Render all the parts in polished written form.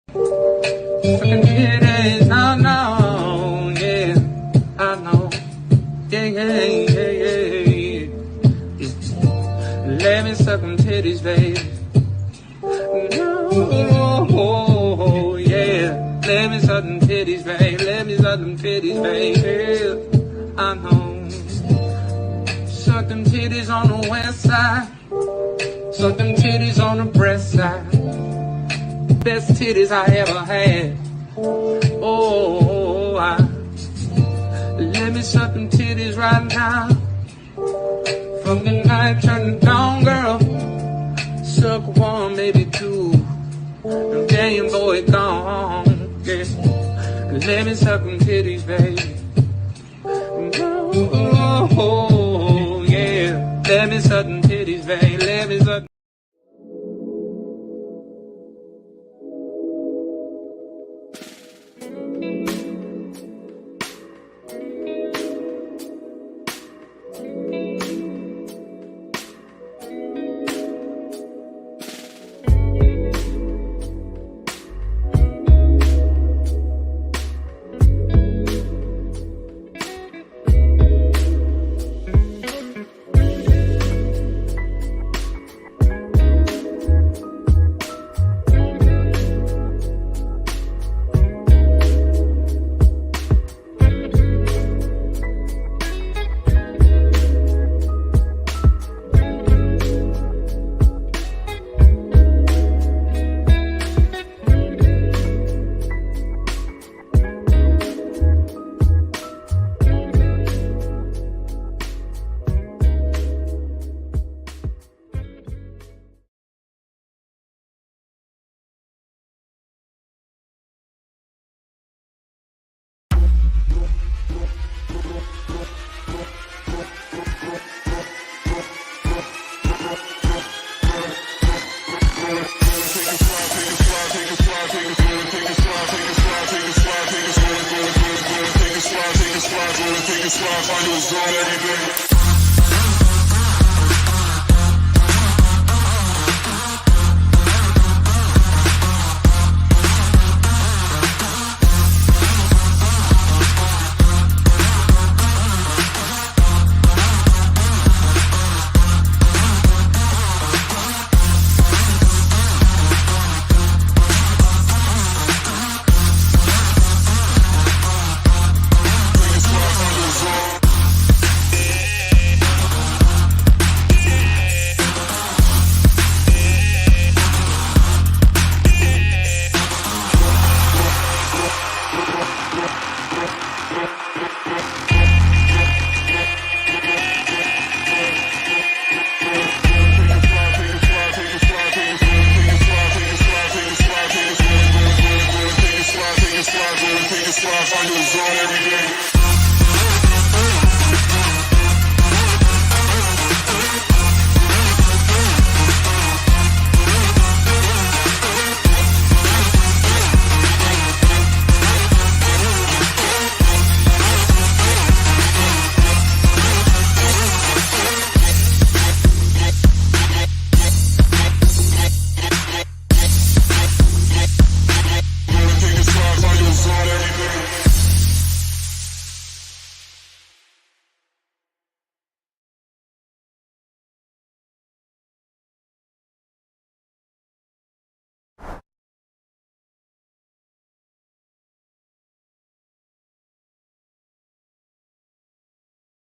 Sucking titties, I know, yeah, I know, yeah. Let me suck them titties, baby. No, yeah. Let me suck them titties, baby. Let me suck them titties, baby. I know. Suck them titties on the west side. Suck them titties on the breast side. Best titties I ever had. Oh, let me suck them titties right now. From the night turn to dawn, girl. Suck one, maybe two. And then your boy gone. Yeah. Let me suck them titties, baby. Oh, yeah. Let me suck them titties, baby. Let me suck.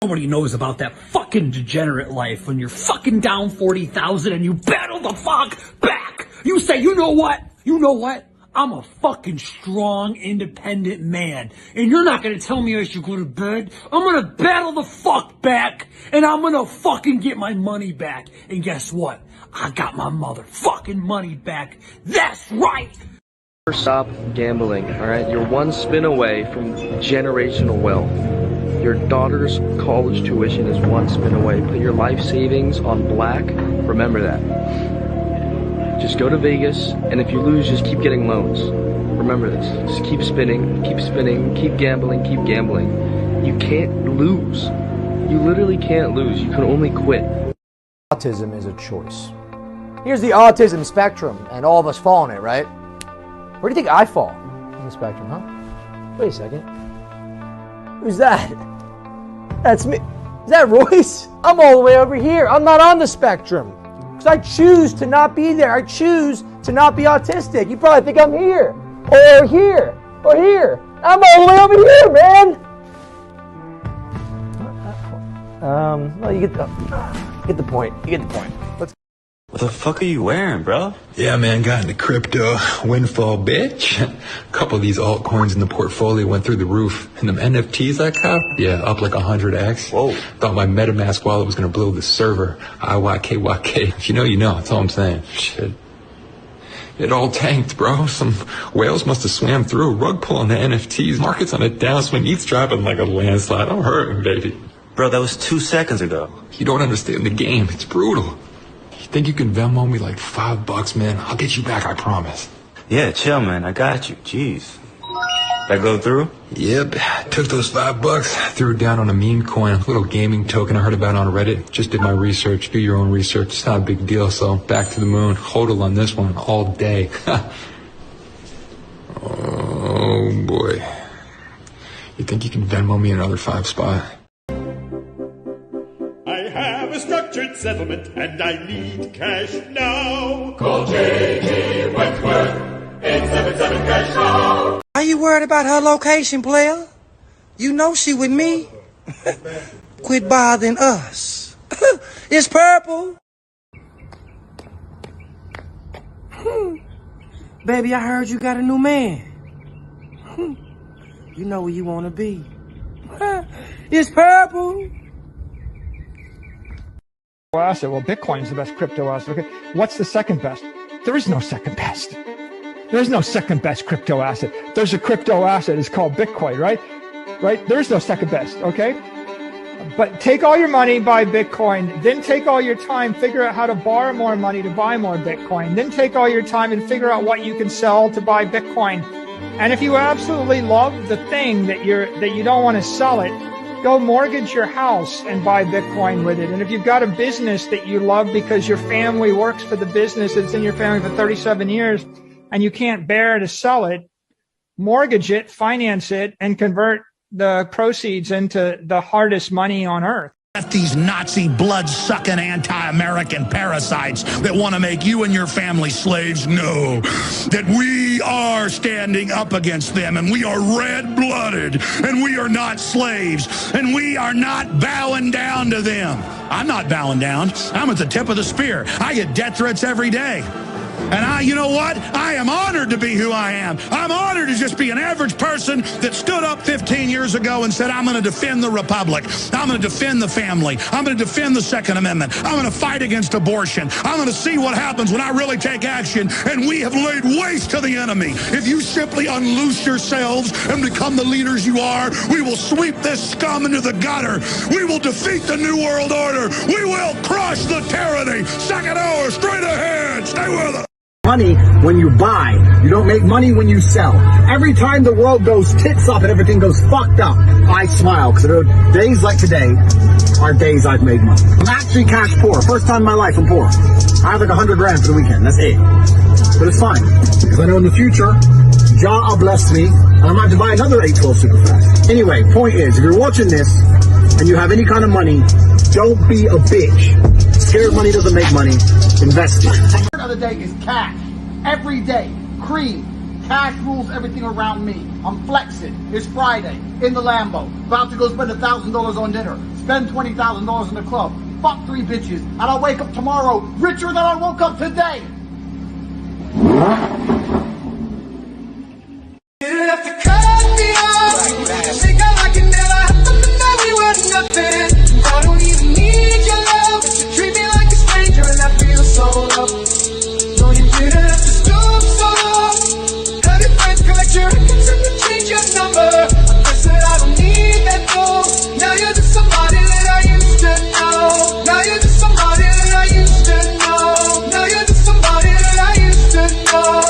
Nobody knows about that fucking degenerate life when you're fucking down 40,000 and you battle the fuck back. You say, you know what? I'm a fucking strong, independent man. And you're not gonna tell me I should go to bed. I'm gonna battle the fuck back. And I'm gonna fucking get my money back. And guess what? I got my motherfucking money back. That's right! Stop gambling, alright? You're one spin away from generational wealth. Your daughter's college tuition is one spin away. Put your life savings on black. Remember that. Just go to Vegas, and if you lose, just keep getting loans. Remember this. Just keep spinning, keep gambling, keep gambling. You can't lose. You literally can't lose. You can only quit. Autism is a choice. Here's the autism spectrum, and all of us fall on it, right? Where do you think I fall on the spectrum, huh? Wait a second. Who's that? That's me. Is that Royce? I'm all the way over here. I'm not on the spectrum. Because I choose to not be there. I choose to not be autistic. You probably think I'm here. Or here. Or here. I'm all the way over here, man. Well, you get the point. You get the point. Let's. What the fuck are you wearing, bro? Yeah, man, got into crypto. Windfall, bitch. A couple of these altcoins in the portfolio went through the roof. And them NFTs I copped, yeah, up like 100x. Whoa. Thought my MetaMask wallet was gonna blow the server. IYKYK. If you know, you know. That's all I'm saying. Shit. It all tanked, bro. Some whales must have swam through. Rug pull on the NFTs. Market's on a downswing. ETH's dropping like a landslide. I'm hurting, baby. Bro, that was 2 seconds ago. You don't understand the game. It's brutal. You think you can Venmo me like $5, man? I'll get you back, I promise. Yeah, chill, man. I got you. Jeez. That go through? Yep. Took those $5, threw it down on a meme coin, a little gaming token I heard about on Reddit. Just did my research. Do your own research. It's not a big deal, so back to the moon. Hodl on this one all day. Oh, boy. You think you can Venmo me another $5? Structured settlement and I need cash now. Call J.D. Wentworth, 877 cash now. Are you worried about her location, player? You know she with me. Quit bothering us. It's purple. Baby, I heard you got a new man. You know where you want to be. It's purple. Asset. Well, Bitcoin is the best crypto asset. Okay, what's the second best? There is no second best. There's no second best crypto asset. There's a crypto asset. It's called Bitcoin, right? Right? There's no second best. Okay, but take all your money, buy Bitcoin. Then take all your time, figure out how to borrow more money to buy more Bitcoin. Then take all your time and figure out what you can sell to buy Bitcoin. And if you absolutely love the thing that you don't want to sell it, go mortgage your house and buy Bitcoin with it. And if you've got a business that you love because your family works for the business that's in your family for 37 years and you can't bear to sell it, mortgage it, finance it, and convert the proceeds into the hardest money on earth. These Nazi blood-sucking anti-American parasites that want to make you and your family slaves know that we are standing up against them and we are red-blooded and we are not slaves and we are not bowing down to them. I'm not bowing down. I'm at the tip of the spear. I get death threats every day. And you know what? I am honored to be who I am. I'm honored to just be an average person that stood up 15 years ago and said, I'm going to defend the Republic. I'm going to defend the family. I'm going to defend the Second Amendment. I'm going to fight against abortion. I'm going to see what happens when I really take action. And we have laid waste to the enemy. If you simply unloose yourselves and become the leaders you are, we will sweep this scum into the gutter. We will defeat the New World Order. We will crush the tyranny. Second hour, straight ahead. Stay with us. Money when you buy. You don't make money when you sell. Every time the world goes tits up and everything goes fucked up, I smile because days like today are days I've made money. I'm actually cash poor. First time in my life I'm poor. I have like 100 grand for the weekend. That's it. But it's fine because I know in the future, Jah will bless me and I'm about to buy another 812 super fast. Anyway, point is, if you're watching this and you have any kind of money, don't be a bitch. Scared money doesn't make money. Invest it. Of the day is cash. Every day, cream. Cash rules everything around me. I'm flexing. It's Friday in the Lambo. About to go spend $1,000 on dinner. Spend $20,000 in the club. Fuck 3 bitches, and I'll wake up tomorrow richer than I woke up today. You didn't have to cut me off. Think I can never happen to know we were nothing. I don't even need your love. You treat me like a stranger, and I feel so loved. You didn't have to stoop so low. Have your friends collect your records and you change your number. I guess that I don't need that though. Now you're just somebody that I used to know. Now you're just somebody that I used to know. Now you're just somebody that I used to know.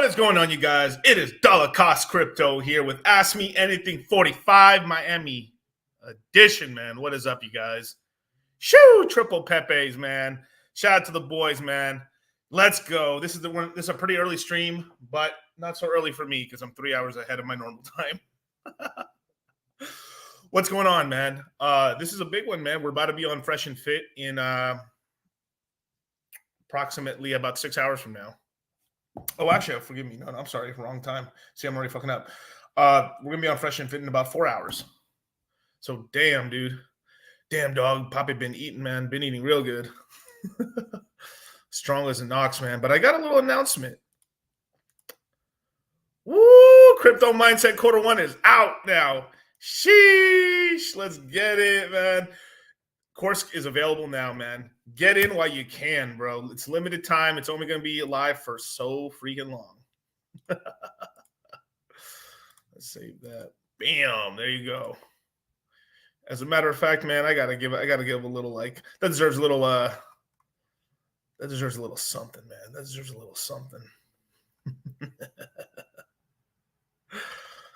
is going on, you guys? It is Dollar Cost Crypto here with Ask Me Anything 45 Miami edition, man. What is up, you guys? Shoo! Triple Pepe's, man. Shout out to the boys, man. Let's go. This is a pretty early stream, but not so early for me because I'm 3 hours ahead of my normal time. What's going on, man? This is a big one, man. We're about to be on Fresh and Fit in approximately about 6 hours from now. Oh, actually, forgive me. No, I'm sorry. Wrong time. See, I'm already fucking up. We're going to be on Fresh and Fit in about 4 hours. So, damn, dude. Damn, dog. Poppy been eating, man. Been eating real good. Strong as an ox, man. But I got a little announcement. Woo! Crypto Mindset Quarter 1 is out now. Sheesh. Let's get it, man. Course is available now, man. Get in while you can, bro. It's limited time. It's only going to be live for so freaking long. Let's save that. Bam. There you go. As a matter of fact, man, I gotta give a little that deserves a little something, man. That deserves a little something.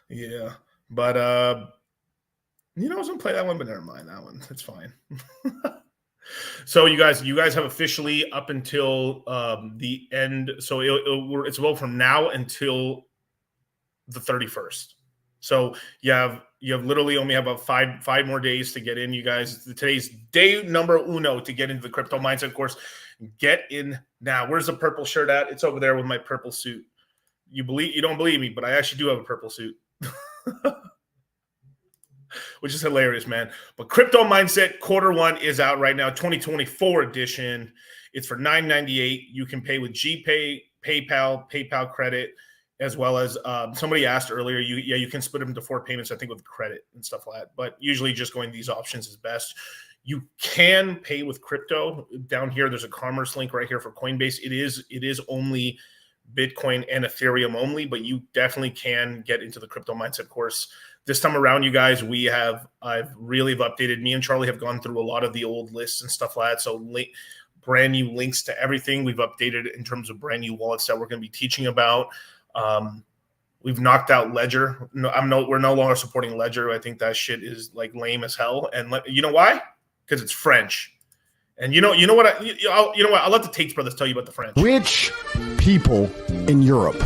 Yeah. But you know, I was gonna play that one, but never mind that one. It's fine. So you guys have officially up until the end. So it's available from now until the 31st. So you have literally only have about five more days to get in. You guys, today's day number uno to get into the Crypto Mindset course. Get in now. Where's the purple shirt at? It's over there with my purple suit. You don't believe me, but I actually do have a purple suit. Which is hilarious, man. But Crypto Mindset Quarter 1 is out right now, 2024 edition. It's for $9.98. You can pay with GPay, PayPal credit, as well as somebody asked earlier. You can split them into 4 payments, I think, with credit and stuff like that. But usually just going these options is best. You can pay with crypto. Down here, there's a commerce link right here for Coinbase. It is only Bitcoin and Ethereum only, but you definitely can get into the Crypto Mindset course. This time around, you guys, I've really updated. Me and Charlie have gone through a lot of the old lists and stuff like that. So brand new links to everything. We've updated in terms of brand new wallets that we're going to be teaching about. We've knocked out Ledger. We're no longer supporting Ledger. I think that shit is like lame as hell. And you know why? Because it's French. And you know what? I'll let the Tates brothers tell you about the French. Rich people in Europe,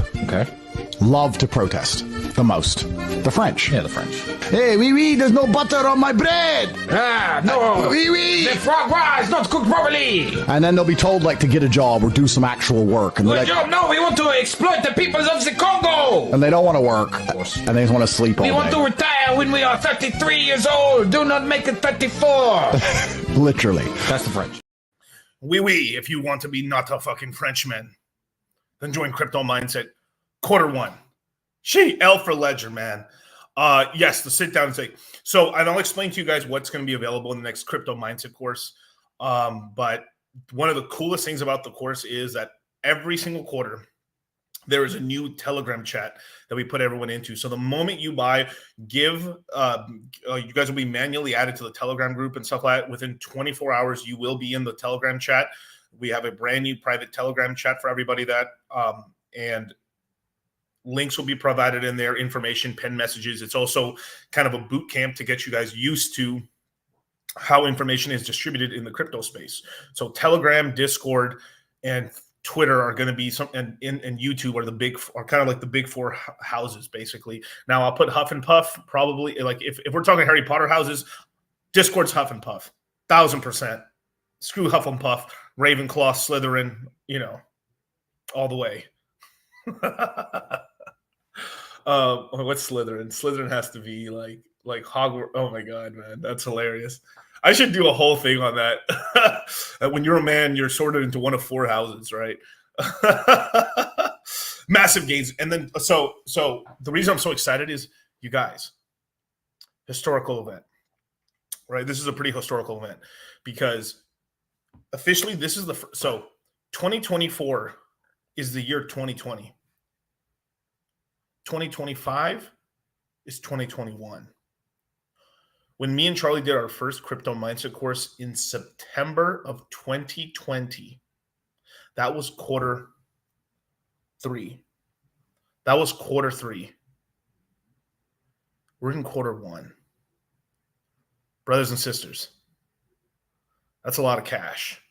love to protest the most. The French. Yeah, the French. Hey, oui, there's no butter on my bread. No. Oui. The foie gras is not cooked properly. And then they'll be told to get a job or do some actual work. And Good job. No, we want to exploit the peoples of the Congo. And they don't want to work. Of course. And they just want to sleep all day. We want to retire when we are 33 years old. Do not make it 34. Literally. That's the French. Oui. If you want to be not a fucking Frenchman, then join Crypto Mindset Quarter 1. L for Ledger, man. Yes, to sit down and say. So, and I'll explain to you guys what's going to be available in the next Crypto Mindset course. But one of the coolest things about the course is that every single quarter, there is a new Telegram chat that we put everyone into. So the moment you buy, you guys will be manually added to the Telegram group and stuff like that. Within 24 hours, you will be in the Telegram chat. We have a brand new private Telegram chat for everybody and links will be provided in there, information, pen messages. It's also kind of a boot camp to get you guys used to how information is distributed in the crypto space. So Telegram, Discord, and Twitter are going to be and YouTube are kind of like the big 4 houses, basically. Now I'll put Huff and Puff probably, like if we're talking Harry Potter houses, Discord's Huff and Puff, 1000%. Screw Huff and Puff, Ravenclaw, Slytherin, all the way. What's Slytherin? Slytherin has to be like Hogwarts. Oh my god, man, that's hilarious. I should do a whole thing on that. When you're a man, you're sorted into one of 4 houses, right? Massive gains. And then so the reason I'm so excited is, you guys, historical event, right? This is a pretty historical event because officially this is 2024 is the year 2020. 2025 is 2021. When me and Charlie did our first Crypto Mindset course in September of 2020, that was quarter 3. That was quarter 3. We're in quarter 1. Brothers and sisters, that's a lot of cash.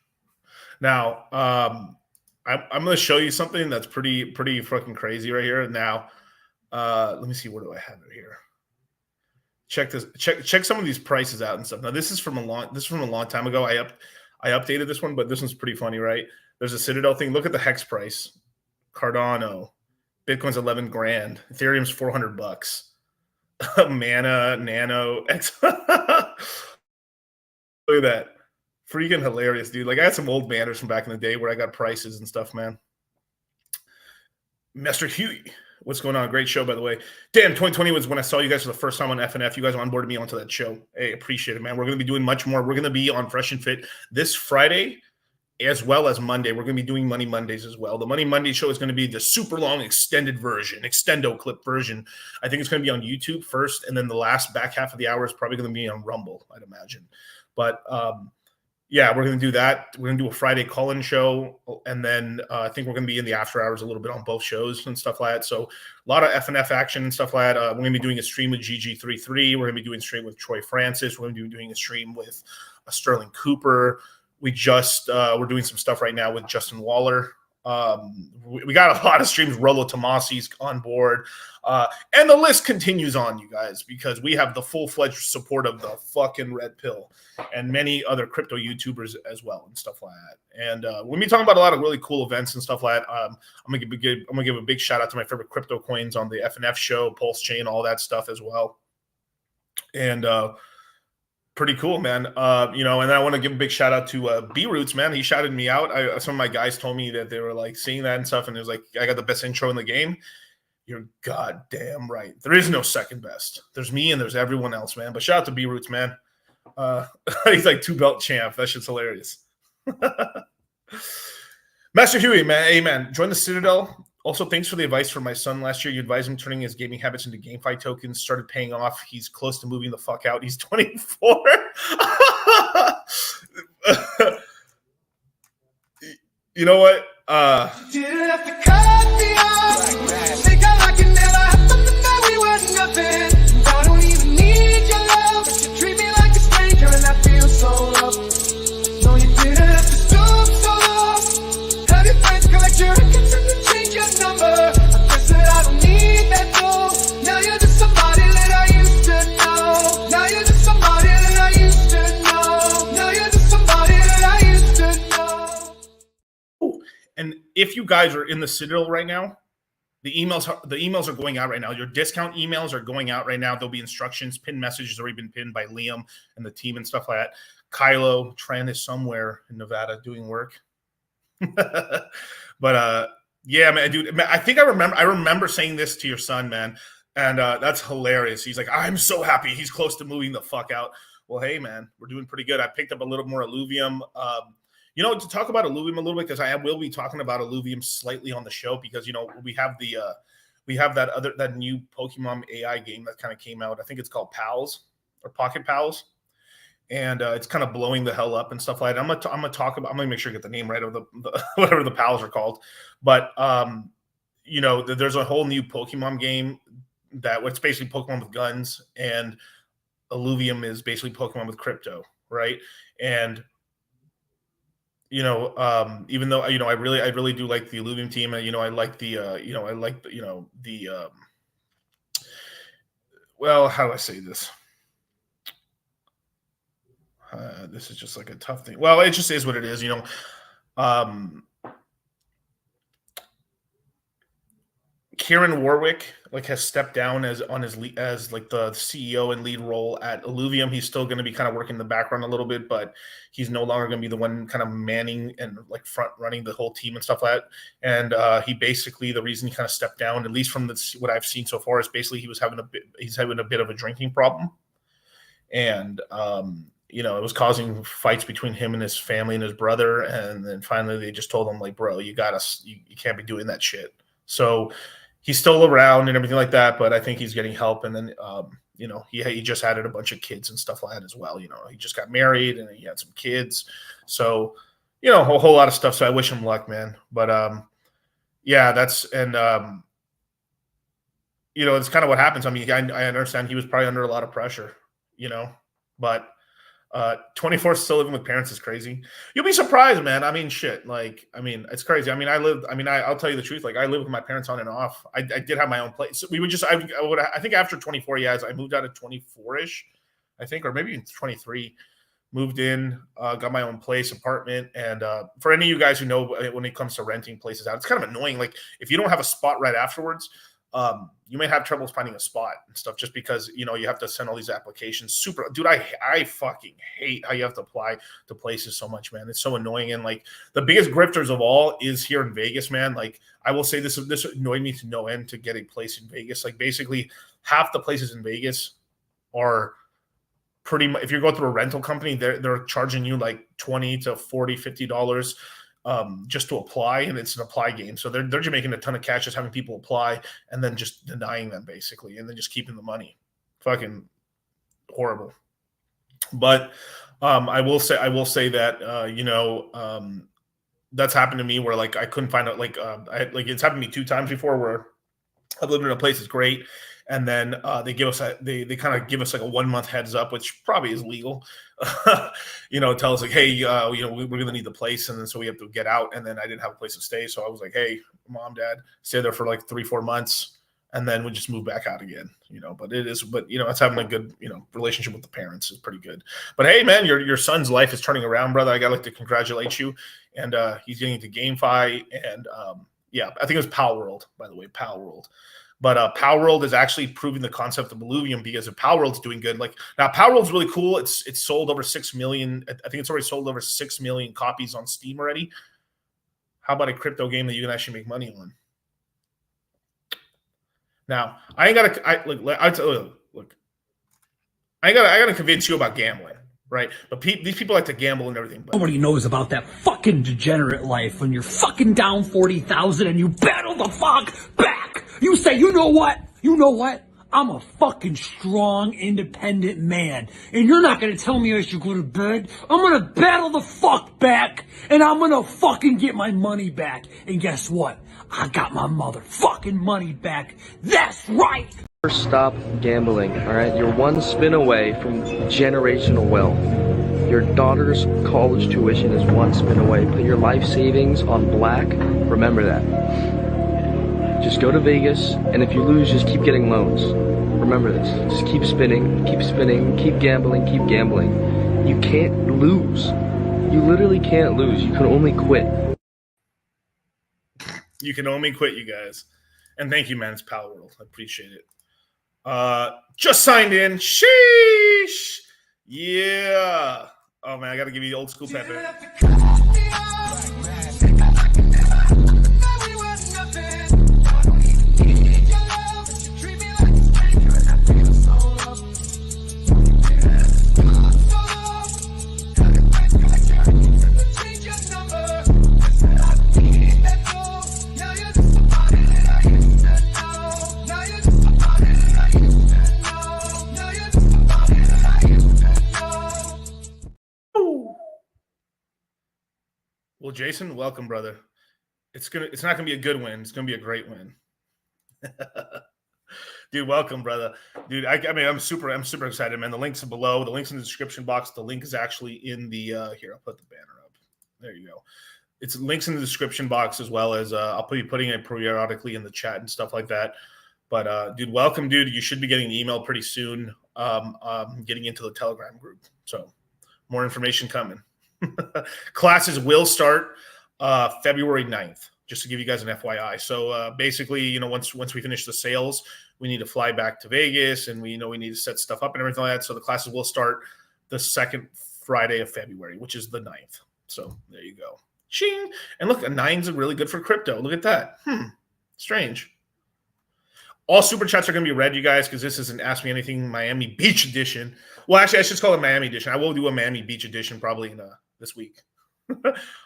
Now, I'm going to show you something that's pretty fucking crazy right here. Now, let me see. What do I have it here? Check this. Check some of these prices out and stuff. Now, this is from a long time ago. I updated this one, but this one's pretty funny, right? There's a Citadel thing. Look at the hex price. Cardano, Bitcoin's 11 grand. Ethereum's $400. Mana, Nano, X. Look at that. Freaking hilarious, dude. Like, I had some old banners from back in the day where I got prices and stuff, man. Master Huey, what's going on? Great show, by the way. Damn, 2020 was when I saw you guys for the first time on FNF. You guys onboarded me onto that show. Hey, appreciate it, man. We're going to be doing much more. We're going to be on Fresh and Fit this Friday as well as Monday. We're going to be doing Money Mondays as well. The Money Monday show is going to be the super long extended version, extendo clip version. I think it's going to be on YouTube first, and then the last back half of the hour is probably going to be on Rumble, I'd imagine. But yeah, we're going to do that. We're going to do a Friday call-in show, and then I think we're going to be in the after hours a little bit on both shows and stuff like that. So a lot of FNF action and stuff like that. We're going to be doing a stream with GG33. We're going to be doing a stream with Troy Francis. We're going to be doing a stream with Sterling Cooper. We're doing some stuff right now with Justin Waller. We got a lot of streams. Rollo Tomasi's on board. And the list continues on, you guys, because we have the full-fledged support of the fucking Red Pill and many other crypto YouTubers as well and stuff like that. And we'll be talking about a lot of really cool events and stuff like that. I'm gonna give a big shout out to my favorite crypto coins on the FNF show, Pulse Chain, all that stuff as well. And pretty cool, man. And then I want to give a big shout out to B Roots, man. He shouted me out. Some of my guys told me that they were like seeing that and stuff, and it was like, I got the best intro in the game. You're goddamn right. There is no second best. There's me and there's everyone else, man. But shout out to B Roots, man. He's like 2-belt champ. That shit's hilarious. Master Huey, man. Hey, man. Join the Citadel. Also, thanks for the advice for my son last year. You advised him turning his gaming habits into GameFi tokens. Started paying off. He's close to moving the fuck out. He's 24. You know what? Didn't have to cut me off. Think I like it never happened, that we were nothing. I don't even need your love. You treat me like a stranger and I feel so loved. No, you didn't have to stoop so low. Have your friends collect your records and then change your number. I guess that I don't need that though. Now you're just somebody that I used to know. Now you're just somebody that I used to know. Now you're just somebody that I used to know. And if you guys are in the Citadel right now, the emails are going out right now. Your discount emails are going out right now. There'll be instructions. Pinned messages already been pinned by Liam and the team and stuff like that. Kylo Tran is somewhere in Nevada doing work. But yeah, man, dude, I think I remember saying this to your son, man, and that's hilarious. He's like, I'm so happy he's close to moving the fuck out. Well, hey, man, we're doing pretty good. I picked up a little more Illuvium. To talk about Illuvium a little bit, because I will be talking about Illuvium slightly on the show, because we have that new Pokemon AI game that kind of came out. I think it's called Pals or Pocket Pals, and it's kind of blowing the hell up and stuff like that. I'm gonna make sure I get the name right of the whatever the Pals are called, but there's a whole new Pokemon game it's basically Pokemon with guns, and Illuvium is basically Pokemon with crypto, right? And even though I really do like the Illuvium team, and I like well, how do I say this? This is just like a tough thing. Well, it just is what it is, Kieran Warwick has stepped down as the CEO and lead role at Illuvium. He's still going to be kind of working in the background a little bit, but he's no longer going to be the one kind of manning and front running the whole team and stuff like that. And he basically, the reason he kind of stepped down, at least from what I've seen so far, is basically he's having a bit of a drinking problem, and it was causing fights between him and his family and his brother. And then finally they just told him, like, bro, you can't be doing that shit. So he's still around and everything like that, but I think he's getting help. And then, he just added a bunch of kids and stuff like that as well. He just got married and he had some kids. So, a whole lot of stuff. So I wish him luck, man. But, yeah, you know, it's kind of what happens. I mean, I understand he was probably under a lot of pressure, you know, but 24 still living with parents is crazy. You'll be surprised, man. I mean, shit. Like, I mean, it's crazy. I mean, I'll tell you the truth. Like, I lived with my parents on and off. I did have my own place. We would just, I think after 24 years, I moved out at 24-ish, I think, or maybe even 23. Moved in, got my own place, apartment. And for any of you guys who know, when it comes to renting places out, it's kind of annoying. Like, if you don't have a spot right afterwards, you may have troubles finding a spot and stuff, just because, you know, you have to send all these applications. Dude, I fucking hate how you have to apply to places so much, man. It's so annoying. And like, the biggest grifters of all is here in Vegas, man. Like, I will say this annoyed me to no end to get a place in Vegas. Like, basically half the places in Vegas are pretty much, if you go through a rental company, they're charging you like $20 to $40, $50 just to apply, and it's an apply game. So they're just making a ton of cash just having people apply and then just denying them, basically, and then just keeping the money. Fucking horrible. But I will say that you know, that's happened to me where like I couldn't find out, like it's happened to me 2 times before where I've lived in a place that's great, and then they kind of give us like a 1 month heads up, which probably is legal. You know, tell us like, hey, you know, we're gonna need the place, and then so we have to get out. And then I didn't have a place to stay, so I was like, hey, mom, dad, stay there for like 3-4 months, and then we just move back out again. You know, but you know, it's having a good, you know, relationship with the parents is pretty good. But hey, man, your son's life is turning around, brother. I gotta like to congratulate you, and he's getting into GameFi, and yeah, I think it was Pal World, by the way, Pal World. But Power World is actually proving the concept of Illuvium, because if Power World's doing good, like now Power World's really cool. It's sold over 6 million. I think it's already sold over 6 million copies on Steam already. How about a crypto game that you can actually make money on? Now I ain't got to. Look, I got to convince you about gambling, right? But these people like to gamble and everything. But Nobody knows about that fucking degenerate life when you're fucking down 40,000 and you battle the fuck back. You say, you know what? You know what? I'm a fucking strong, independent man. And you're not gonna tell me I should go to bed. I'm gonna battle the fuck back. And I'm gonna fucking get my money back. And guess what? I got my motherfucking money back. That's right! Stop gambling, all right? You're one spin away from generational wealth. Your daughter's college tuition is one spin away. Put your life savings on black. Remember that. Just go to Vegas, and if you lose, just keep getting loans. Remember this. Just keep spinning, keep gambling, keep gambling. You can't lose. You literally can't lose. You can only quit. You can only quit, you guys. And thank you, man. It's Pal World. I appreciate it. Just signed in. Sheesh. Yeah. Oh, man, I got to give you the old school Pepe. Well, Jason, welcome, brother. It's not gonna be a good win. It's gonna be a great win. Dude, welcome, brother. Dude, I mean, I'm super excited, man. The links are below. The link's in the description box. The link is actually in the here. I'll put the banner up. There you go. It's links in the description box, as well as I'll be putting it periodically in the chat and stuff like that. But dude, welcome, dude. You should be getting an email pretty soon. Getting into the Telegram group. So more information coming. Classes will start February 9th, just to give you guys an FYI. So basically, you know, once we finish the sales, we need to fly back to Vegas, and we need to set stuff up and everything like that. So the classes will start the second Friday of February, which is the 9th. So there you go. Ching. And look, a 9's really good for crypto. Look at that. Strange. All super chats are going to be read, you guys, because this is an Ask Me Anything Miami Beach edition. Well, actually, I should call it Miami edition. I will do a Miami Beach edition probably this week.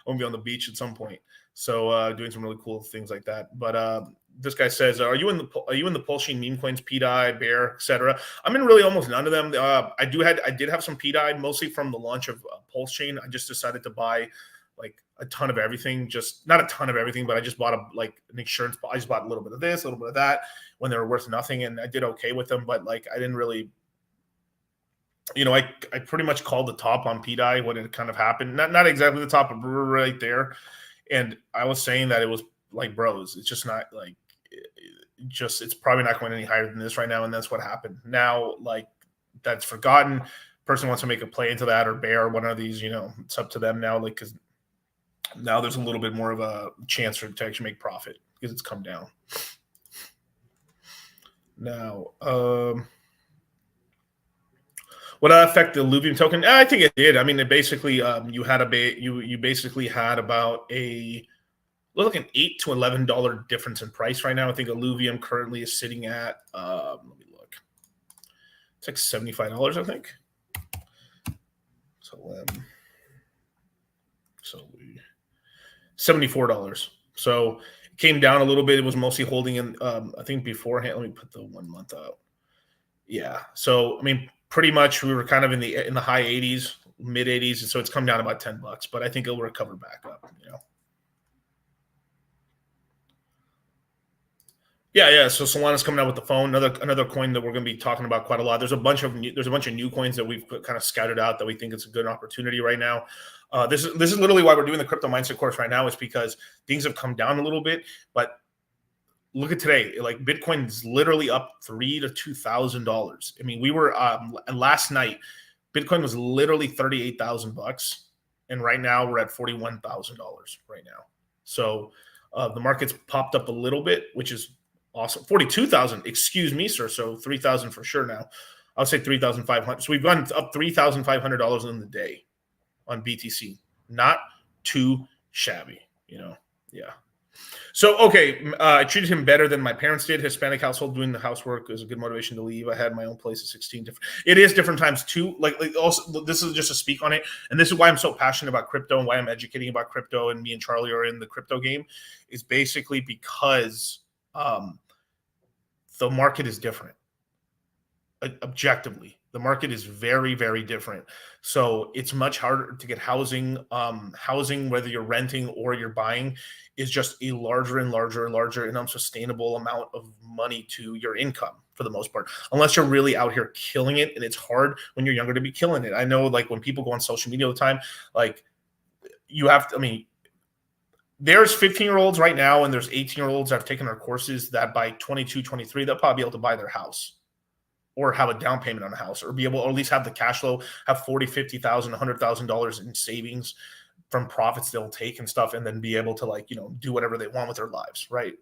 I'll be on the beach at some point. So doing some really cool things like that. But this guy says, are you in the Pulsing meme coins, PDI, Bear, etc.? I'm in really almost none of them. I did have some PDI, mostly from the launch of Pulse Chain. I just decided to buy like a ton of everything, just not a ton of everything, but I just bought an insurance. I just bought a little bit of this, a little bit of that when they were worth nothing. And I did okay with them, but like, I didn't really, I pretty much called the top on PDI when it kind of happened. Not exactly the top, but right there. And I was saying that it was like, bros, it's just not like, it's probably not going any higher than this right now. And that's what happened. Now, like, that's forgotten. Person wants to make a play into that or bear one of these, it's up to them now. Like, because now there's a little bit more of a chance to actually make profit because it's come down. Now, would that affect the Illuvium token? I think it did. I mean, it basically, you basically had about an $8 to $11 difference in price right now. I think Illuvium currently is sitting at, let me look. It's like $75, I think. So $74. So it came down a little bit. It was mostly holding in, I think beforehand. Let me put the 1 month out. Yeah. So, I mean, pretty much we were kind of in the high 80s, mid 80s. And so it's come down about $10, but I think it'll recover back up, Yeah. So Solana's coming out with the phone. Another coin that we're going to be talking about quite a lot. There's a bunch of new coins that we've kind of scouted out that we think it's a good opportunity right now. This is literally why we're doing the crypto mindset course right now, is because things have come down a little bit. But look at today, like Bitcoin is literally up $3,000 to $2,000. I mean, we were last night, Bitcoin was literally $38,000, and right now we're at $41,000 right now. So the market's popped up a little bit, which is awesome. 42,000, excuse me, sir. So 3,000 for sure now. I'll say 3,500. So we've gone up $3,500 in the day on BTC. Not too shabby, Yeah. So, okay, I treated him better than my parents did. Hispanic household, doing the housework is a good motivation to leave. I had my own place at 16. It is different times too. Like also, this is just to speak on it. And this is why I'm so passionate about crypto and why I'm educating about crypto, and me and Charlie are in the crypto game, is basically because the market is different. Objectively, the market is very, very different. So it's much harder to get housing. Housing, whether you're renting or you're buying, is just a larger and larger and unsustainable amount of money to your income for the most part, unless you're really out here killing it. And it's hard when you're younger to be killing it. I know, like, when people go on social media all the time, like, you have to, I mean, there's 15-year-olds right now and there's 18-year-olds that have taken our courses that by 22, 23, they'll probably be able to buy their house or have a down payment on a house, or be able, or at least have the cash flow, have $40,000, $50,000, $100,000 in savings from profits they'll take and stuff, and then be able to, like, do whatever they want with their lives, right?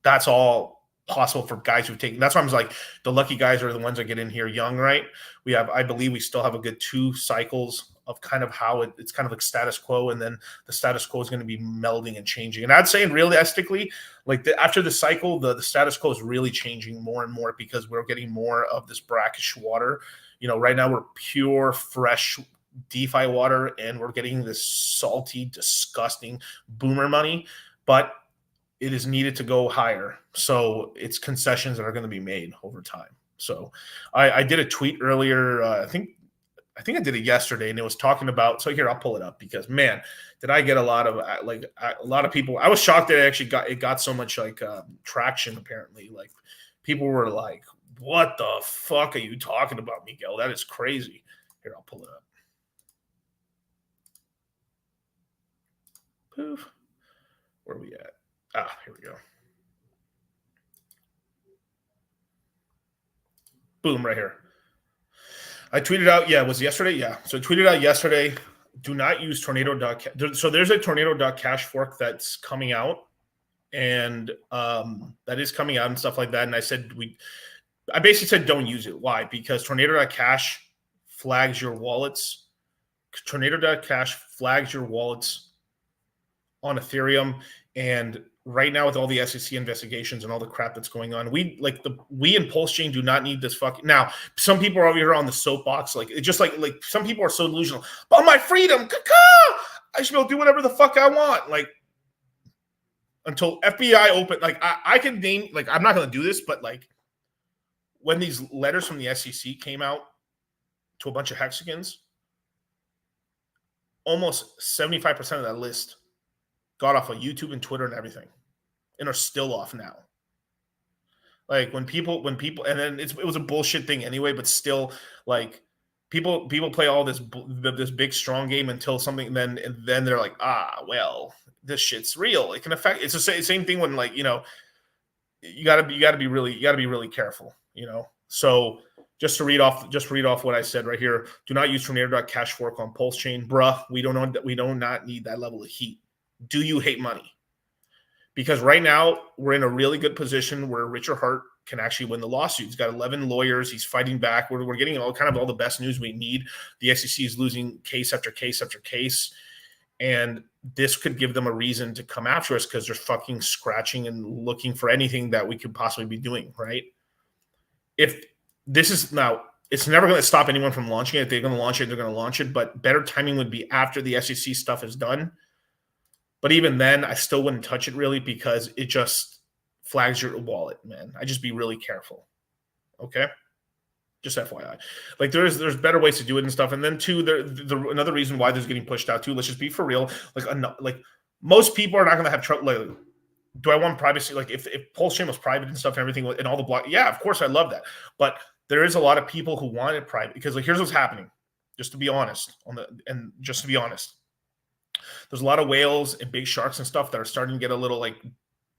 That's all possible for guys who've taken. That's why I'm like, the lucky guys are the ones that get in here young, right? I believe we still have a good 2 cycles of kind of how it's kind of like status quo, and then the status quo is going to be melding and changing. And I'd say, realistically, like after the cycle, the status quo is really changing more and more, because we're getting more of this brackish water. Right now we're pure, fresh DeFi water, and we're getting this salty, disgusting boomer money, but it is needed to go higher. So it's concessions that are going to be made over time. So I did a tweet earlier. I think I did it yesterday, and it was talking about. So here, I'll pull it up, because, man, did I get a lot of people. I was shocked that it got so much traction. Apparently, like, people were like, "What the fuck are you talking about, Miguel? That is crazy." Here, I'll pull it up. Poof. Where are we at? Here we go. Boom, right here. I tweeted out, it was yesterday. Yeah. So I tweeted out yesterday, do not use tornado.cash. So there's a tornado.cash fork that's coming out, and that is coming out and stuff like that. And I basically said, don't use it. Why? Because tornado.cash flags your wallets. Tornado.cash flags your wallets on Ethereum. And right now, with all the SEC investigations and all the crap that's going on, we in Pulse Chain do not need this fucking. Now, some people are over here on the soapbox, like, it's just like some people are so delusional. But my freedom, I should be able to do whatever the fuck I want. Like, until FBI open, like, I can name, like, I'm not going to do this, but, like, when these letters from the SEC came out to a bunch of hexagons, almost 75% of that list got off of YouTube and Twitter and everything, and are still off now. Like when people, and then it was a bullshit thing anyway, but still, like people play all this big strong game until something, and then they're like, well, this shit's real. It can affect. It's the same thing when, like, you know, you gotta be really careful, you know. So just to read off what I said right here. Do not use Tornado.cash fork on Pulse Chain, bruh. We do not need that level of heat. Do you hate money? Because right now we're in a really good position where Richard Hart can actually win the lawsuit. He's got 11 lawyers. He's fighting back. We're getting all the best news we need. The SEC is losing case after case after case. And this could give them a reason to come after us because they're fucking scratching and looking for anything that we could possibly be doing, right? If this is now, it's never going to stop anyone from launching it. If they're going to launch it, they're going to launch it. But better timing would be after the SEC stuff is done. But even then, I still wouldn't touch it really because it just flags your wallet, man. I just be really careful. Okay? Just FYI. Like there's better ways to do it and stuff. And then too, another reason why this is getting pushed out too, let's just be for real. Like most people are not going to have trouble. Like, do I want privacy? Like if Pulse Chain was private and stuff and everything and all the block, yeah, of course I love that. But there is a lot of people who want it private because, like, here's what's happening. Just to be honest, there's a lot of whales and big sharks and stuff that are starting to get a little, like,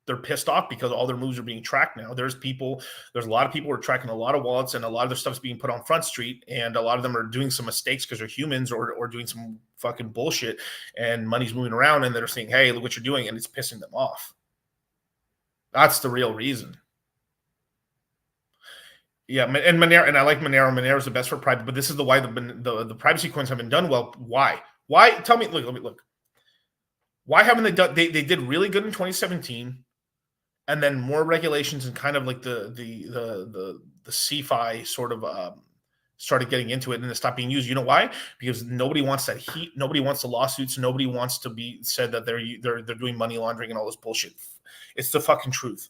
they're pissed off because all their moves are being tracked now. There's a lot of people who are tracking a lot of wallets, and a lot of their stuff's being put on Front Street, and a lot of them are doing some mistakes because they're humans or doing some fucking bullshit, and money's moving around, and they're saying, hey, look what you're doing, and it's pissing them off. That's the real reason. Yeah, and Monero, and I like Monero. Monero is the best for private, but this is why the privacy coins haven't done well. Why? Tell me, look. Why haven't they done? They did really good in 2017, and then more regulations and kind of like the CFI sort of started getting into it, and it stopped being used. You know why? Because nobody wants that heat. Nobody wants the lawsuits. Nobody wants to be said that they're doing money laundering and all this bullshit. It's the fucking truth.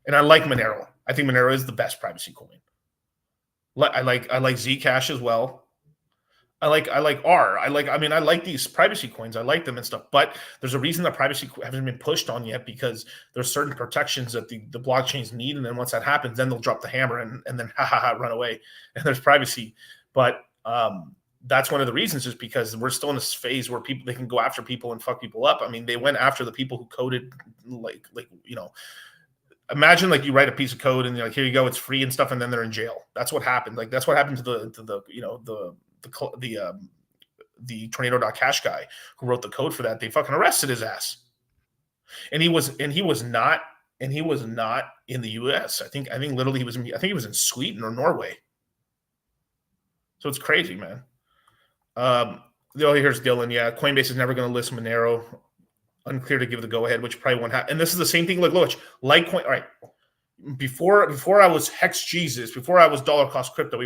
And I like Monero. I think Monero is the best privacy coin. I like Zcash as well. I like R. I like these privacy coins. I like them and stuff. But there's a reason that privacy hasn't been pushed on yet, because there's certain protections that the blockchains need. And then once that happens, then they'll drop the hammer and then run away. And there's privacy. But that's one of the reasons, is because we're still in this phase where they can go after people and fuck people up. I mean, they went after the people who coded, like you know, imagine like you write a piece of code and you're like, here you go, it's free and stuff, and then they're in jail. That's what happened. Like that's what happened to the Tornado.cash guy who wrote the code for that. They fucking arrested his ass. And he was not in the US. I think literally he was in Sweden or Norway. So it's crazy, man. Here's Dylan. Yeah, Coinbase is never going to list Monero. Unclear to give the go ahead, which probably won't happen. And this is the same thing. Like, look, Litecoin. All right, before I was Hex Jesus, before I was dollar cost crypto,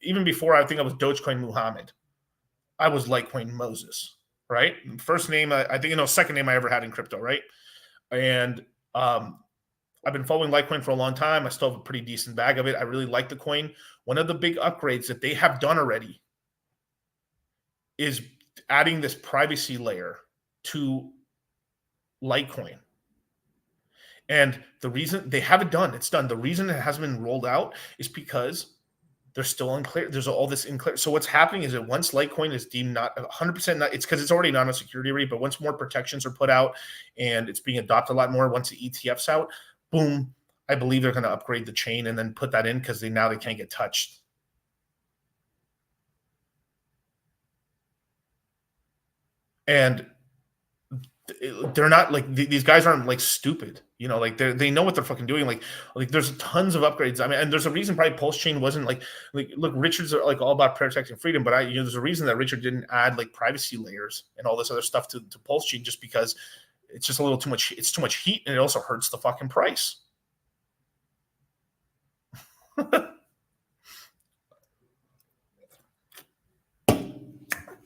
even before I think I was Dogecoin Muhammad, I was Litecoin Moses. Right, first name I think second name I ever had in crypto. Right, and I've been following Litecoin for a long time. I still have a pretty decent bag of it. I really like the coin. One of the big upgrades that they have done already is adding this privacy layer to Litecoin. And the reason they haven't done, it's done. The reason it hasn't been rolled out is because they're still unclear. There's all this unclear. So what's happening is that once Litecoin is deemed not 100% not, it's because it's already not a security rate, but once more protections are put out and it's being adopted a lot more, once the ETF's out, boom, I believe they're going to upgrade the chain and then put that in because they can't get touched. And they're not like these guys aren't like stupid, like they know what they're fucking doing. Like there's tons of upgrades. I mean, and there's a reason probably Pulse Chain wasn't like look, Richard's like all about protecting freedom, but there's a reason that Richard didn't add like privacy layers and all this other stuff to Pulse Chain, just because it's just a little too much. It's too much heat, and it also hurts the fucking price.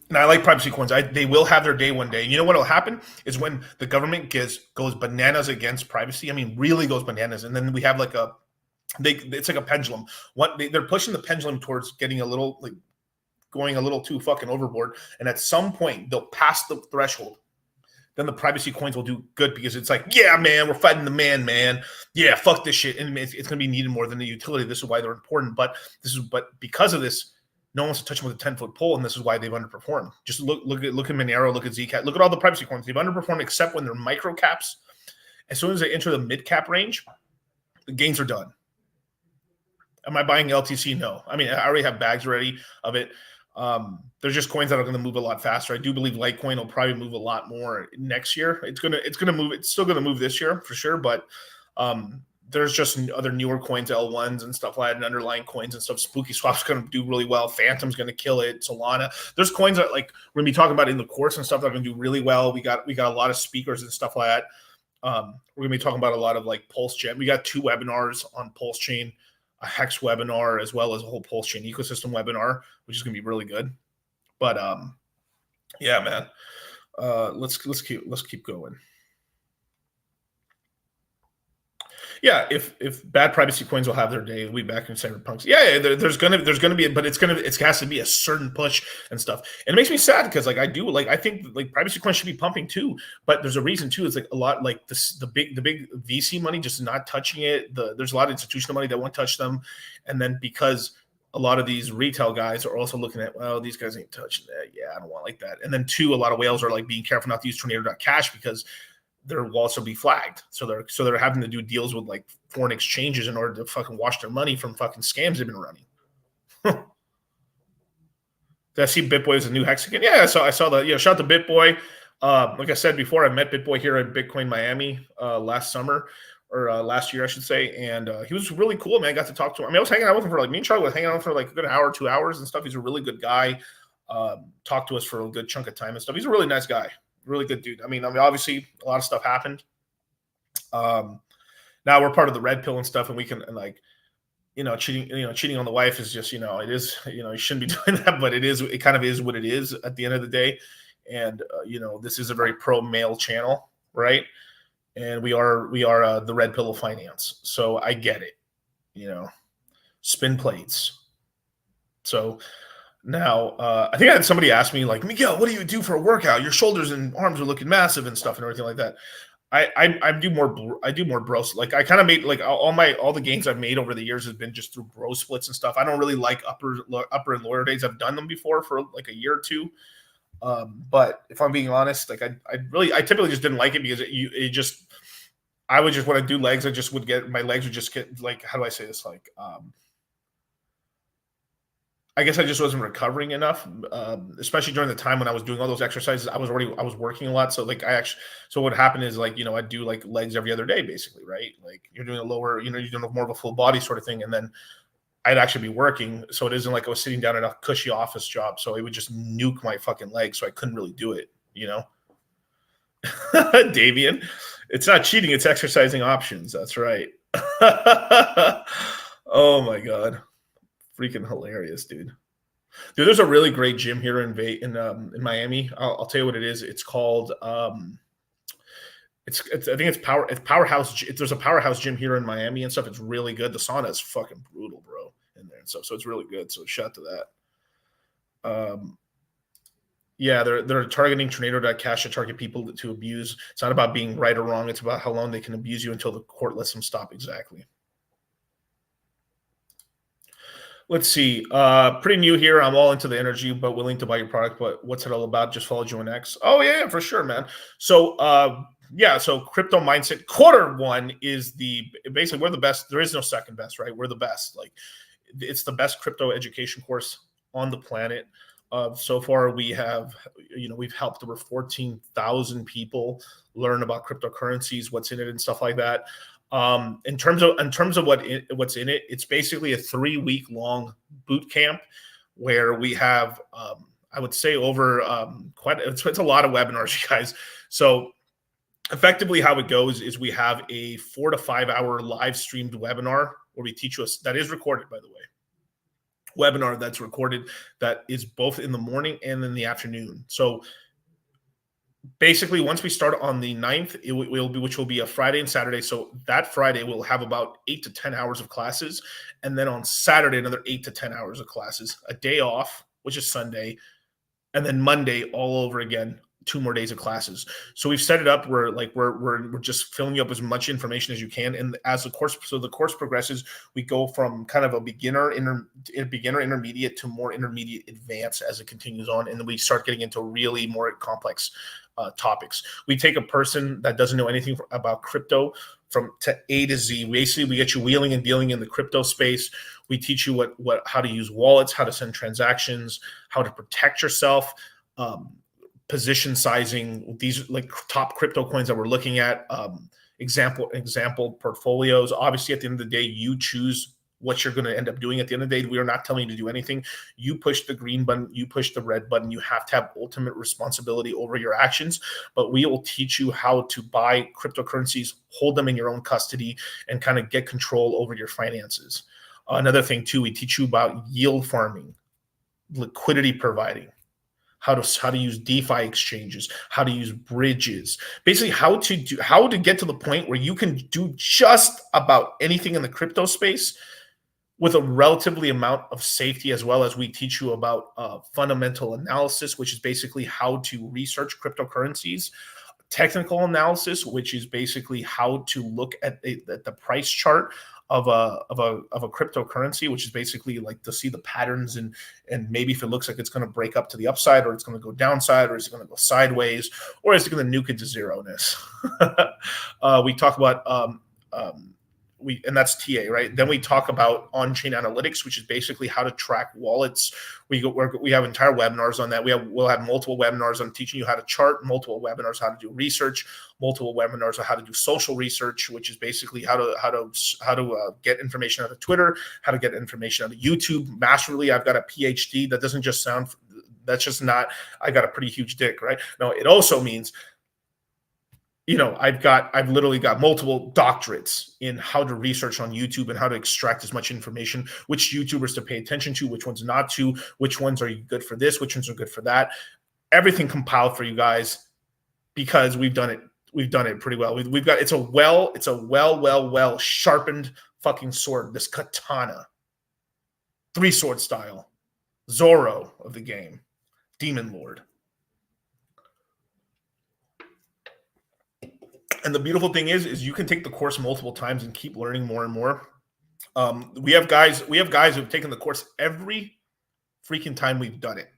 And I like privacy coins. They will have their day one day. And you know what will happen is when the government goes bananas against privacy. I mean, really goes bananas. And then we have like it's like a pendulum. They're pushing the pendulum towards getting going a little too fucking overboard. And at some point they'll pass the threshold. then the privacy coins will do good because it's like, yeah, man, we're fighting the man. Yeah, fuck this shit. And it's going to be needed more than the utility. This is why they're important. But because of this, no one wants to touch them with a 10-foot pole, and this is why they've underperformed. Just look at Monero, look at Zcash, look at all the privacy coins. They've underperformed except when they're micro caps. As soon as they enter the mid cap range, the gains are done. Am I buying LTC? No. I mean, I already have bags ready of it. There's just coins that are going to move a lot faster. I do believe Litecoin will probably move a lot more next year. It's going to move. It's still going to move this year for sure, but there's just other newer coins, L1s and stuff like that, and underlying coins and stuff. Spooky Swap's going to do really well. Phantom's going to kill it. Solana. There's coins that like we're going to be talking about in the course and stuff that are going to do really well. We got a lot of speakers and stuff like that. We're going to be talking about a lot of like Pulse Chain. We got 2 webinars on Pulse Chain, a Hex webinar, as well as a whole Pulse Chain ecosystem webinar, which is going to be really good. But yeah, man, let's keep going. Yeah, if bad privacy coins will have their day, we'll be back in Cyberpunks. Yeah, there's gonna be, but it has to be a certain push and stuff. And it makes me sad because I think like privacy coins should be pumping too. But there's a reason too. It's like a lot like this, the big VC money just not touching it. There's a lot of institutional money that won't touch them, and then because a lot of these retail guys are also looking at, well, these guys ain't touching that. Yeah, I don't want like that. And then 2, a lot of whales are like being careful not to use Tornado.cash because their wallets will be flagged. So they're having to do deals with like foreign exchanges in order to fucking wash their money from fucking scams they've been running. Did I see BitBoy as a new hex again? Yeah, I saw that. Yeah, shout out to BitBoy. Like I said before, I met BitBoy here at Bitcoin Miami last summer, or last year, I should say. And he was really cool, man. I got to talk to him. I mean, I was hanging out with him for like, me and Charlie was hanging out for like a good hour, 2 hours and stuff. He's a really good guy. Talked to us for a good chunk of time and stuff. He's a really nice guy. Really good dude. I mean, obviously a lot of stuff happened. Now we're part of the red pill and stuff, and we can cheating on the wife is just, it is, you shouldn't be doing that, but it kind of is what it is at the end of the day. And this is a very pro male channel, right? And we are the red pill of finance. So I get it, spin plates. So now, I think I had somebody ask me like, Miguel, what do you do for a workout? Your shoulders and arms are looking massive and stuff and everything like that. I do more bro. Like I kind of made like all the gains I've made over the years has been just through bro splits and stuff. I don't really like upper and lower days. I've done them before for like a year or two. But if I'm being honest, like I typically just didn't like it because I would just, when I do legs, my legs would just get like, how do I say this? Like, I guess I just wasn't recovering enough, especially during the time when I was doing all those exercises. I was working a lot. So like so what happened is like, I'd do like legs every other day, basically, right? Like you're doing a lower, you're doing more of a full body sort of thing. And then I'd actually be working. So it isn't like I was sitting down at a cushy office job. So it would just nuke my fucking legs. So I couldn't really do it, Davian, it's not cheating. It's exercising options. That's right. Oh my God. Freaking hilarious, dude. There's a really great gym here in Miami. I'll tell you what it is. It's called I think it's Powerhouse. There's a Powerhouse gym here in Miami and stuff. It's really good. The sauna is fucking brutal, bro, in there and stuff. So it's really good. So shout to that. Yeah, they're targeting Tornado.cash to target people to abuse. It's not about being right or wrong. It's about how long they can abuse you until the court lets them stop. Exactly. Let's see. Pretty new here. I'm all into the energy, but willing to buy your product. But what's it all about? Just follow Joe and X. Oh yeah, for sure, man. So so Crypto Mindset Q1 is basically we're the best. There is no second best, right? We're the best. Like it's the best crypto education course on the planet. So far, we have we've helped over 14,000 people learn about cryptocurrencies, what's in it, and stuff like that. In terms of what's in it, it's basically a 3-week long boot camp where we have I would say over it's a lot of webinars, you guys. So effectively how it goes is we have a 4 to 5 hour live streamed webinar where we teach you that is recorded, by the way. Webinar that's recorded that is both in the morning and in the afternoon. So basically, once we start on the 9th, which will be a Friday and Saturday. So that Friday we'll have about 8 to 10 hours of classes, and then on Saturday another 8 to 10 hours of classes. A day off, which is Sunday, and then Monday all over again 2 more days of classes. So we've set it up where like we're just filling you up as much information as you can. And as the course progresses, we go from kind of a beginner, intermediate to more intermediate advanced as it continues on. And then we start getting into really more complex topics. We take a person that doesn't know anything about crypto from to A to Z. Basically, we get you wheeling and dealing in the crypto space. We teach you how to use wallets, how to send transactions, how to protect yourself, position sizing, these like top crypto coins that we're looking at, example portfolios. Obviously, at the end of the day, you choose what you're going to end up doing. At the end of the day, we are not telling you to do anything. You push the green button, you push the red button. You have to have ultimate responsibility over your actions, but we will teach you how to buy cryptocurrencies, hold them in your own custody, and kind of get control over your finances. Another thing too, we teach you about yield farming, liquidity providing, how to use DeFi exchanges, how to use bridges, basically how to get to the point where you can do just about anything in the crypto space with a relatively amount of safety, as well as we teach you about fundamental analysis, which is basically how to research cryptocurrencies, technical analysis, which is basically how to look at the price chart of a cryptocurrency, which is basically like to see the patterns and maybe if it looks like it's going to break up to the upside, or it's going to go downside, or is it going to go sideways, or is it going to nuke it to zero-ness? We talk about and that's TA, right? Then we talk about on-chain analytics, which is basically how to track wallets. We have entire webinars on that. We'll have multiple webinars on teaching you how to chart, multiple webinars how to do research, multiple webinars on how to do social research, which is basically how to get information out of Twitter, how to get information out of YouTube. Masterly, I've got a PhD. That doesn't just sound. That's just not. I got a pretty huge dick, right? No, it also means, I've literally got multiple doctorates in how to research on YouTube and how to extract as much information, which YouTubers to pay attention to, which ones not to, which ones are good for this, which ones are good for that. Everything compiled for you guys because we've done it. We've done it pretty well. We've got it's a well sharpened fucking sword. This katana, 3-sword style, Zorro of the game, Demon Lord. And the beautiful thing is you can take the course multiple times and keep learning more and more. We have guys who've taken the course every freaking time we've done it.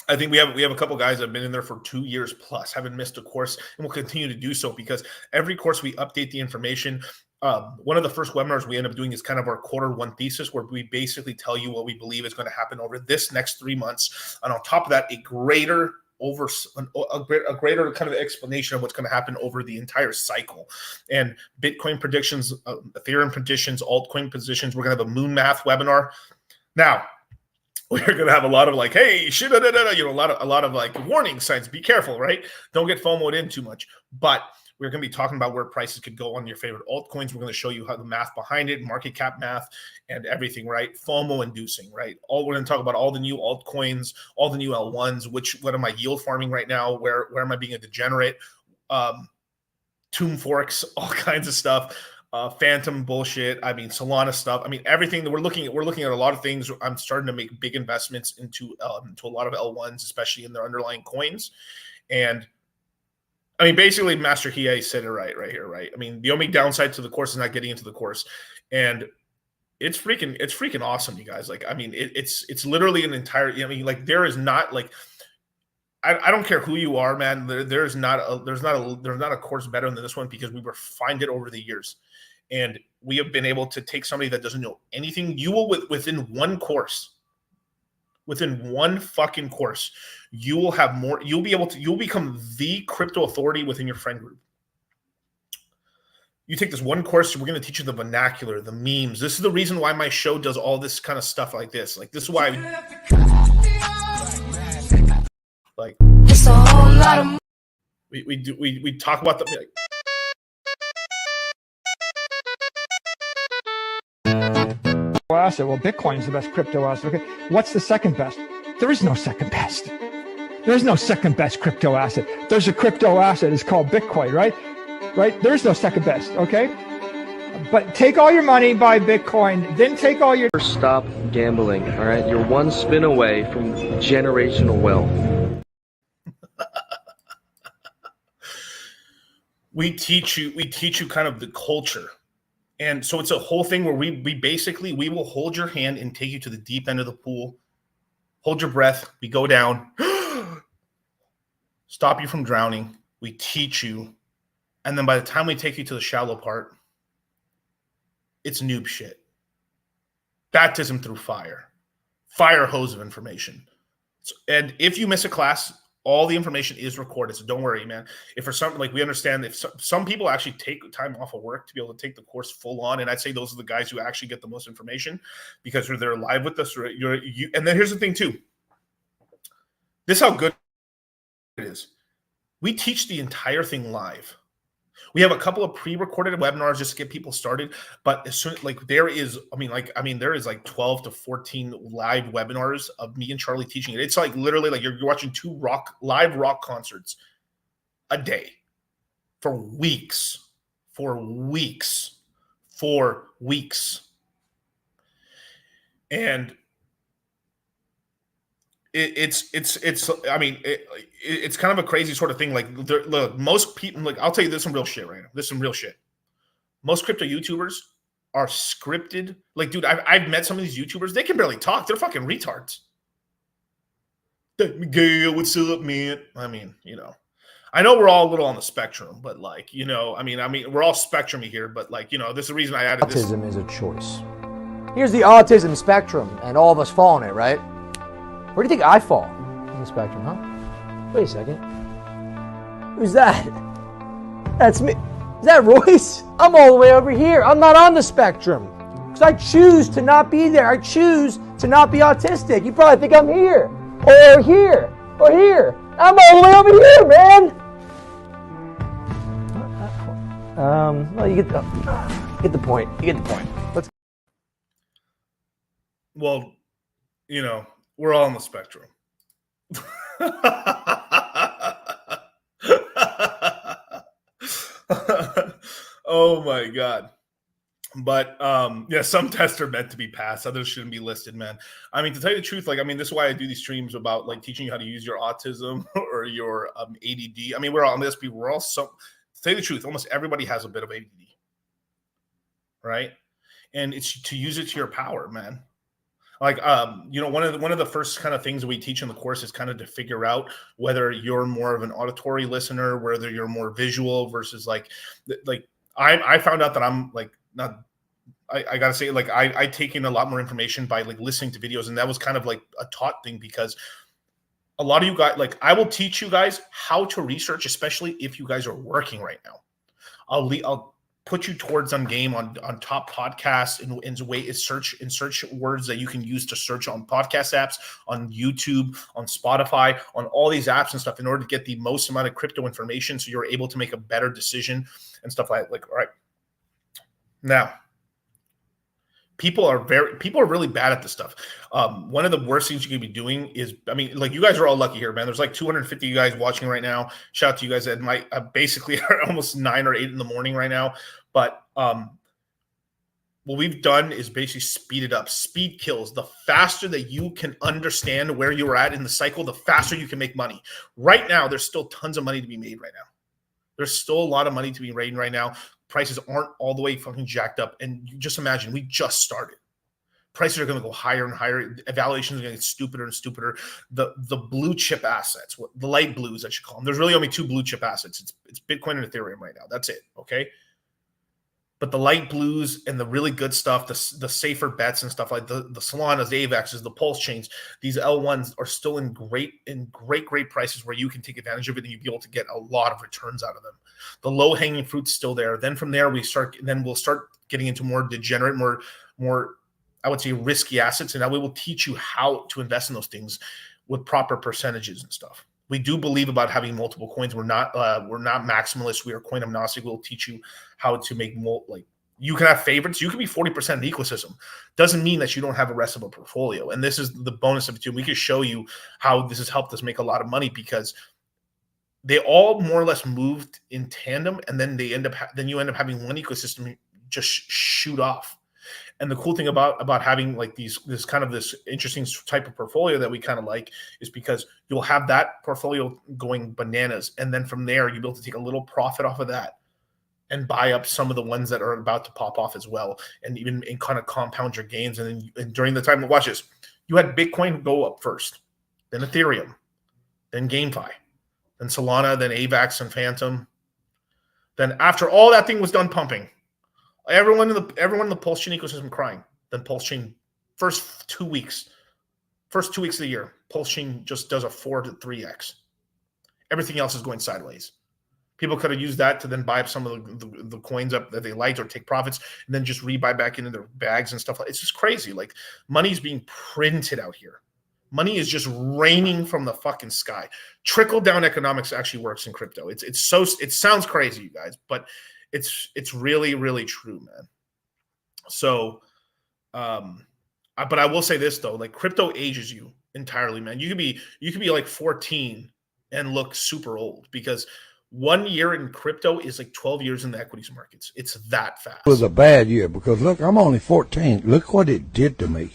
I think we have a couple guys that have been in there for 2 years plus, haven't missed a course, and will continue to do so because every course we update the information. One of the first webinars we end up doing is kind of our Q1 thesis, where we basically tell you what we believe is going to happen over this next 3 months. And on top of that, a greater kind of explanation of what's going to happen over the entire cycle, and Bitcoin predictions, Ethereum predictions, altcoin positions. We're going to have a moon math webinar. Now we're going to have a lot of like, hey, shit, a lot of like warning signs. Be careful, right? Don't get FOMO'd in too much. But we're going to be talking about where prices could go on your favorite altcoins. We're going to show you how the math behind it, market cap math, and everything, right? FOMO inducing, right? We're going to talk about all the new altcoins, all the new L1s, what am I yield farming right now? Where am I being a degenerate? Tomb forks, all kinds of stuff. Phantom bullshit. I mean, Solana stuff. I mean, everything that we're looking at a lot of things. I'm starting to make big investments into a lot of L1s, especially in their underlying coins. And I mean, basically, Master Hiei said it right here, right? I mean, the only downside to the course is not getting into the course, and it's freaking awesome, you guys. Like, I mean, it's literally an entire. I mean, like, there is not like, I don't care who you are, man. There's not a course better than this one because we refined it over the years, and we have been able to take somebody that doesn't know anything. You will within one course. Within one fucking course, you will have more. You'll become the crypto authority within your friend group. You take this one course, we're going to teach you the vernacular, the memes. This is the reason why my show does all this kind of stuff like this. Like, this is why like it's a whole lot of we talk about the like, asset. Well, Bitcoin's the best crypto asset. Okay, what's the second best? There is no second best. There's no second best crypto asset. There's a crypto asset. It's called Bitcoin, right? Right? There's no second best. Okay, but take all your money, buy Bitcoin, then take all your. Stop gambling. All right, you're one spin away from generational wealth. we teach you kind of the culture. And so it's a whole thing where we basically, we will hold your hand and take you to the deep end of the pool. Hold your breath. We go down. Stop you from drowning. We teach you. And then by the time we take you to the shallow part, it's noob shit. Baptism through fire. Fire hose of information. And if you miss a class, all the information is recorded, so don't worry, man. If for something like we understand, if some people actually take time off of work to be able to take the course full on, and I'd say those are the guys who actually get the most information because they're live with us. And then here's the thing too. This is how good it is. We teach the entire thing live. We have a couple of pre-recorded webinars just to get people started, but as soon like there is, there is like 12 to 14 live webinars of me and Charlie teaching it. It's like literally like you're watching two live rock concerts a day for weeks. And it's kind of a crazy sort of thing. Like, look, most people, like, I'll tell you, there's some real shit right now. There's some real shit. Most crypto YouTubers are scripted. Like, dude, I've met some of these YouTubers. They can barely talk. They're fucking retards. Miguel, what's up, man? I mean, I know we're all a little on the spectrum, but like, we're all spectrumy here, but like, this is the reason I added this. Autism is a choice. Here's the autism spectrum, and all of us fall on it, right? Where do you think I fall in the spectrum, huh? Wait a second. Who's that? That's me. Is that Royce? I'm all the way over here. I'm not on the spectrum. Because I choose to not be there. I choose to not be autistic. You probably think I'm here. Or here. Or here. I'm all the way over here, man. Well, you get the point. You get the point. Let's. Well, we're all on the spectrum. Oh my God. But yeah, some tests are meant to be passed, others shouldn't be listed, man. I mean, to tell you the truth, like, this is why I do these streams about like teaching you how to use your autism or your ADD. I mean, we're all on this, people, we're all to tell you the truth, almost everybody has a bit of ADD, right? And it's to use it to your power, man. Like, one of the first kind of things that we teach in the course is kind of to figure out whether you're more of an auditory listener, whether you're more visual versus like I found out that I'm like not. I gotta say, like I take in a lot more information by like listening to videos, and that was kind of like a taught thing because a lot of you guys, like, I will teach you guys how to research, especially if you guys are working right now. I'll put you towards some game on top podcasts in search words that you can use to search on podcast apps, on YouTube, on Spotify, on all these apps and stuff in order to get the most amount of crypto information so you're able to make a better decision and stuff like all right. Now, people are really bad at this stuff. One of the worst things you can be doing is, like, you guys are all lucky here, man. There's like 250 you guys watching right now. Shout out to you guys that might basically are almost 9 or 8 in the morning right now. But what we've done is basically speed it up. Speed kills. The faster that you can understand where you are at in the cycle, the faster you can make money. Right now, there's still tons of money to be made right now. There's still a lot of money to be made right now. Prices aren't all the way fucking jacked up. And you just imagine, we just started. Prices are going to go higher and higher. Evaluations are going to get stupider and stupider. The blue chip assets, the light blues, I should call them. There's really only 2 blue chip assets. It's Bitcoin and Ethereum right now. That's it. Okay. But the light blues and the really good stuff, the safer bets and stuff like the Solanas, the AVAXs, the Pulse chains, these L1s are still in great prices where you can take advantage of it and you'll be able to get a lot of returns out of them. The low hanging fruit's still there. Then from there we'll start getting into more degenerate, more I would say risky assets, and now we will teach you how to invest in those things with proper percentages and stuff. We do believe about having multiple coins. We're not maximalists. We are coin agnostic. We'll teach you how to make you can have favorites. You can be 40% of the ecosystem. Doesn't mean that you don't have a rest of a portfolio. And this is the bonus of it too. We can show you how this has helped us make a lot of money because they all more or less moved in tandem, and then you end up having one ecosystem just shoot off. And the cool thing about having like this interesting type of portfolio that we kind of like is because you'll have that portfolio going bananas. And then from there, you'll be able to take a little profit off of that. and buy up some of the ones that are about to pop off as well, and even and kind of compound your gains. And then and during the time, watch this, you had Bitcoin go up first, then Ethereum, then GameFi, then Solana, then AVAX and Phantom. Then after all that thing was done pumping, everyone in the Pulse Chain ecosystem crying. Then Pulse Chain first 2 weeks of the year, Pulse Chain just does a 4 to 3x. Everything else is going sideways. People could have used that to then buy up some of the coins up that they liked or take profits and then just rebuy back into their bags and stuff. It's just crazy. Like, money's being printed out here. Money is just raining from the fucking sky. Trickle down economics actually works in crypto. It sounds crazy, you guys, but it's really, really true, man. So, but I will say this though, like, crypto ages you entirely, man. You could be like 14 and look super old, because 1 year in crypto is like 12 years in the equities markets. It's that fast. It was a bad year because, look, I'm only 14. Look what it did to me.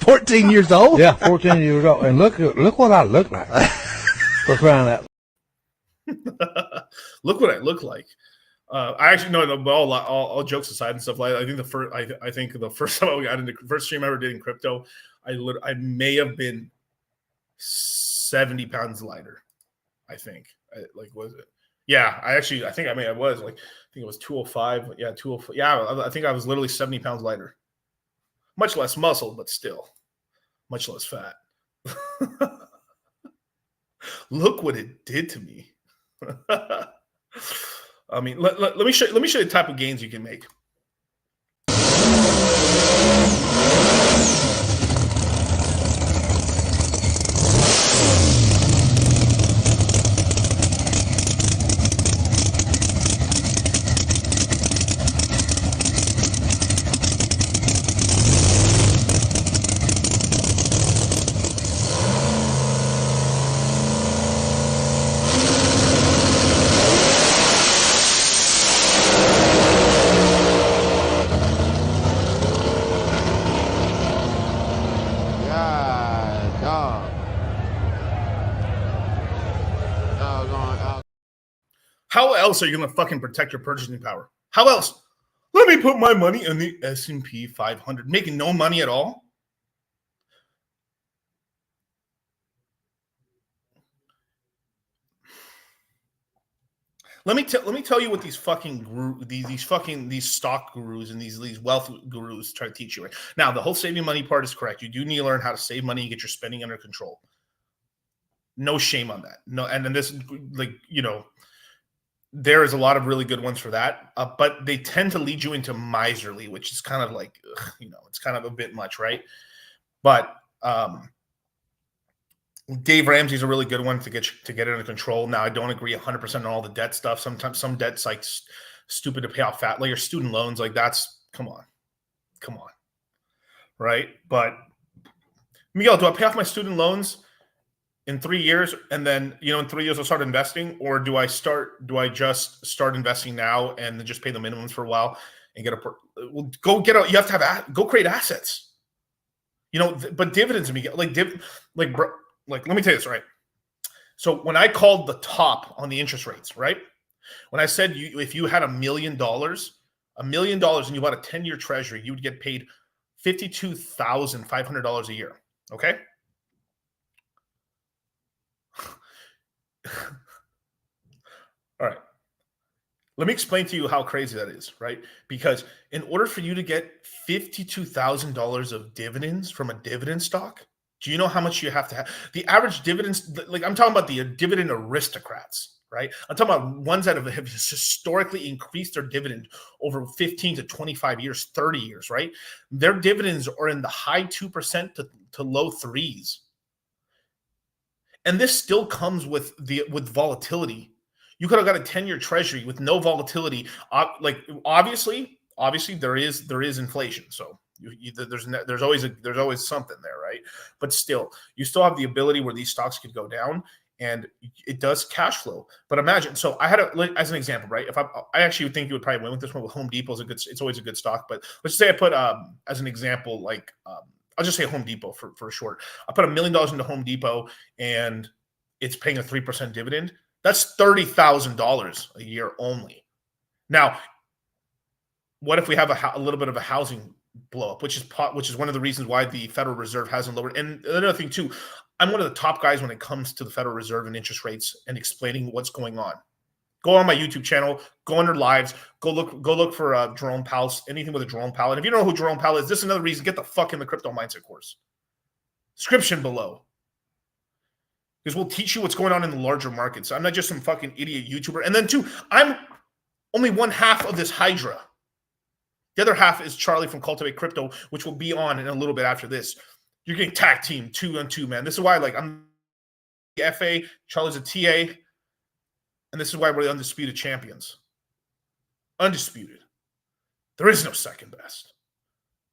14 years old? Yeah, 14 years old. And look what I look like. For crying out. Look what I look like. I actually no, but all jokes aside and stuff like that, I think the first time I got into first stream I ever did in crypto, I may have been 70 pounds lighter. I think. Was it? Yeah, I think I was like, I think it was 205. Yeah, 205. Yeah, I think I was literally 70 pounds lighter. Much less muscle, but still much less fat. Look what it did to me. I mean, let me show you the type of gains you can make. How else are you going to fucking protect your purchasing power? How else? Let me put my money in the S&P 500, making no money at all. Let me tell you what these fucking these stock gurus and these wealth gurus try to teach you. Right now, the whole saving money part is correct. You do need to learn how to save money and get your spending under control. No shame on that. No, and then this, like, you know, there is a lot of really good ones for that, but they tend to lead you into miserly, which is kind of like, you know, it's kind of a bit much, right? But Dave Ramsey's a really good one to get it under control. Now, I don't agree 100% on all the debt stuff. Sometimes some debt's like stupid to pay off fat, like your student loans. Like, that's come on, right? But Miguel, do I pay off my student loans in 3 years, and then, you know, in 3 years I'll start investing, or do I just start investing now and then just pay the minimums for a while and you have to go create assets, you know? But dividends, Miguel, like let me tell you this, right? So when I called the top on the interest rates, right? When I said if you had $1 million and you bought a 10-year treasury, you would get paid $52,500 a year. Okay. All right. Let me explain to you how crazy that is, right? Because in order for you to get $52,000 of dividends from a dividend stock, do you know how much you have to have? The average dividends, like, I'm talking about the dividend aristocrats, right? I'm talking about ones that have historically increased their dividend over 15 to 25 years, 30 years, right? Their dividends are in the high 2% to low 3s. And this still comes with volatility. You could have got a 10-year treasury with no volatility. Like, obviously there is inflation. So there's always something there, right? But still, you still have the ability where these stocks could go down, and it does cash flow. But imagine, so I had as an example, right? If I actually would think you would probably win with this one. With Home Depot it's always a good stock. But let's say I put as an example, like I'll just say Home Depot for short. I put $1 million into Home Depot and it's paying a 3% dividend. That's $30,000 a year only. Now, what if we have a little bit of a housing blow up, which is one of the reasons why the Federal Reserve hasn't lowered. And another thing too, I'm one of the top guys when it comes to the Federal Reserve and interest rates and explaining what's going on. Go on my YouTube channel, go under lives, go look for Jerome Powell, anything with a Jerome Powell. And if you don't know who Jerome Powell is, this is another reason, get the fuck in the Crypto Mindset course. Description below. Because we'll teach you what's going on in the larger markets. I'm not just some fucking idiot YouTuber. And then two, I'm only one half of this Hydra. The other half is Charlie from Cultivate Crypto, which will be on in a little bit after this. You're getting tag team 2-on-2, man. This is why, like, I'm the FA, Charlie's a TA, and this is why we're the undisputed champions. Undisputed. There is no second best.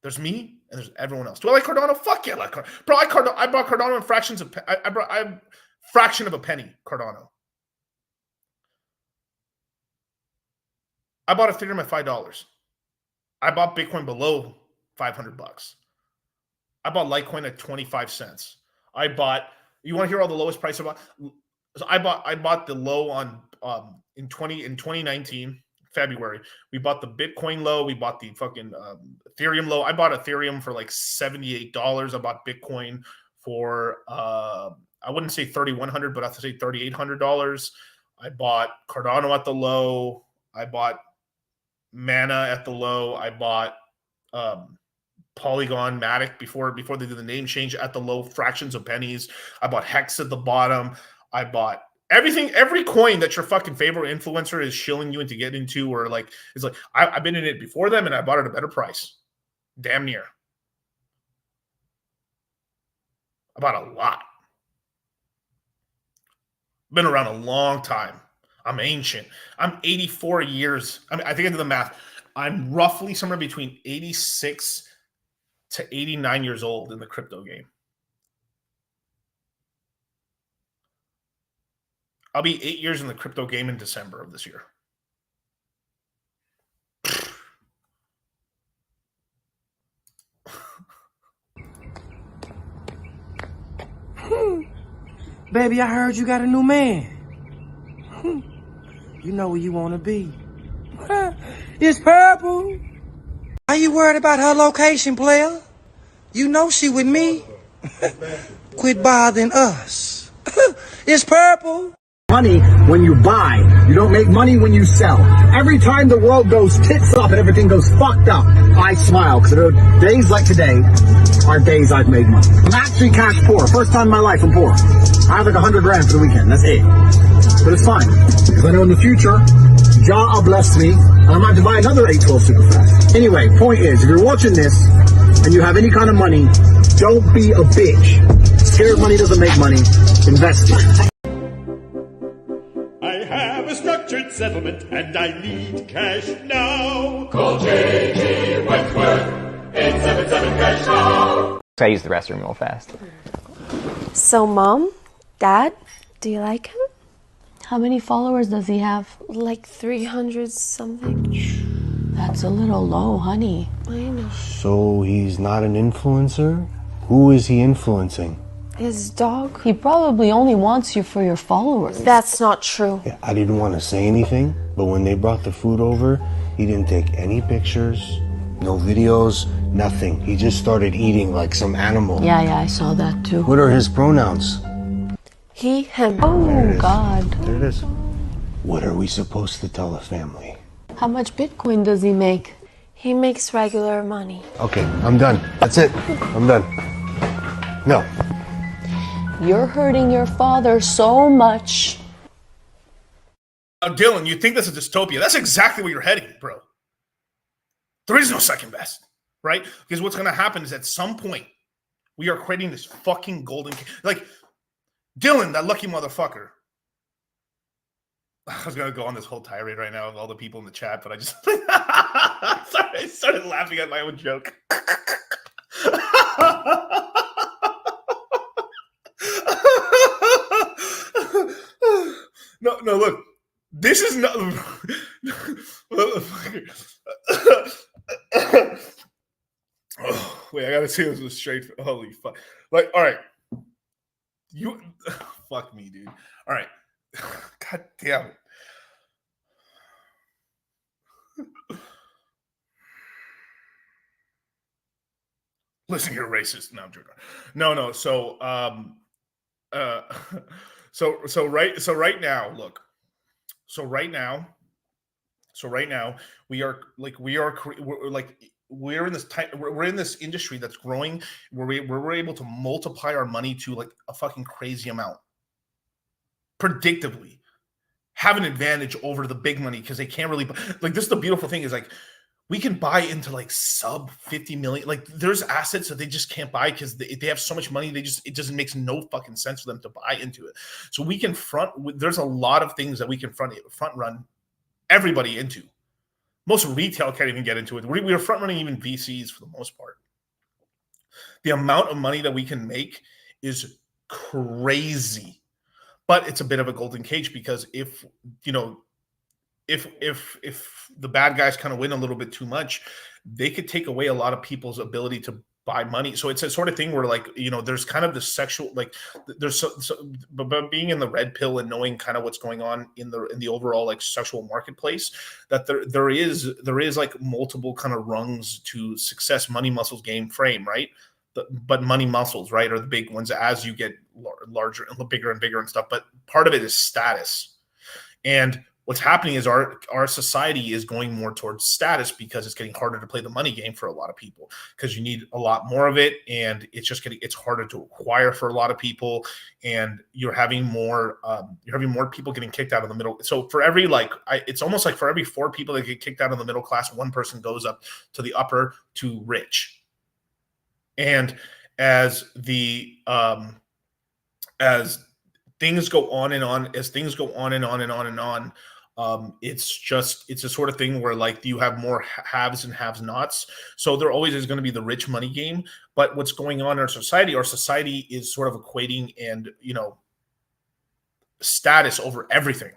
There's me and there's everyone else. Do I like Cardano? Fuck yeah, I like Cardano. Bro, I bought Cardano in fractions of I fraction of a penny. Cardano. I bought Ethereum at $5. I bought Bitcoin below $500. I bought Litecoin at 25 cents. I bought. You want to hear all the lowest price I bought? So I bought the low on in 2019 February. We bought the Bitcoin low. We bought the fucking Ethereum low. I bought Ethereum for like $78. I bought Bitcoin for I wouldn't say $3,100, but I have to say $3,800. I bought Cardano at the low. I bought Mana at the low. I bought Polygon Matic before they did the name change at the low, fractions of pennies. I bought Hex at the bottom. I bought everything, every coin that your fucking favorite influencer is shilling you into get into, or like it's like I've been in it before them and I bought it at a better price. Damn near. I bought a lot. Been around a long time. I'm ancient. I'm 84 years. I mean, I think I did the math. I'm roughly somewhere between 86 to 89 years old in the crypto game. I'll be 8 years in the crypto game in December of this year. Baby, I heard you got a new man. You know where you want to be. It's purple. Are you worried about her location, player? You know she with me. Quit bothering us. It's purple. Money when you buy. You don't make money when you sell. Every time the world goes tits up and everything goes fucked up, I smile because days like today are days I've made money. I'm actually cash poor. First time in my life I'm poor. I have like 100 grand for the weekend. That's it. But it's fine because I know in the future, Jah will bless me and I might buy another 812 super fast. Anyway, point is, if you're watching this and you have any kind of money, don't be a bitch. Scared money doesn't make money. Invest it. I have a structured settlement and I need cash now. Call J.G. Wentworth, 877 cash now. I use the restroom real fast. So, Mom, Dad, do you like him? How many followers does he have? Like 300 something. That's a little low, honey. I know. So he's not an influencer? Who is he influencing? His dog. He probably only wants you for your followers. That's not true. Yeah, I didn't want to say anything, but when they brought the food over, he didn't take any pictures, no videos, nothing. He just started eating like some animal. Yeah, I saw that too. What are his pronouns? He, him. Oh, God. There it is. What are we supposed to tell the family? How much Bitcoin does he make? He makes regular money. Okay, I'm done. That's it. I'm done. No. You're hurting your father so much. Dylan, you think that's a dystopia. That's exactly where you're heading, bro. There is no second best, right? Because what's going to happen is at some point, we are creating this fucking golden... Like, Dylan, that lucky motherfucker. I was going to go on this whole tirade right now of all the people in the chat, but I just... Sorry, I started laughing at my own joke. No, look. This is not... Oh, wait, I gotta say this was straight. Holy fuck. Like, all right. You... Fuck me, dude. All right. God damn it. Listen, you're racist. No, I'm joking. No. So, uh, so right now, look. So right now, we're in this type. We're in this industry that's growing, where we're able to multiply our money to like a fucking crazy amount, predictably. Have an advantage over the big money because they can't really like. This is the beautiful thing is like we can buy into like sub 50 million. Like there's assets that they just can't buy because they have so much money. It just makes no fucking sense for them to buy into it. So we can there's a lot of things that we can front run everybody into. Most retail can't even get into it. We are front running even VCs for the most part. The amount of money that we can make is crazy, but it's a bit of a golden cage because if the bad guys kind of win a little bit too much, they could take away a lot of people's ability to buy money. So it's a sort of thing where like, there's kind of the sexual, like there's but being in the red pill and knowing kind of what's going on in the overall like sexual marketplace, that there is like multiple kind of rungs to success. Money, muscles, game, frame, right? But money, muscles, right, are the big ones as you get larger and bigger and stuff. But part of it is status. And what's happening is our society is going more towards status because it's getting harder to play the money game for a lot of people because you need a lot more of it, and it's harder to acquire for a lot of people, and you're having more people getting kicked out of the middle. So for every it's almost like for every 4 people that get kicked out of the middle class, 1 person goes up to the upper to rich. And as things go on and on, it's a sort of thing where like you have more haves and have nots. So there always is going to be the rich money game. But what's going on in our society is sort of equating and status over everything.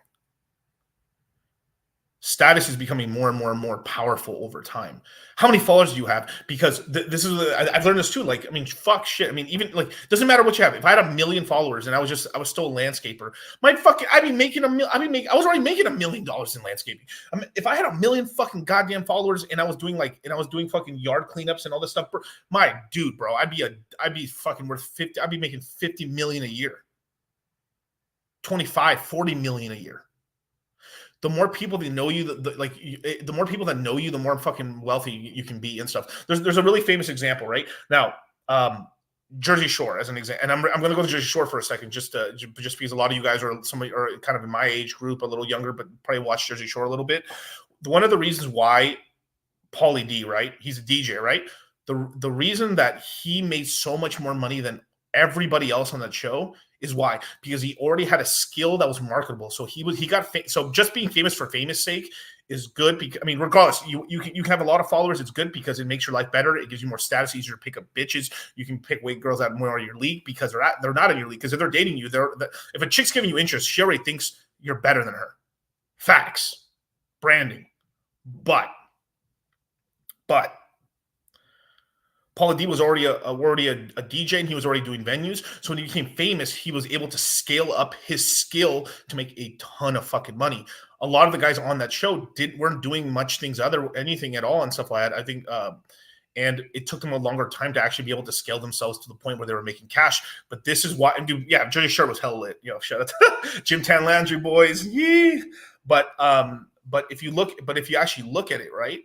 Status is becoming more and more and more powerful over time. How many followers do you have? Because this is I've learned this too. Like, I mean, fuck shit. I mean, even like doesn't matter what you have. If I had 1 million followers and I was still a landscaper, I was already making $1 million in landscaping. I mean, if I had 1 million fucking goddamn followers and I was doing fucking yard cleanups and all this stuff, bro, I'd be fucking worth 50. I'd be making 50 million a year, 25, 40 million a year. The more people that know you, the more people that know you, the more fucking wealthy you can be and stuff. There's a really famous example right now, Jersey Shore as an example, and I'm going to go to Jersey Shore for a second, just because a lot of you guys are kind of in my age group, a little younger, but probably watch Jersey Shore a little bit. One of the reasons why Pauly D, right? He's a DJ, right? The reason that he made so much more money than everybody else on that show is why, because he already had a skill that was marketable. So so just being famous for famous sake is good. Because, I mean, regardless, you can have a lot of followers. It's good because it makes your life better. It gives you more status, easier to pick up bitches. You can pick weight girls out more in your league because they're not in your league. Because if they're dating you, if a chick's giving you interest, she already thinks you're better than her. Facts, branding, but Pauly D was already a DJ, and he was already doing venues. So when he became famous, he was able to scale up his skill to make a ton of fucking money. A lot of the guys on that show weren't doing much anything at all and stuff like that. I think, and it took them a longer time to actually be able to scale themselves to the point where they were making cash. But this is why, Jersey Shore was hella lit. Shout out to Jim Tan Landry boys. Yeah. But if you actually look at it, right,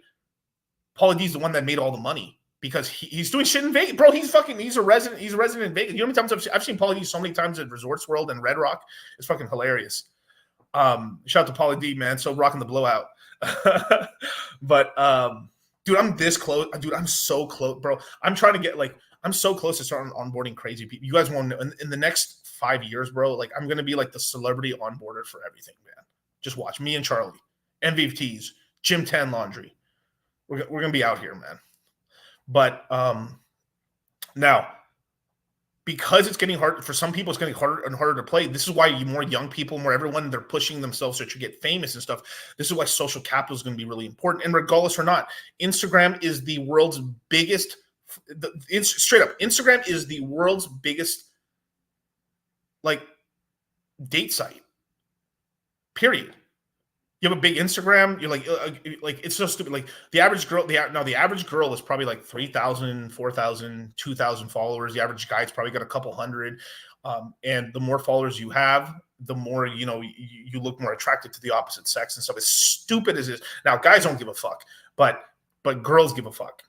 Pauly D's the one that made all the money. Because he's doing shit in Vegas, bro. He's a resident in Vegas. You know how many times I've seen Pauly D so many times at Resorts World and Red Rock. It's fucking hilarious. Shout out to Pauly D, man. So rocking the blowout. But dude, I'm this close. Dude, I'm so close, bro. I'm trying to get I'm so close to starting onboarding crazy people. You guys won't know in the next 5 years, bro. Like I'm gonna be like the celebrity onboarder for everything, man. Just watch me and Charlie, MVPs, Jim Tan Laundry. We're gonna be out here, man. But now, because it's getting hard for some people, it's getting harder and harder to play. This is why more young people, more everyone, they're pushing themselves to get famous and stuff. This is why social capital is going to be really important. And regardless or not, Instagram is the world's biggest. Straight up, Instagram is the world's biggest date site. Period. You have a big Instagram. You're like it's so stupid. Like the average girl, the average girl is probably like 3,000, 4,000, 2,000 followers. The average guy's probably got a couple hundred. And the more followers you have, the more you look more attracted to the opposite sex and stuff. As stupid as it is. Now, guys don't give a fuck, but girls give a fuck.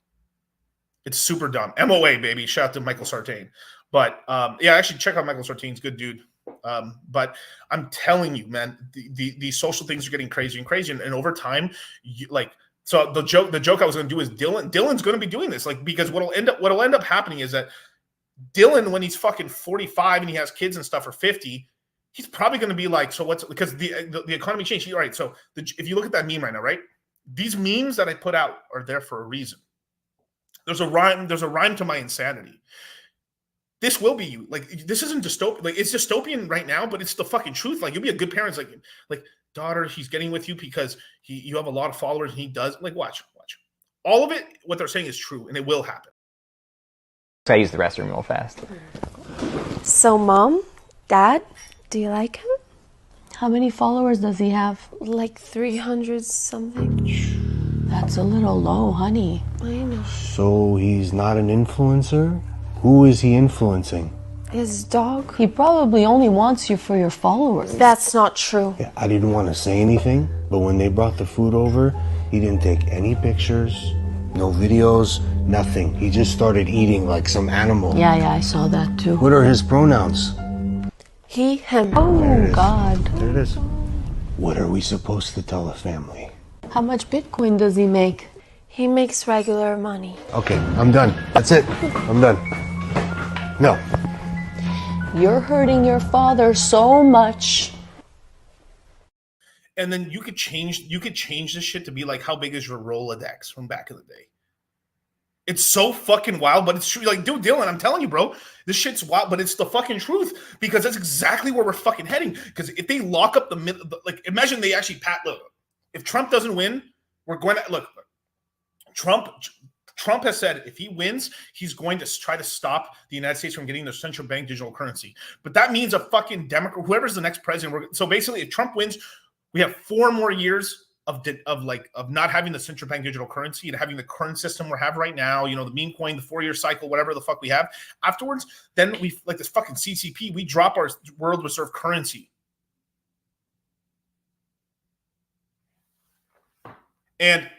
It's super dumb. MOA, baby. Shout out to Michael Sartain. But yeah, actually check out Michael Sartain's good dude. But I'm telling you, man, the social things are getting crazy and crazy, and over time, so the joke I was going to do is Dylan's going to be doing this, like, because what'll end up happening is that Dylan, when he's fucking 45 and he has kids and stuff, or 50, he's probably going to be like, so what's, because the economy changed. All right, so if you look at that meme right now, right, these memes that I put out are there for a reason. There's a rhyme to my insanity. This will be you. Like, this isn't dystopian. Like, it's dystopian right now, but it's the fucking truth. Like, you'll be a good parent. It's like daughter, he's getting with you because you have a lot of followers and he does. Like, watch. All of it, what they're saying is true, and it will happen. I use the restroom real fast. So, Mom, Dad, do you like him? How many followers does he have? Like 300 something. That's a little low, honey. I know. So he's not an influencer? Who is he influencing? His dog. He probably only wants you for your followers. That's not true. Yeah, I didn't want to say anything, but when they brought the food over, he didn't take any pictures, no videos, nothing. He just started eating like some animal. Yeah, I saw that too. What are his pronouns? He, him. Oh, God. There it is. What are we supposed to tell the family? How much Bitcoin does he make? He makes regular money. Okay, I'm done. That's it. I'm done. No. You're hurting your father so much. And then you could change this shit to be like, how big is your Rolodex from back in the day? It's so fucking wild, but it's true. Like, dude, Dylan, I'm telling you, bro, this shit's wild, but it's the fucking truth, because that's exactly where we're fucking heading. Because if they lock up like, imagine they actually look, if Trump doesn't win, we're going to look. Trump has said if he wins, he's going to try to stop the United States from getting their central bank digital currency. But that means a fucking Democrat, whoever's the next president. So basically, if Trump wins, we have 4 more years of not having the central bank digital currency and having the current system we have right now. You know, the meme coin, the 4-year cycle, whatever the fuck we have. Afterwards, then we, like this fucking CCP, we drop our world reserve currency. And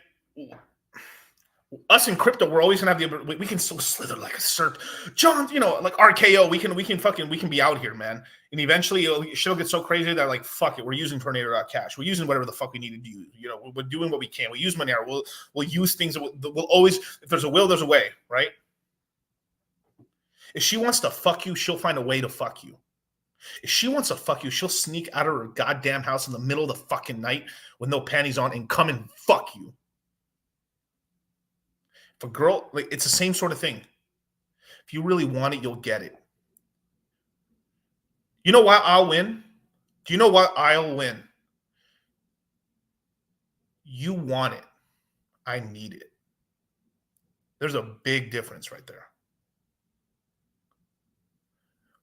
us in crypto, we're always gonna have the ability. We can still slither like a serp, John. You know, like RKO. We can be out here, man. And eventually, shit'll get so crazy that, like, fuck it, we're using Tornado.cash. We're using whatever the fuck we need to do. You know, we're doing what we can. We use Monero. We'll use things. We'll always, if there's a will, there's a way, right? If she wants to fuck you, she'll find a way to fuck you. If she wants to fuck you, she'll sneak out of her goddamn house in the middle of the fucking night with no panties on and come and fuck you. If a girl, like, it's the same sort of thing. If you really want it, you'll get it. You know why I'll win? Do you know why I'll win? You want it. I need it. There's a big difference right there.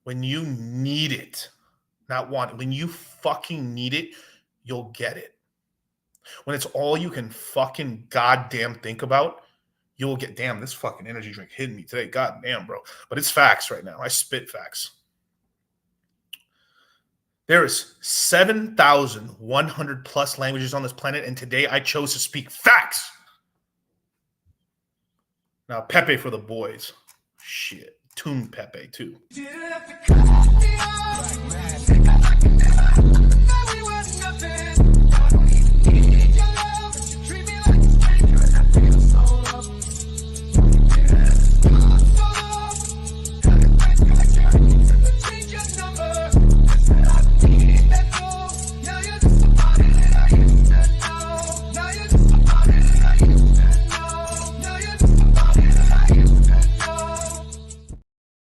When you need it, not want it, when you fucking need it, you'll get it. When it's all you can fucking goddamn think about, you'll get, damn, this fucking energy drink hit me today. God damn, bro. But it's facts right now. I spit facts. There is 7,100 plus languages on this planet, and today I chose to speak facts. Now, Pepe for the boys. Shit. Tune Pepe, too.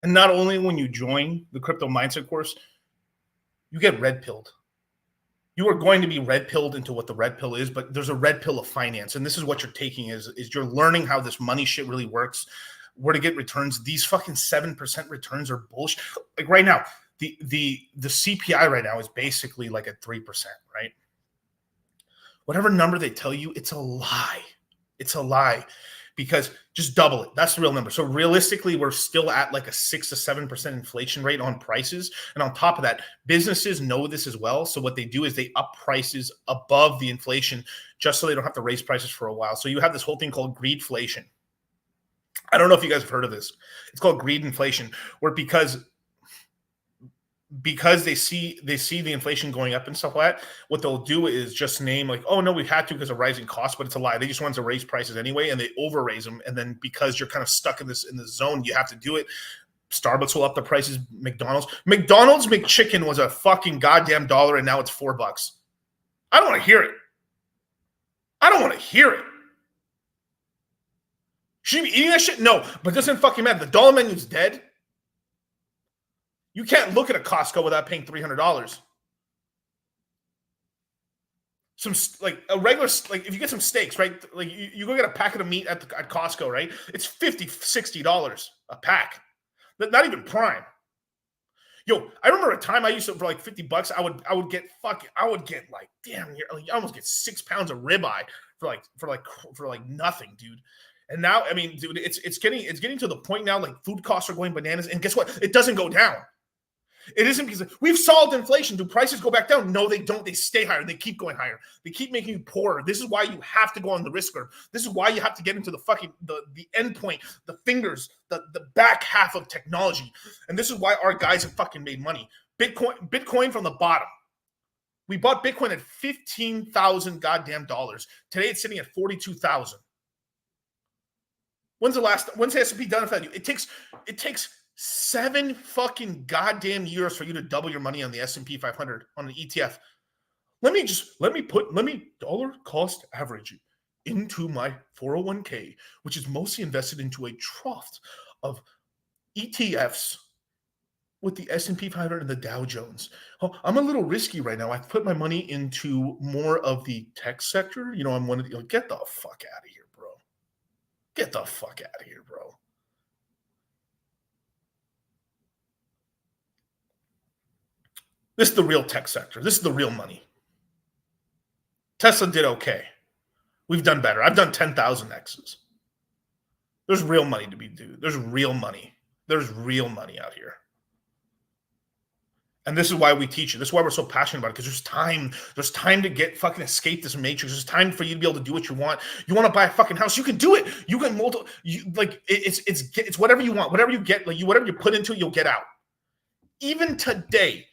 And not only when you join the crypto mindset course, you get red pilled. You are going to be red pilled into what the red pill is, but there's a red pill of finance. And this is what you're taking is you're learning how this money shit really works, where to get returns. These fucking 7% returns are bullshit. Like right now, the CPI right now is basically like at 3%, right? Whatever number they tell you, it's a lie. It's a lie, because just double it. That's the real number. So realistically, we're still at like a 6 to 7% inflation rate on prices. And on top of that, businesses know this as well. So what they do is they up prices above the inflation just so they don't have to raise prices for a while. So you have this whole thing called greedflation. I don't know if you guys have heard of this. It's called greed inflation, where because they see the inflation going up and stuff like that, what they'll do is just name like, oh no, we had to because of rising costs, but it's a lie. They just want to raise prices anyway, and they over raise them. And then because you're kind of stuck in this zone, you have to do it. Starbucks will up the prices. McDonald's McChicken was a fucking goddamn $1, and now it's $4. I don't want to hear it. I don't want to hear it. Should you be eating that shit? No, but it doesn't fucking matter. The dollar menu's dead. You can't look at a Costco without paying $300. Some like a regular, like if you get some steaks, right? Like you go get a packet of meat at Costco, right? It's $50, $60 a pack. Not even prime. Yo, I remember a time I used to, for like $50, I would get like damn near, like, I almost get 6 pounds of ribeye for like nothing, dude. And now, I mean, dude, it's getting to the point now, like food costs are going bananas, and guess what? It doesn't go down. It isn't because we've solved inflation. Do prices go back down? No, they don't. They stay higher. They keep going higher. They keep making you poorer. This is why you have to go on the risk curve. This is why you have to get into the fucking the end point, the fingers, the back half of technology. And this is why our guys have fucking made money. Bitcoin from the bottom. We bought Bitcoin at $15,000 goddamn dollars. Today it's sitting at $42,000. When's the S&P done for that? It takes 7 fucking goddamn years for you to double your money on the S&P 500 on an ETF. Let me dollar cost average into my 401k, which is mostly invested into a trough of ETFs with the S&P 500 and the Dow Jones. Oh, I'm a little risky right now. I've put my money into more of the tech sector. You know, I'm one of the, get the fuck out of here, bro. Get the fuck out of here, bro. This is the real tech sector. This is the real money. Tesla did okay. We've done better. I've done 10,000 X's. There's real money to be due. There's real money. There's real money out here. And this is why we teach it. This is why we're so passionate about it, because there's time. There's time to get fucking escape this matrix. There's time for you to be able to do what you want. You want to buy a fucking house, you can do it. You can it's whatever you want. Whatever you get, whatever you put into it, you'll get out. Even today,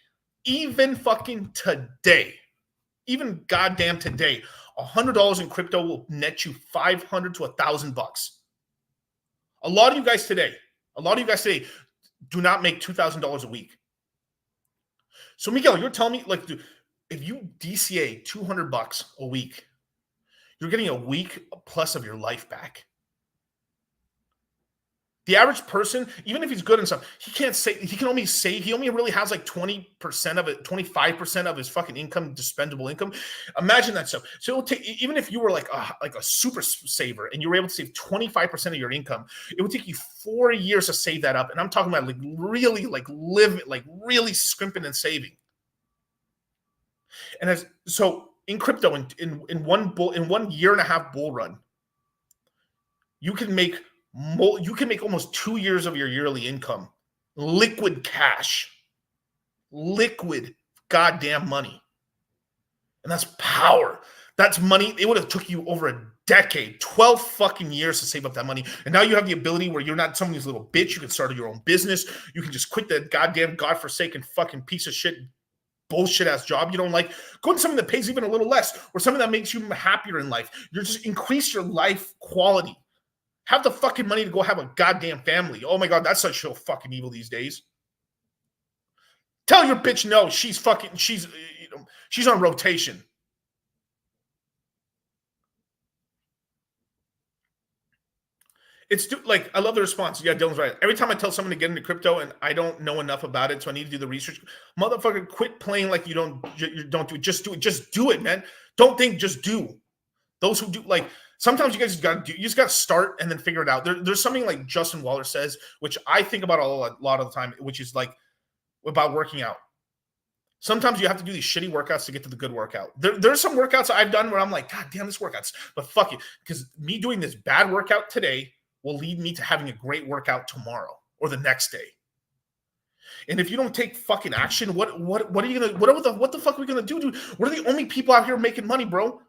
even fucking today, even goddamn today, $100 in crypto will net you $500 to $1,000. A lot of you guys today do not make $2,000 a week. So Miguel, you're telling me, like, dude, if you DCA $200 a week, you're getting a week plus of your life back. The average person, even if he's good and stuff, he only really has like 20% of it, 25% of his fucking income, dispensable income. Imagine that stuff. So it'll take, even if you were like a super saver and you were able to save 25% of your income, it would take you 4 years to save that up. And I'm talking about really scrimping and saving. And so in crypto, in 1 year and a half bull run, you can make almost 2 years of your yearly income, liquid cash, liquid goddamn money. And that's power. That's money. It would have took you over a decade, 12 fucking years to save up that money. And now you have the ability where you're not somebody's little bitch. You can start your own business. You can just quit that goddamn godforsaken fucking piece of shit, bullshit ass job you don't like. Go to something that pays even a little less, or something that makes you happier in life. You just increase your life quality. Have the fucking money to go have a goddamn family. Oh my God, that's such so fucking evil these days. Tell your bitch no, she's on rotation. It's like, I love the response. Yeah, Dylan's right. Every time I tell someone to get into crypto and I don't know enough about it, so I need to do the research. Motherfucker, quit playing like you don't do it. Just do it. Just do it, man. Don't think, just do. Those who do, like, sometimes you guys just got to start and then figure it out. There's something like Justin Waller says, which I think about a lot of the time, which is like about working out. Sometimes you have to do these shitty workouts to get to the good workout. There's some workouts I've done where I'm like, God damn, this workout's, but fuck it. Because me doing this bad workout today will lead me to having a great workout tomorrow or the next day. And if you don't take fucking action, what are you gonna, what the fuck are we gonna do, dude? We're the only people out here making money, bro.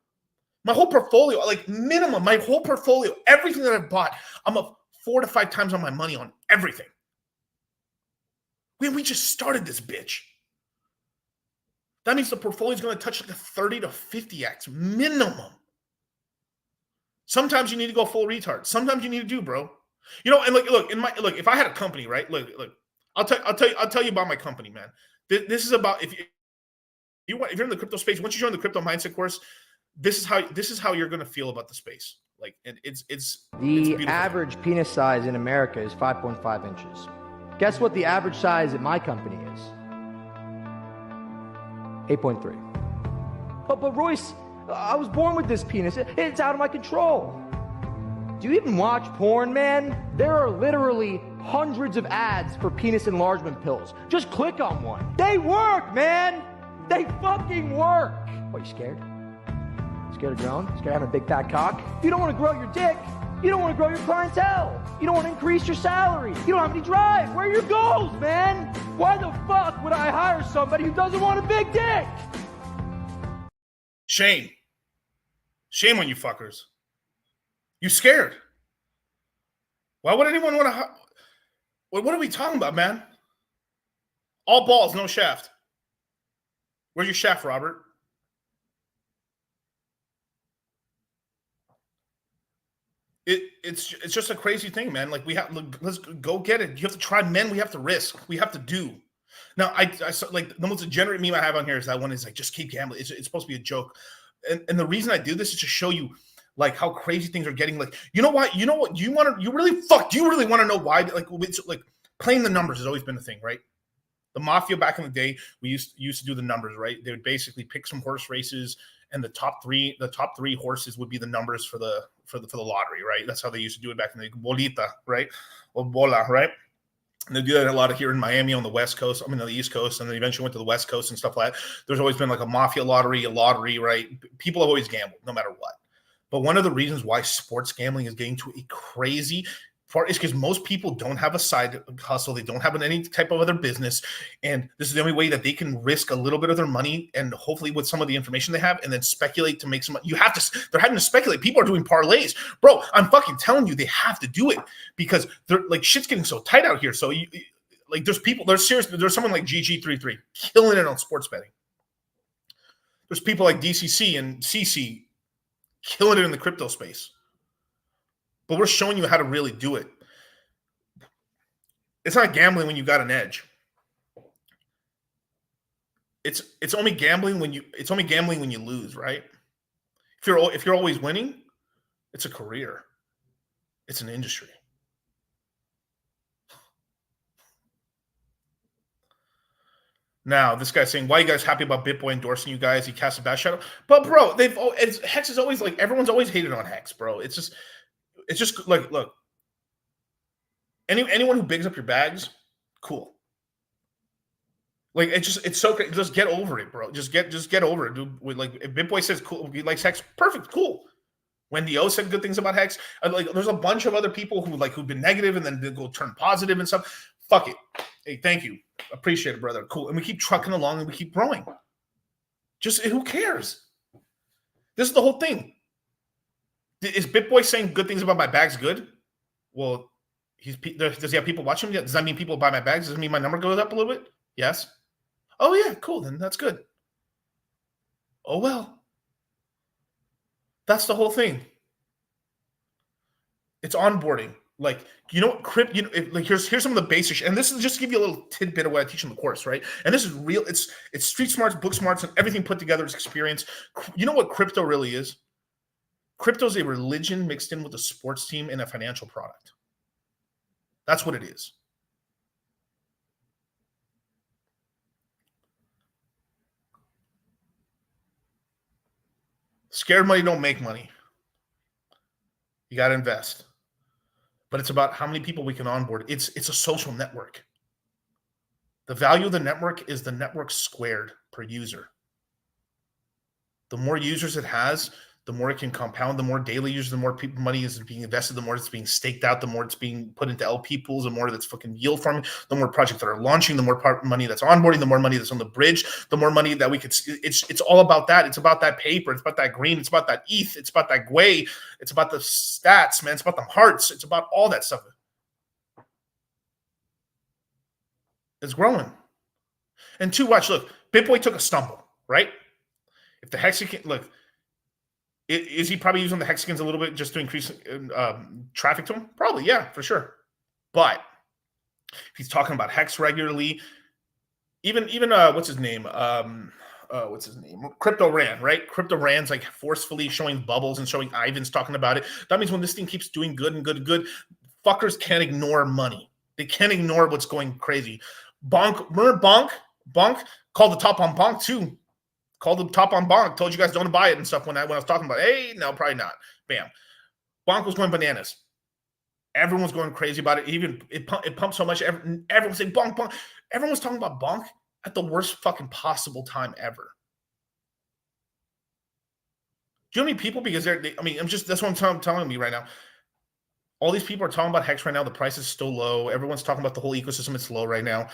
My whole portfolio, like minimum, my whole portfolio, everything that I've bought, I'm up 4 to 5 times on my money on everything. We just started this bitch. That means the portfolio is going to touch like a 30 to 50x minimum. Sometimes you need to go full retard. Sometimes you need to do, bro. You know, and look, if I had a company, right? Look, I'll tell you about my company, man. This is about if you're in the crypto space. Once you join the crypto mindset course, this is how you're going to feel about the space. Like it's the average penis size in America is 5.5 inches. Guess what the average size at my company is? 8.3. But Royce, I was born with this penis. It's out of my control. Do you even watch porn, man? There are literally hundreds of ads for penis enlargement pills. Just click on one. They work, man. They fucking work. What, you scared? Scared of growing? Scared of having a big fat cock? If you don't want to grow your dick, you don't want to grow your clientele. You don't want to increase your salary. You don't have any drive. Where are your goals, man? Why the fuck would I hire somebody who doesn't want a big dick? Shame. Shame on you fuckers. You scared. Why would anyone want to... What are we talking about, man? All balls, no shaft. Where's your shaft, Robert? It's just a crazy thing, man. Like let's go get it. You have to try, men. We have to risk. We have to do. Now, I saw, like, the most degenerate meme I have on here is that one is like, just keep gambling. It's supposed to be a joke, and the reason I do this is to show you like how crazy things are getting. Like, you know what? Do you really want to know why? Like, it's like playing the numbers has always been a thing, right? The mafia back in the day, we used to do the numbers, right? They would basically pick some horse races, and the top three horses would be the numbers for the lottery, right? That's how they used to do it back in the bolita, right? Or bola, right? And they do that a lot here in Miami on the West Coast. I mean, on the East Coast, and then eventually went to the West Coast and stuff like that. There's always been like a mafia lottery, right? People have always gambled, no matter what. But one of the reasons why sports gambling is getting to a crazy part is because most people don't have a side hustle. They don't have any type of other business. And this is the only way that they can risk a little bit of their money, and hopefully with some of the information they have, and then speculate to make some money. They're having to speculate. People are doing parlays. Bro, I'm fucking telling you, they have to do it because they're like, shit's getting so tight out here. So there's someone like GG33 killing it on sports betting. There's people like DCC and CC killing it in the crypto space. But we're showing you how to really do it. It's not gambling when you got an edge. It's only gambling when you lose, right? If you're always winning, it's a career. It's an industry. Now, this guy's saying, why are you guys happy about BitBoy endorsing you guys? He casts a bad shadow. But bro, Hex is always like, everyone's always hated on Hex, bro. It's just like, look, anyone who bigs up your bags, cool. Like, it's so great. Just get over it, bro. Just get over it, dude. Like, if BitBoy says cool, he likes Hex, perfect, cool. Wendy O said good things about Hex. Like, there's a bunch of other people who've been negative and then they go turn positive and stuff. Fuck it. Hey, thank you. Appreciate it, brother. Cool. And we keep trucking along and we keep growing. Just who cares? This is the whole thing. Is BitBoy saying good things about my bags good? Well, does he have people watching him? Does that mean people buy my bags? Does it mean my number goes up a little bit? Yes. Oh, yeah, cool. Then that's good. Oh, well. That's the whole thing. It's onboarding. Like, you know, here's some of the basics, and this is just to give you a little tidbit of what I teach in the course, right? And this is real. It's street smarts, book smarts, and everything put together is experience. You know what crypto really is? Crypto is a religion mixed in with a sports team and a financial product. That's what it is. Scared money don't make money. You got to invest. But it's about how many people we can onboard. It's a social network. The value of the network is the network squared per user. The more users it has, the more it can compound, the more daily users, the more money is being invested, the more it's being staked out, the more it's being put into LP pools, the more that's fucking yield farming, the more projects that are launching, the more money that's onboarding, the more money that's on the bridge, the more money that we could. It's all about that. It's about that paper. It's about that green. It's about that ETH. It's about that GUI. It's about the stats, man. It's about the hearts. It's about all that stuff. It's growing. And two, watch, look, BitBoy took a stumble, right? If the Hexagon, look, is he probably using the Hexagons a little bit just to increase traffic to him? Probably, yeah, for sure. But if he's talking about Hex regularly, even what's his name? Crypto Ran, right? Crypto Ran's like forcefully showing bubbles and showing Ivan's talking about it. That means when this thing keeps doing good and good and good, fuckers can't ignore money. They can't ignore what's going crazy. Bonk, remember Bonk called the top on Bonk too. Called the top on Bonk. Told you guys don't buy it and stuff when I was talking about it. Hey, no, probably not. Bam. Bonk was going bananas. Everyone was going crazy about it. Even it pumped so much. Everyone was saying Bonk, Bonk. Everyone was talking about Bonk at the worst fucking possible time ever. Do you know how many people? Because that's what I'm telling you right now. All these people are talking about Hex right now. The price is still low. Everyone's talking about the whole ecosystem. It's low right now.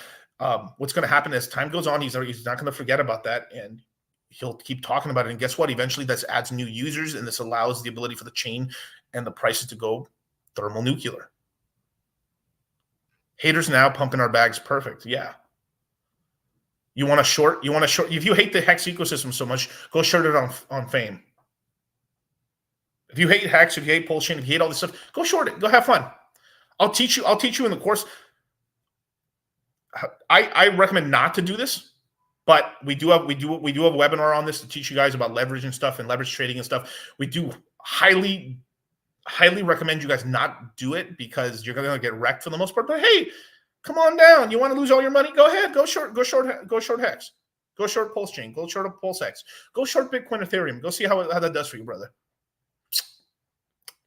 What's going to happen as time goes on? He's not going to forget about that, and he'll keep talking about it. And guess what? Eventually, this adds new users, and this allows the ability for the chain and the prices to go thermonuclear. Haters now pumping our bags. Perfect. Yeah. You want to short? If you hate the Hex ecosystem so much, go short it on Fame. If you hate Hex, if you hate Pulse Chain, if you hate all this stuff, go short it. Go have fun. I'll teach you in the course. I recommend not to do this, but we do have a webinar on this to teach you guys about leverage and stuff and leverage trading and stuff. We do highly recommend you guys not do it because you're going to get wrecked for the most part. But hey, come on down. You want to lose all your money? Go ahead. Go short Hex. Go short Pulse Chain. Go short Pulse X. Go short Bitcoin, Ethereum. Go see how that does for you, brother.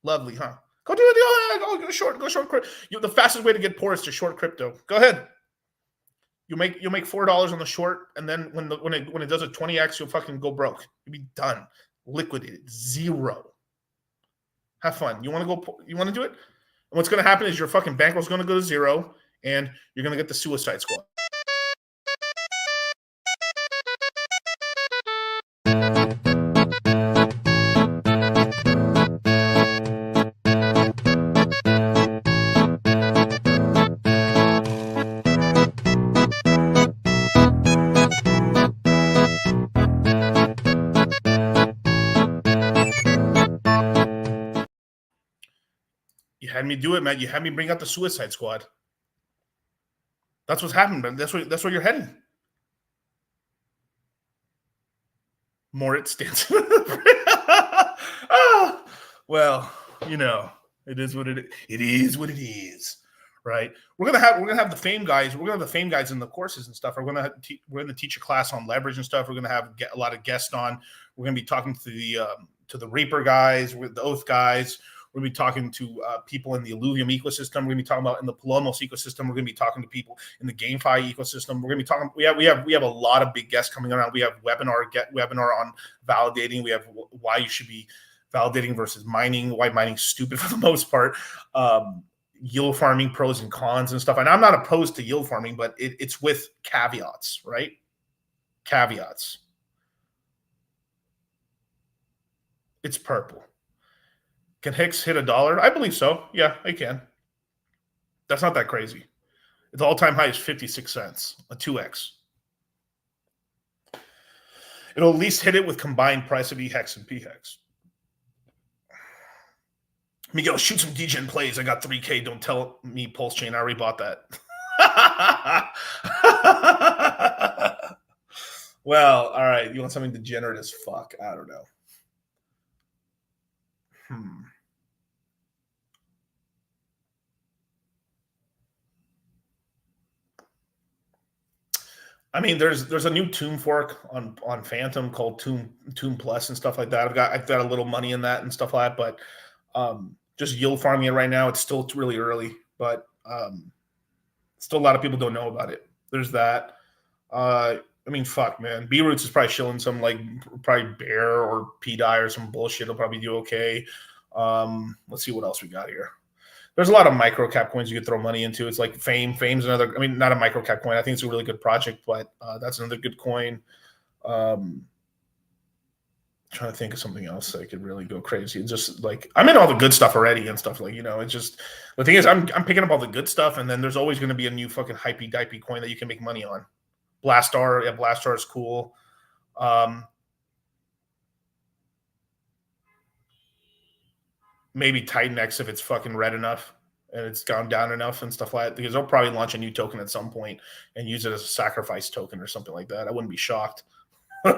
Lovely, huh? Go do it. Go short. The fastest way to get poor is to short crypto. Go ahead. You'll make $4 on the short, and then when it does a 20x, you'll fucking go broke. You'll be done, liquidated, zero. Have fun. You want to do it? And what's going to happen is your fucking bankroll's going to go to zero, and you're going to get the Suicide Squad. You had me do it, man. You had me bring out the Suicide Squad. That's what's happened, man. That's where you're heading. Moritz stands. Well, it is what it is. It is what it is, right? We're gonna have the Fame guys. We're gonna have the Fame guys in the courses and stuff. We're gonna teach a class on leverage and stuff. We're gonna have a lot of guests on. We're gonna be talking to the Reaper guys, with the Oath guys. We're going to be talking to people in the Illuvium ecosystem. We're going to be talking about in the Palomos ecosystem. We're going to be talking to people in the GameFi ecosystem. We're going to be talking. We have a lot of big guests coming around. We have webinar on validating. We have why you should be validating versus mining. Why mining's stupid for the most part. Yield farming pros and cons and stuff. And I'm not opposed to yield farming, but it's with caveats, right? Caveats. It's purple. Can Hicks hit $1? I believe so. Yeah, it can. That's not that crazy. Its all-time high is 56 cents, a 2x. It'll at least hit it with combined price of E-Hex and P-Hex. Miguel, shoot some DGen plays. I got 3K. Don't tell me Pulse Chain. I already bought that. Well, all right. You want something degenerate as fuck? I don't know. I mean, there's a new Tomb fork on Phantom called Tomb Plus and stuff like that. I've got a little money in that and stuff like that, but just yield farming it right now. It's still really early, but still a lot of people don't know about it. There's that. I mean, fuck, man. B Roots is probably shilling some like probably Bear or P Dye or some bullshit. He'll probably do okay. Let's see what else we got here. There's a lot of micro cap coins you could throw money into. It's like Fame. Fame's another. I mean, not a micro cap coin. I think it's a really good project, but that's another good coin. Trying to think of something else that could really go crazy. It's just like I'm in all the good stuff already and stuff, like, you know. It's just the thing is I'm picking up all the good stuff, and then there's always going to be a new fucking hypey dipey coin that you can make money on. Blastar, yeah, Blastar is cool. Maybe Titan X if it's fucking red enough and it's gone down enough and stuff like that, because they'll probably launch a new token at some point and use it as a sacrifice token or something like that. I wouldn't be shocked. You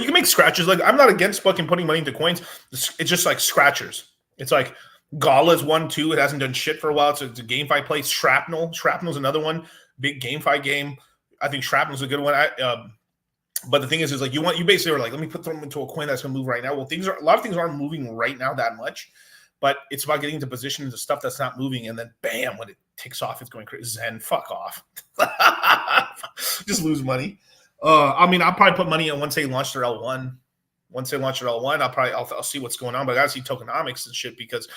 can make scratchers. Like, I'm not against fucking putting money into coins. It's just like scratchers. It's like Gala's one too. It hasn't done shit for a while. It's a GameFi play. Shrapnel's another one. Big GameFi game. I think Shrapnel's a good one. But the thing is like you basically are like, let me put them into a coin that's gonna move right now. Well, a lot of things aren't moving right now that much, but it's about getting into position into stuff that's not moving, and then bam, when it takes off, it's going crazy. Zen, fuck off. Just lose money. I mean, I'll probably put money in once they launch their L1. Once they launch their L1, I'll see what's going on. But I gotta see tokenomics and shit, because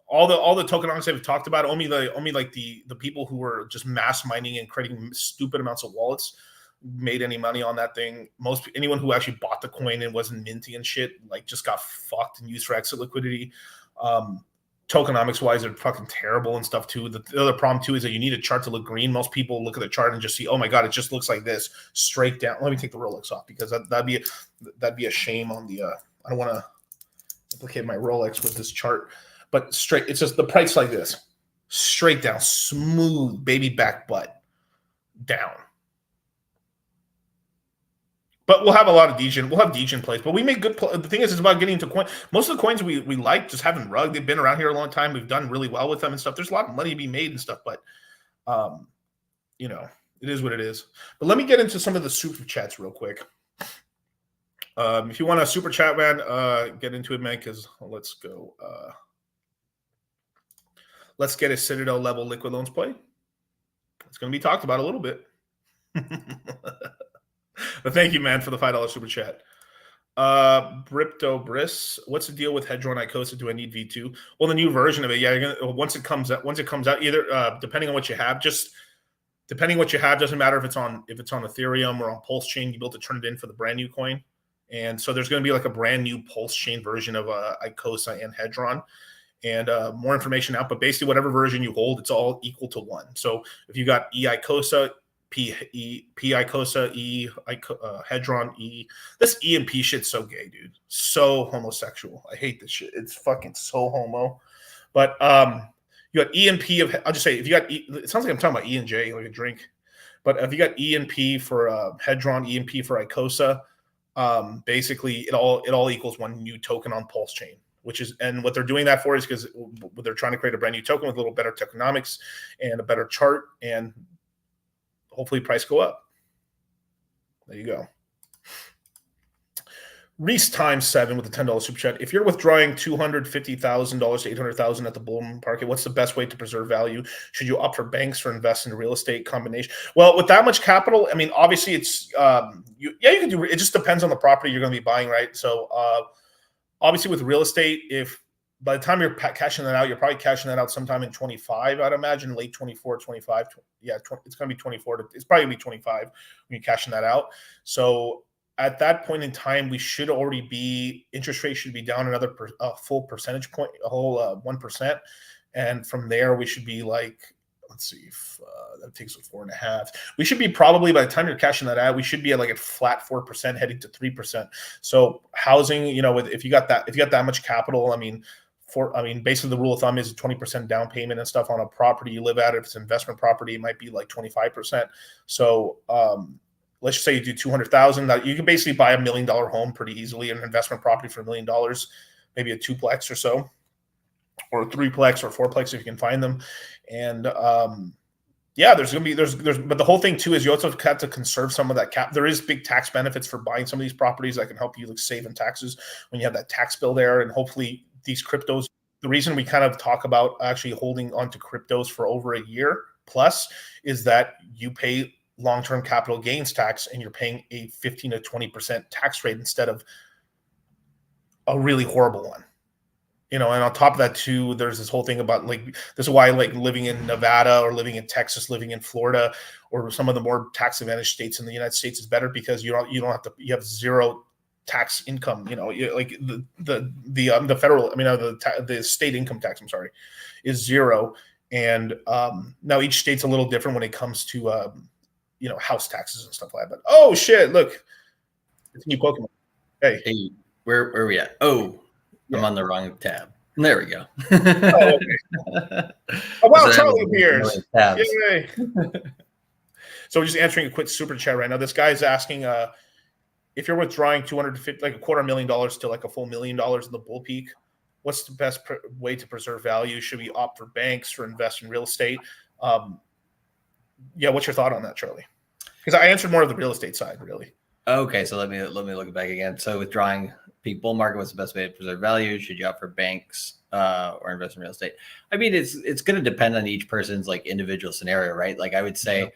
all the tokenomics I've talked about, only like the people who were just mass mining and creating stupid amounts of wallets made any money on that thing. Anyone who actually bought the coin and wasn't minting and shit, like, just got fucked and used for exit liquidity. Tokenomics wise, they're fucking terrible and stuff too. The other problem too is that you need a chart to look green. Most people look at the chart and just see, oh my god, it just looks like this straight down. Let me take the Rolex off, because that'd be a shame on the. I don't want to implicate my Rolex with this chart, but straight. It's just the price like this, straight down, smooth baby back butt down. But we'll have a lot of degen. We'll have degen plays, but we make good. The thing is, it's about getting into coin. Most of the coins we like just haven't rug. They've been around here a long time. We've done really well with them and stuff. There's a lot of money to be made and stuff, but you know, it is what it is. But let me get into some of the super chats real quick. If you want a super chat, man, get into it, man. Because let's go. Let's get a Citadel level liquid loans play. It's going to be talked about a little bit. But thank you, man, for the $5 super chat. Bripto Briss, what's the deal with Hedron Icosa? Do I need V2? Well, the new version of it, yeah. Once it comes out, either depending on what you have, doesn't matter if it's on Ethereum or on Pulse Chain. You built to turn it in for the brand new coin, and so there's going to be like a brand new Pulse Chain version of Icosa and Hedron, and more information out. But basically, whatever version you hold, it's all equal to 1. So if you got Icosa, P Icosa, Hedron, this E and P shit's so gay, dude. So homosexual. I hate this shit. It's fucking so homo. But you got E and P of. I'll just say, if you got it sounds like I'm talking about E and J like a drink. But if you got E and P for Hedron, E and P for Icosa, basically it all equals one new token on Pulse Chain. And what they're doing that for is because they're trying to create a brand new token with a little better tokenomics and a better chart, and hopefully price go up. There you go. Reese times 7 with the $10 super chat. If you're withdrawing $250,000 to $800,000 at the bull market, what's the best way to preserve value? Should you opt for banks or invest in real estate combination? Well, with that much capital, I mean, obviously it's you can do. It just depends on the property you're going to be buying, right? So obviously with real estate, if by the time you're cashing that out, you're probably cashing that out sometime in 25, I'd imagine, late 24, 25. Yeah, it's going to be 24. It's probably going to be 25 when you're cashing that out. So at that point in time, interest rate should be down another full percentage point, a whole 1%. And from there, we should be like, let's see, if that takes 4.5. We should be probably, by the time you're cashing that out, we should be at like a flat 4% heading to 3%. So housing, if you got that much capital, basically the rule of thumb is a 20% down payment and stuff on a property you live at. If it's investment property, it might be like 25%. So let's just say you do $200,000. You can basically buy $1 million home pretty easily, an investment property for $1 million, maybe a 2-plex or so, or a 3-plex or 4-plex if you can find them. And there's but the whole thing too is you also have to conserve some of that cap. There is big tax benefits for buying some of these properties that can help you save in taxes when you have that tax bill there, and hopefully these cryptos, the reason we kind of talk about actually holding onto cryptos for over a year plus is that you pay long-term capital gains tax, and you're paying a 15 to 20% tax rate instead of a really horrible one. And on top of that too, there's this whole thing about like, this is why like living in Nevada or living in Texas, living in Florida, or some of the more tax advantaged states in the United States is better, because you don't have to, you have zero tax income. Like the federal, the state income tax, I'm sorry, is zero. And now each state's a little different when it comes to house taxes and stuff like that. But oh shit, look, it's a new Pokemon. Hey, where are we at? Oh, I'm on the wrong tab. There we go. Oh, okay. Oh, wow, Charlie appears. Yay. So we're just answering a quick super chat right now. This guy's asking if you're withdrawing $250, like $250,000 to like a full $1 million in the bull peak, what's the best way to preserve value? Should we opt for banks or invest in real estate? What's your thought on that, Charlie? Because I answered more of the real estate side, really. Okay, so let me look it back again. So withdrawing peak bull market, what's the best way to preserve value? Should you opt for banks or invest in real estate? I mean, it's going to depend on each person's like individual scenario, right? Like I would say,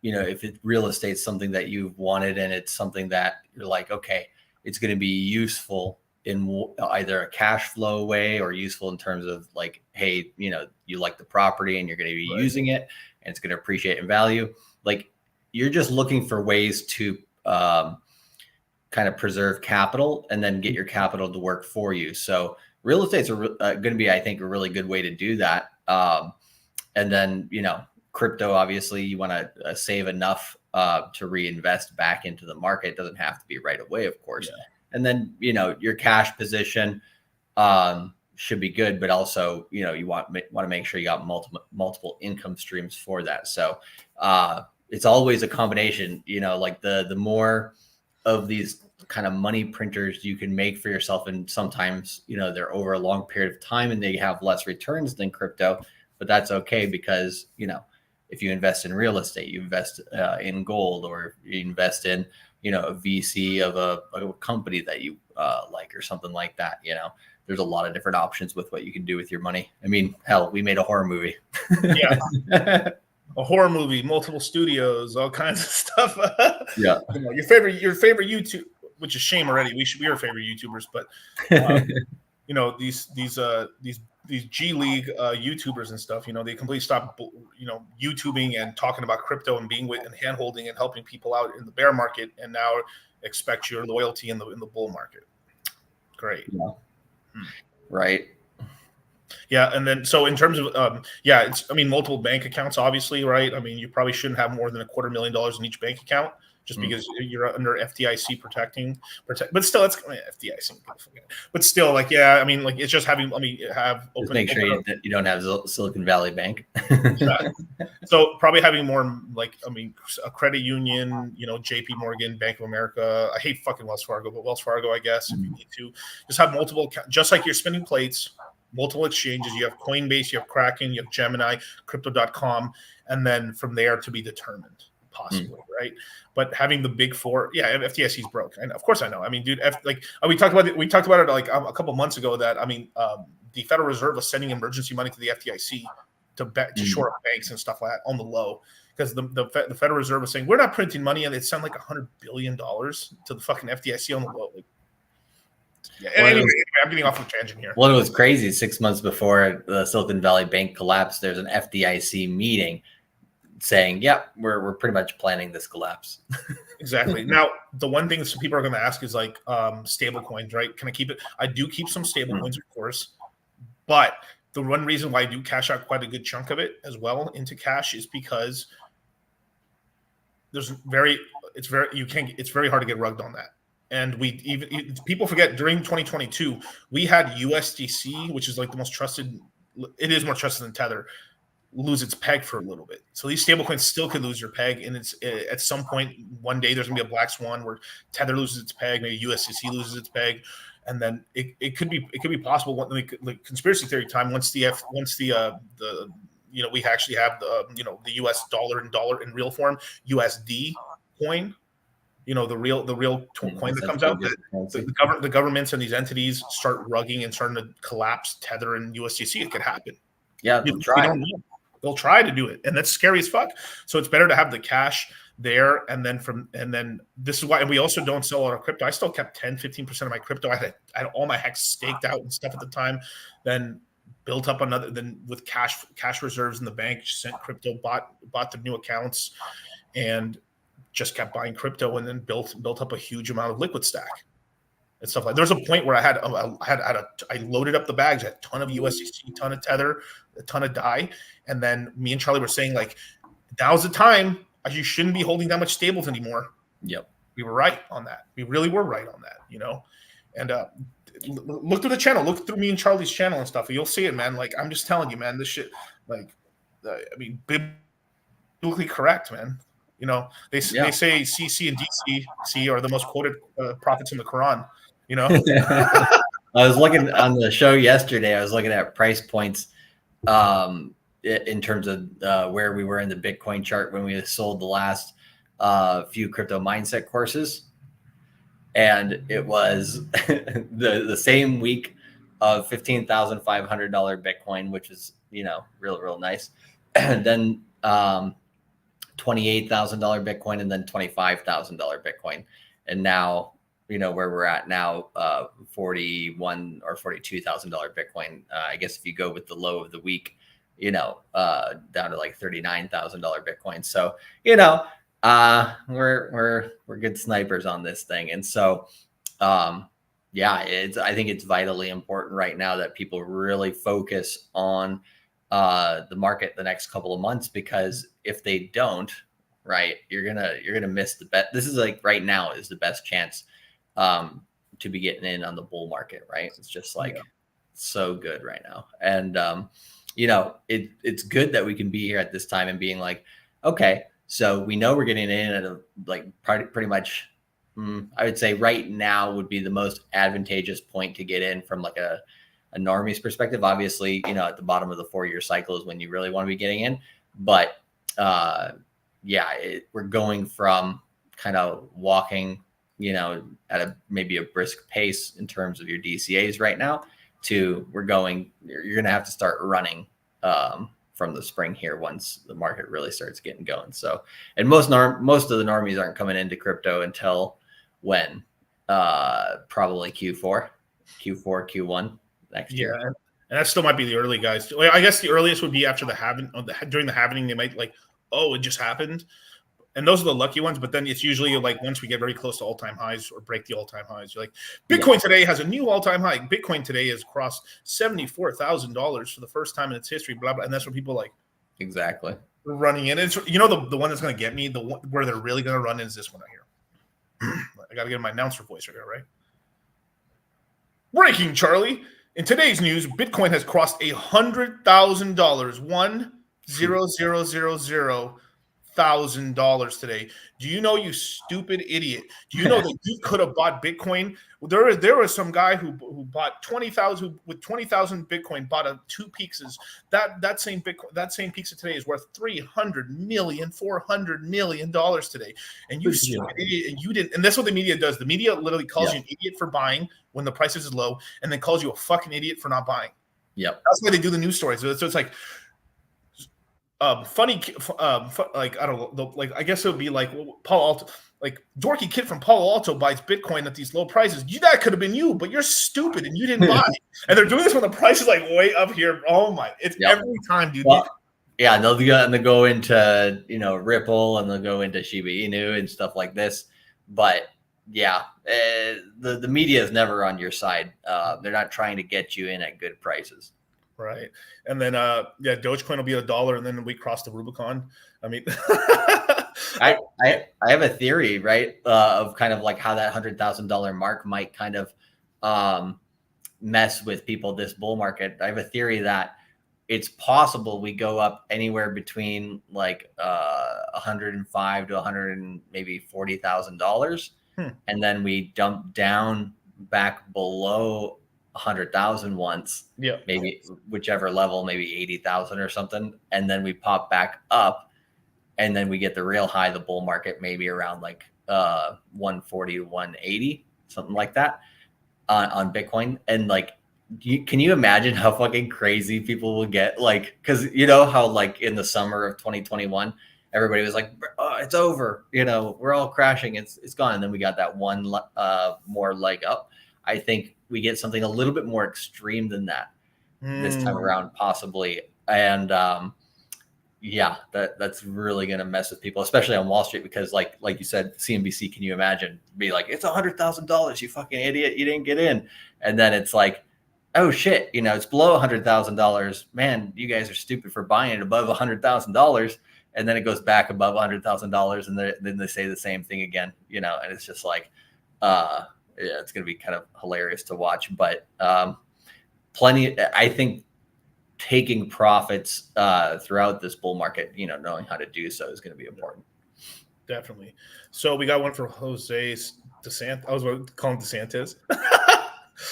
if real estate's something that you've wanted and it's something that you're like, okay, it's going to be useful in either a cash flow way or useful in terms of like, hey, you like the property and you're going to be using it and it's going to appreciate in value. Like you're just looking for ways to kind of preserve capital and then get your capital to work for you. So real estate's going to be, I think, a really good way to do that. And then, crypto, obviously you want to save enough to reinvest back into the market. It doesn't have to be right away, of course. Yeah. And then, your cash position should be good, but also, you want to make sure you got multiple income streams for that. So it's always a combination, like the more of these kind of money printers you can make for yourself. And sometimes, they're over a long period of time and they have less returns than crypto, but that's okay because, if you invest in real estate, you invest in gold, or you invest in, a VC of a company that you like or something like that. There's a lot of different options with what you can do with your money. I mean, hell, we made a horror movie. Yeah. A horror movie, multiple studios, all kinds of stuff. Yeah. Your favorite YouTube, which is shame already. We should be our favorite YouTubers, but these G League YouTubers and stuff, they completely stopped, YouTubing and talking about crypto and being with and hand holding and helping people out in the bear market, and now expect your loyalty in the bull market. Great. Yeah. Right. Yeah, and then so in terms of multiple bank accounts, obviously, right? I mean, you probably shouldn't have more than $250,000 in each bank account, just because you're under FDIC but still, it's FDIC. But still, it's just having. Have open. Just make sure that you don't have Silicon Valley Bank. So probably having more a credit union, JP Morgan, Bank of America. I hate fucking Wells Fargo, but Wells Fargo, I guess, if you need to, just have multiple, just like you're spinning plates. Multiple exchanges. You have Coinbase, you have Kraken, you have Gemini, Crypto.com, and then from there to be determined, possibly, right? But having the big four, FDIC's broke. And of course I know. I mean, dude, we talked about it like a couple months ago that the Federal Reserve was sending emergency money to the FDIC to shore up banks and stuff like that on the low, because the Federal Reserve was saying we're not printing money, and it sent like $100 billion to the fucking FDIC on the low. Anyway, I'm getting off the tangent here. Well, it was crazy. 6 months before the Silicon Valley Bank collapsed, there's an FDIC meeting saying, "Yep, we're pretty much planning this collapse." Exactly. Now, the one thing some people are going to ask is like stable coins, right? Can I keep it? I do keep some stable coins, of course, but the one reason why I do cash out quite a good chunk of it as well into cash is because it's very hard to get rugged on that. And people forget during 2022, we had USDC, which is like the most trusted. It is more trusted than Tether, lose its peg for a little bit. So these stablecoins still could lose your peg. And it's at some point, one day there's gonna be a black swan where Tether loses its peg, maybe USDC loses its peg. And then it could be possible, like conspiracy theory time, once we actually have the US dollar in real form, USD coin, you know, the real coin that comes out, the governments and these entities start rugging and starting to collapse Tether and USDC, it could happen. Yeah, they'll try. They'll try to do it, and that's scary as fuck. So it's better to have the cash there, and then this is why. And we also don't sell our crypto. I still kept 10-15% of my crypto. I had all my hex staked out and stuff at the time. Then built up another. Then with cash reserves in the bank, sent crypto, bought the new accounts, and just kept buying crypto, and then built up a huge amount of liquid stack and stuff like. There's a point where I loaded up the bags, had a ton of USDC, ton of Tether, a ton of DAI, and then me and Charlie were saying like, now's the time. You shouldn't be holding that much stables anymore. Yep, we were right on that. We really were right on that, you know. And look through the channel, look through me and Charlie's channel and stuff, and you'll see it, man. Like I'm just telling you, man, this shit, like, I mean, biblically correct, man. You know, they say CC and DC are the most quoted prophets in the Quran. You know, I was looking on the show yesterday. I was looking at price points in terms of where we were in the Bitcoin chart when we sold the last few crypto mindset courses, and it was the same week of $15,500 Bitcoin, which is, you know, real nice, and then $28,000 Bitcoin, and then $25,000 Bitcoin, and now, you know, where we're at now, $41,000 or $42,000 Bitcoin. I guess if you go with the low of the week, you know, down to like $39,000 Bitcoin. So, you know, we're good snipers on this thing. And so, yeah, I think it's vitally important right now that people really focus on the market the next couple of months, because if they don't, right, you're gonna miss the bet. This is like right now is the best chance to be getting in on the bull market, right? It's just like so good right now. And you know, it's good that we can be here at this time and being like, okay, so we know we're getting in at a like pretty much, I would say right now would be the most advantageous point to get in from like a normie's perspective. Obviously, you know, at the bottom of the 4-year cycle is when you really want to be getting in. But yeah, we're going from kind of walking, you know, at maybe a brisk pace in terms of your DCAs right now, to you're going to have to start running from the spring here once the market really starts getting going. So, and most of the normies aren't coming into crypto until when? Probably Q4, Q1 next year. And that still might be the early guys. Like, I guess the earliest would be after the halving. During the halving, they might like, oh, it just happened. And those are the lucky ones, but then it's usually like once we get very close to all-time highs or break the all-time highs. You're like, Bitcoin today has a new all-time high. Bitcoin today has crossed $74,000 for the first time in its history, blah, blah. And that's what people like. Exactly. Running in. It's, you know, the one that's going to get me, the one where they're really going to run in is this one right here. I got to get my announcer voice right here, right? Breaking, Charlie. In today's news, Bitcoin has crossed $100,000. $1,000,000 today. Do you know, you stupid idiot? Do you know that you could have bought Bitcoin? There was some guy who bought 20,000 with 20,000 Bitcoin, bought 2 pizzas. That same Bitcoin, that same pizza today is worth $300 million, $400 million today. And you stupid idiot, and you didn't. And that's what the media does. The media literally calls you an idiot for buying when the price is low, and then calls you a fucking idiot for not buying. Yep. That's why they do the news stories. So it's like, funny, like, I don't know, like, I guess it would be like Paul Alto, like dorky kid from Palo Alto buys Bitcoin at these low prices. That could have been you, but you're stupid and you didn't buy. And they're doing this when the price is like way up here. Oh my, it's every time, dude. Well, yeah, they'll go into, you know, Ripple, and they'll go into Shiba Inu and stuff like this. But yeah, the media is never on your side. They're not trying to get you in at good prices. Right. And then Dogecoin will be $1, and then we cross the Rubicon. I mean, I have a theory, right, of kind of like how that $100,000 mark might kind of mess with people this bull market. I have a theory that it's possible we go up anywhere between like 105 to 100 and maybe $40,000, and then we dump down back below 100,000 once, maybe whichever level, maybe 80,000 or something, and then we pop back up, and then we get the real high, the bull market, maybe around like 140 to 180, something like that on Bitcoin. And like, can you imagine how fucking crazy people will get? Like, because you know how like in the summer of 2021, everybody was like, oh, it's over. You know, we're all crashing. It's gone. And then we got that one more leg up. I think we get something a little bit more extreme than that this time around, possibly. And yeah, that's really going to mess with people, especially on Wall Street, because like you said, CNBC, can you imagine be like, it's $100,000, you fucking idiot, you didn't get in. And then it's like, oh shit, you know, it's below $100,000. Man, you guys are stupid for buying it above $100,000. And then it goes back above $100,000, and then they say the same thing again, you know, and it's just like, yeah, it's going to be kind of hilarious to watch. But I think taking profits throughout this bull market, you know, knowing how to do so is going to be important. Definitely. So we got one for Jose DeSantis. I was going to call him DeSantis.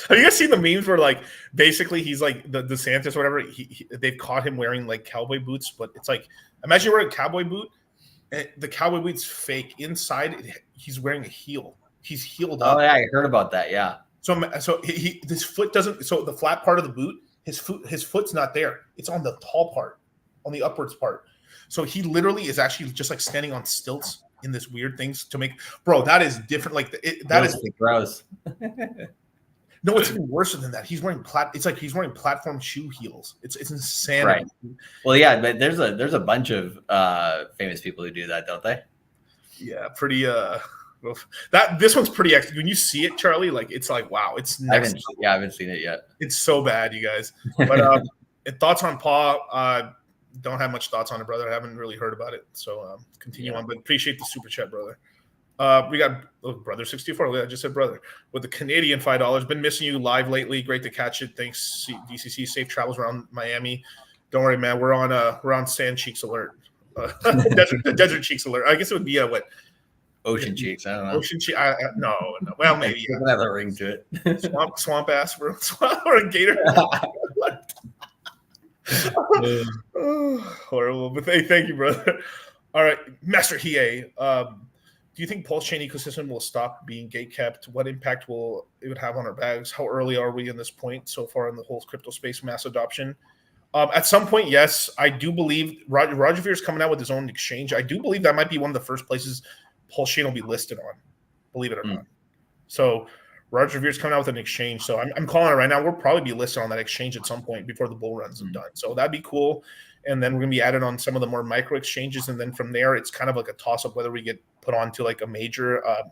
Have you guys seen the memes where like basically he's like the DeSantis or whatever? They've caught him wearing like cowboy boots, but it's like, imagine wearing a cowboy boot. And the cowboy boot's fake. Inside, he's wearing a heel. He's heeled up. Oh yeah, I heard about that. Yeah. So his foot doesn't. So the flat part of the boot, his foot's not there. It's on the tall part, on the upwards part. So he literally is actually just like standing on stilts in this weird things to make. Bro, that is different. Like that is gross. No, it's even worse than that. He's wearing It's like he's wearing platform shoe heels. It's insane. Right. Well, yeah, but there's a bunch of famous people who do that, don't they? Yeah, pretty. This one's pretty. When you see it, Charlie, like it's like wow, it's next. I haven't seen it yet. It's so bad, you guys. But thoughts on Paul? Don't have much thoughts on it, brother. I haven't really heard about it, so continue on. But appreciate the super chat, brother. We got brother 64. I just said brother with the Canadian $5. Been missing you live lately. Great to catch it. Thanks, DCC. Safe travels around Miami. Don't worry, man. We're on Sand Cheeks alert. Desert Cheeks alert. I guess it would be Ocean Cheeks. I don't know. Ocean Cheeks. No. Well, maybe. Yeah. Have a ring to it. Swamp ass. Or a gator. Horrible. But thank you, brother. All right, Master Hiei. Do you think Pulse Chain ecosystem will stop being gatekept? What impact will it would have on our bags? How early are we in this point so far in the whole crypto space mass adoption? At some point, yes. I do believe Roger Ver is coming out with his own exchange. I do believe that might be one of the first places Pulse Chain will be listed on, believe it or not. So Roger Ver is coming out with an exchange. So I'm calling it right now. We'll probably be listed on that exchange at some point before the bull runs are done. So that'd be cool. And then we're going to be added on some of the more micro exchanges. And then from there, it's kind of like a toss-up whether we get put onto like a major. I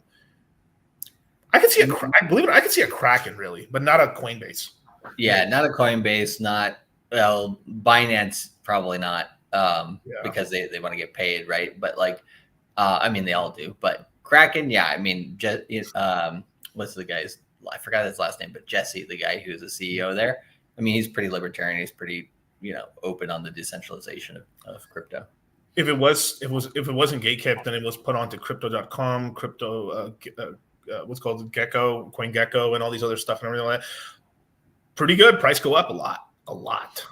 can see I can see a Kraken really, but not a Coinbase. Yeah, not a Coinbase, not Binance, probably not, because they want to get paid, right? But like, I mean, they all do. But Kraken, yeah, I mean, what's the guy's? I forgot his last name, but Jesse, the guy who's the CEO there. I mean, he's pretty libertarian. He's pretty, open on the decentralization of crypto. If it wasn't gatekept, then it was put onto crypto.com, what's called Gecko, CoinGecko, and all these other stuff and everything like that. Pretty good. Price go up a lot.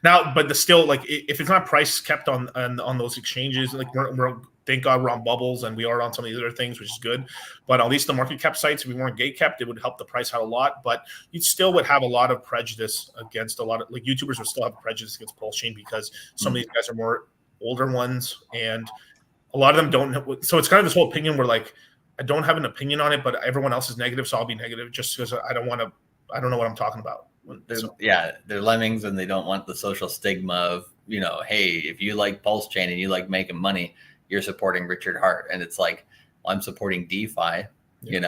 Now, but still, like, if it's not price kept on those exchanges, like we're thank God we're on bubbles and we are on some of these other things, which is good. But at least the market cap sites, if we weren't gate kept, it would help the price out a lot. But you still would have a lot of prejudice against a lot of, like, YouTubers would still have prejudice against Pulse Chain because some of these guys are more older ones and a lot of them don't know. So it's kind of this whole opinion where, like, I don't have an opinion on it, but everyone else is negative, so I'll be negative just because I don't know what I'm talking about. They're lemmings and they don't want the social stigma of, hey, if you like Pulse Chain and you like making money, you're supporting Richard Hart. And it's like, well, I'm supporting DeFi, and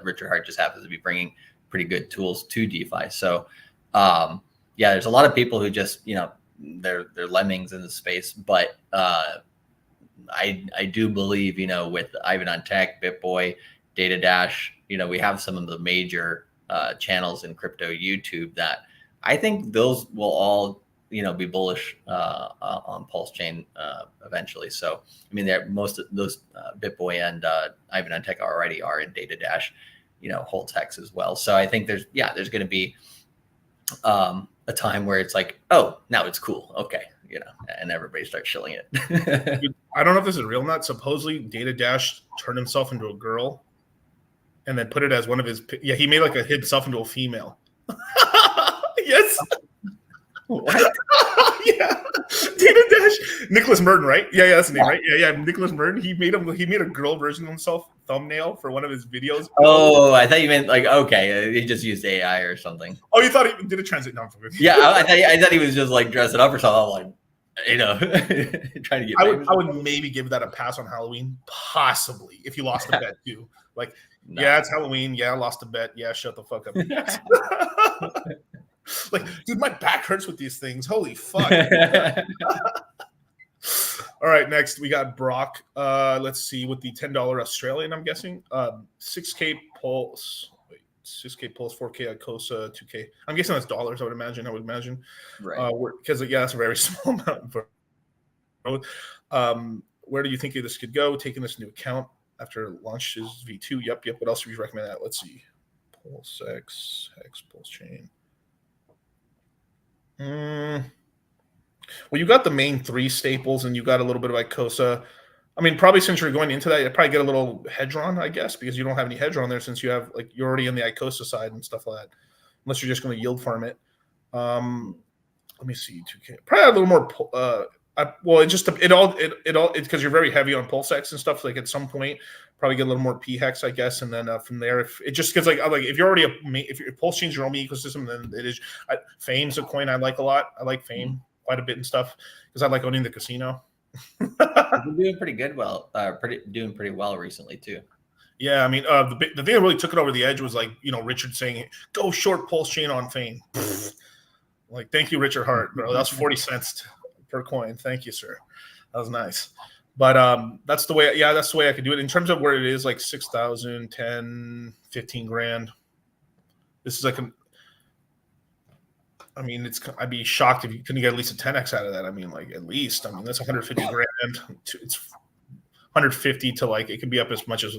Richard Hart just happens to be bringing pretty good tools to DeFi. So, there's a lot of people who just, they're lemmings in the space, but I do believe, with Ivan on Tech, BitBoy, Data Dash, we have some of the major channels in crypto YouTube that I think those will all, be bullish on Pulse Chain eventually. So, I mean, most of those BitBoy and Ivan on Tech already are in Data Dash, Holtex as well. So I think there's going to be a time where it's like, oh, now it's cool. Okay. You know, and everybody starts shilling it. Dude, I don't know if this is real or not. Supposedly Data Dash turned himself into a girl and then put it as one of his, yeah, he made like himself into a female. Yes. What? Yeah. Data Dash. Nicholas Merton, right? Yeah, that's the name, right? Yeah. Nicholas Merton. He made a girl version of himself thumbnail for one of his videos. Oh, I thought you meant like, okay, he just used AI or something. Oh, you thought he did a transit? No, yeah, I thought he was just like dressing up or something. I'm like, you know, trying to get. I would maybe give that a pass on Halloween, possibly if you lost a bet too. Like, yeah, it's Halloween. Yeah, I lost a bet. Yeah, shut the fuck up. Like, dude, my back hurts with these things. Holy fuck. All right, next we got Brock. Let's see, with the $10 Australian, I'm guessing. 6K pulse. Wait, 6K pulse, 4K Icosa, 2K. I'm guessing that's dollars, I would imagine. Right. Because yeah, that's a very small amount. Where do you think this could go? Taking this into account after it launches V2. Yep. What else would you recommend that? Let's see. Pulse X, Hex, Pulse Chain. Well, you got the main three staples, and you got a little bit of Icosa. I mean, probably since you're going into that, you probably get a little hedron, I guess, because you don't have any hedron there since you have you're already in the Icosa side and stuff like that. Unless you're just going to yield farm it. Let me see, 2K. Probably a little more. It's because you're very heavy on pulse X and stuff. Like at some point, probably get a little more P hex, I guess, and then from there, if it just gets like if you're already if your pulse chains your own ecosystem, then it is. Fame's a coin I like a lot. I like Fame quite a bit and stuff because I like owning the casino. We're doing pretty good. Doing pretty well recently too. Yeah, I mean, the thing that really took it over the edge was Richard saying, "Go short pulse chain on Fame." Like, thank you, Richard Hart, bro. That's 40 cents per coin. Thank you, sir. That was nice. But that's the way. Yeah, that's the way I could do it. In terms of where it is, like 6,000, 10, 15 grand. This is I'd be shocked if you couldn't get at least a 10x out of that. I mean, at least. I mean, that's 150 grand. It's 150 to it can be up as much as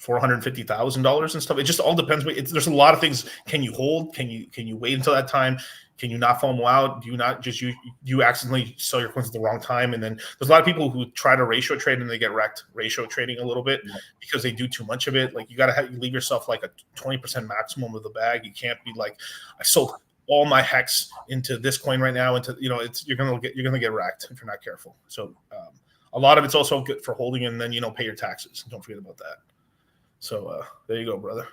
$450,000 and stuff. It just all depends. There's a lot of things. Can you hold? Can you wait until that time? Can you not FOMO out? Do you not just you accidentally sell your coins at the wrong time? And then there's a lot of people who try to ratio trade and they get wrecked ratio trading a little bit because they do too much of it. Like, you got to leave yourself like a 20% maximum of the bag. You can't be like, I sold all my hex into this coin right now. You're gonna get wrecked if you're not careful. So a lot of it's also good for holding, and then pay your taxes. Don't forget about that. So there you go, brother.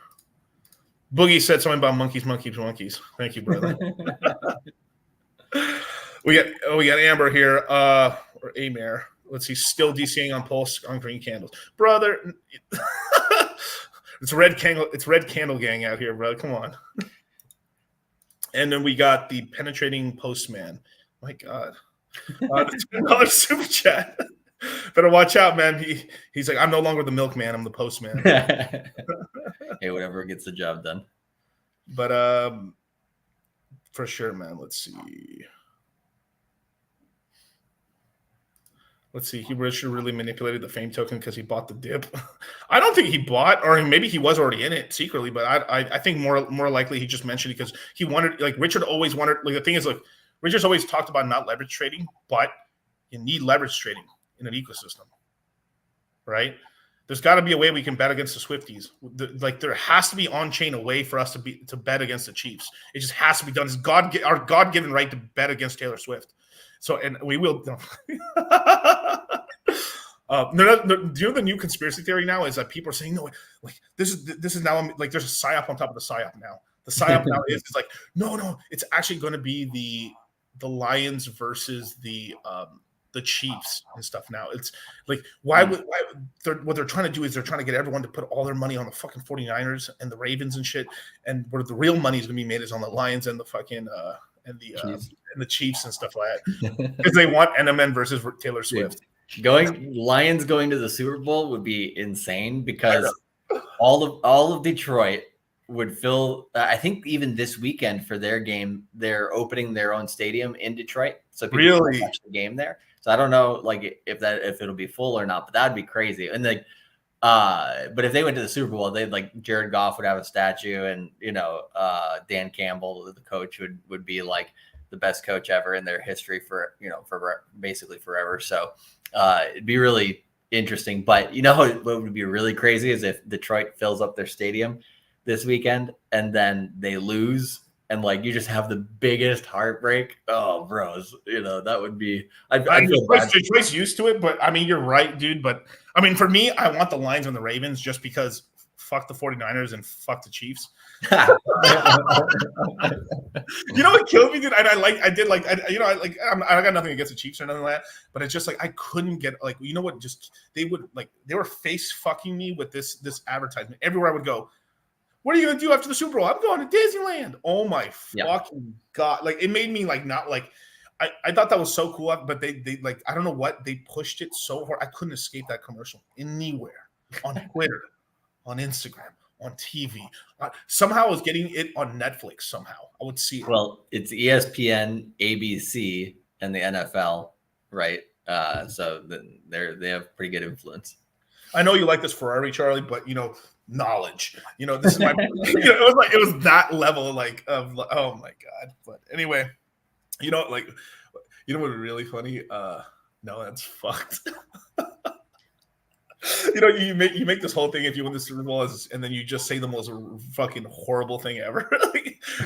Boogie said something about monkeys. Thank you, brother. we got Amber here, or Amare. Let's see, still DCing on pulse on green candles, brother. It's red candle gang out here, brother. Come on. And then we got the penetrating postman. My God, the $10 super chat. Better watch out, man. He's like, I'm no longer the milkman. I'm the postman. Hey, whatever gets the job done. But for sure, man. Let's see. He really manipulated the Fame token because he bought the dip. I don't think he bought, or maybe he was already in it secretly. But I think more likely he just mentioned it because he wanted. Richard always wanted. The thing is, Richard's always talked about not leverage trading, but you need leverage trading in an ecosystem, right? There's got to be a way we can bet against the Swifties. There has to be on-chain a way for us to bet against the Chiefs. It just has to be done. It's our God-given right to bet against Taylor Swift. So, and we will. Do you know the new conspiracy theory now is that people are saying, no, this is now there's a psyop on top of the psyop now. The psyop now is no, it's actually going to be the Lions versus the Chiefs and stuff now. It's what they're trying to do is they're trying to get everyone to put all their money on the fucking 49ers and the Ravens and shit, and where the real money is going to be made is on the Lions and the fucking and the Chiefs and stuff like that, because they want NMN versus Taylor Swift. Lions going to the Super Bowl would be insane because all of Detroit would fill. I think even this weekend for their game, they're opening their own stadium in Detroit, so people can watch the game there. So I don't know, if it'll be full or not, but that'd be crazy. And But if they went to the Super Bowl, they'd like Jared Goff would have a statue, and Dan Campbell, the coach, would be like the best coach ever in their history for basically forever. So it'd be really interesting. But what would be really crazy is if Detroit fills up their stadium this weekend and then they lose. And like you just have the biggest heartbreak. Oh, bros, that would be. I feel bad. Detroit's used to it, but I mean, you're right, dude. But I mean, for me, I want the Lions and the Ravens just because fuck the 49ers and fuck the Chiefs. You know what killed me, dude? I got nothing against the Chiefs or nothing like that, but it's just like I couldn't get just they were face fucking me with this advertisement everywhere I would go. What are you gonna do after the Super Bowl? I'm going to Disneyland. Oh my fucking god! Like it made me like not like I thought that was so cool, but they like I don't know what they pushed it so hard. I couldn't escape that commercial anywhere on Twitter, on Instagram, on TV. Somehow I was getting it on Netflix. Somehow I would see it. Well, it's ESPN, ABC, and the NFL, right? So they have pretty good influence. I know you like this Ferrari, Charlie, but knowledge. This is my. it was that level of oh my god. But anyway, what would be really funny? No, that's fucked. You make this whole thing if you win the Super Bowl and then you just say the most fucking horrible thing ever.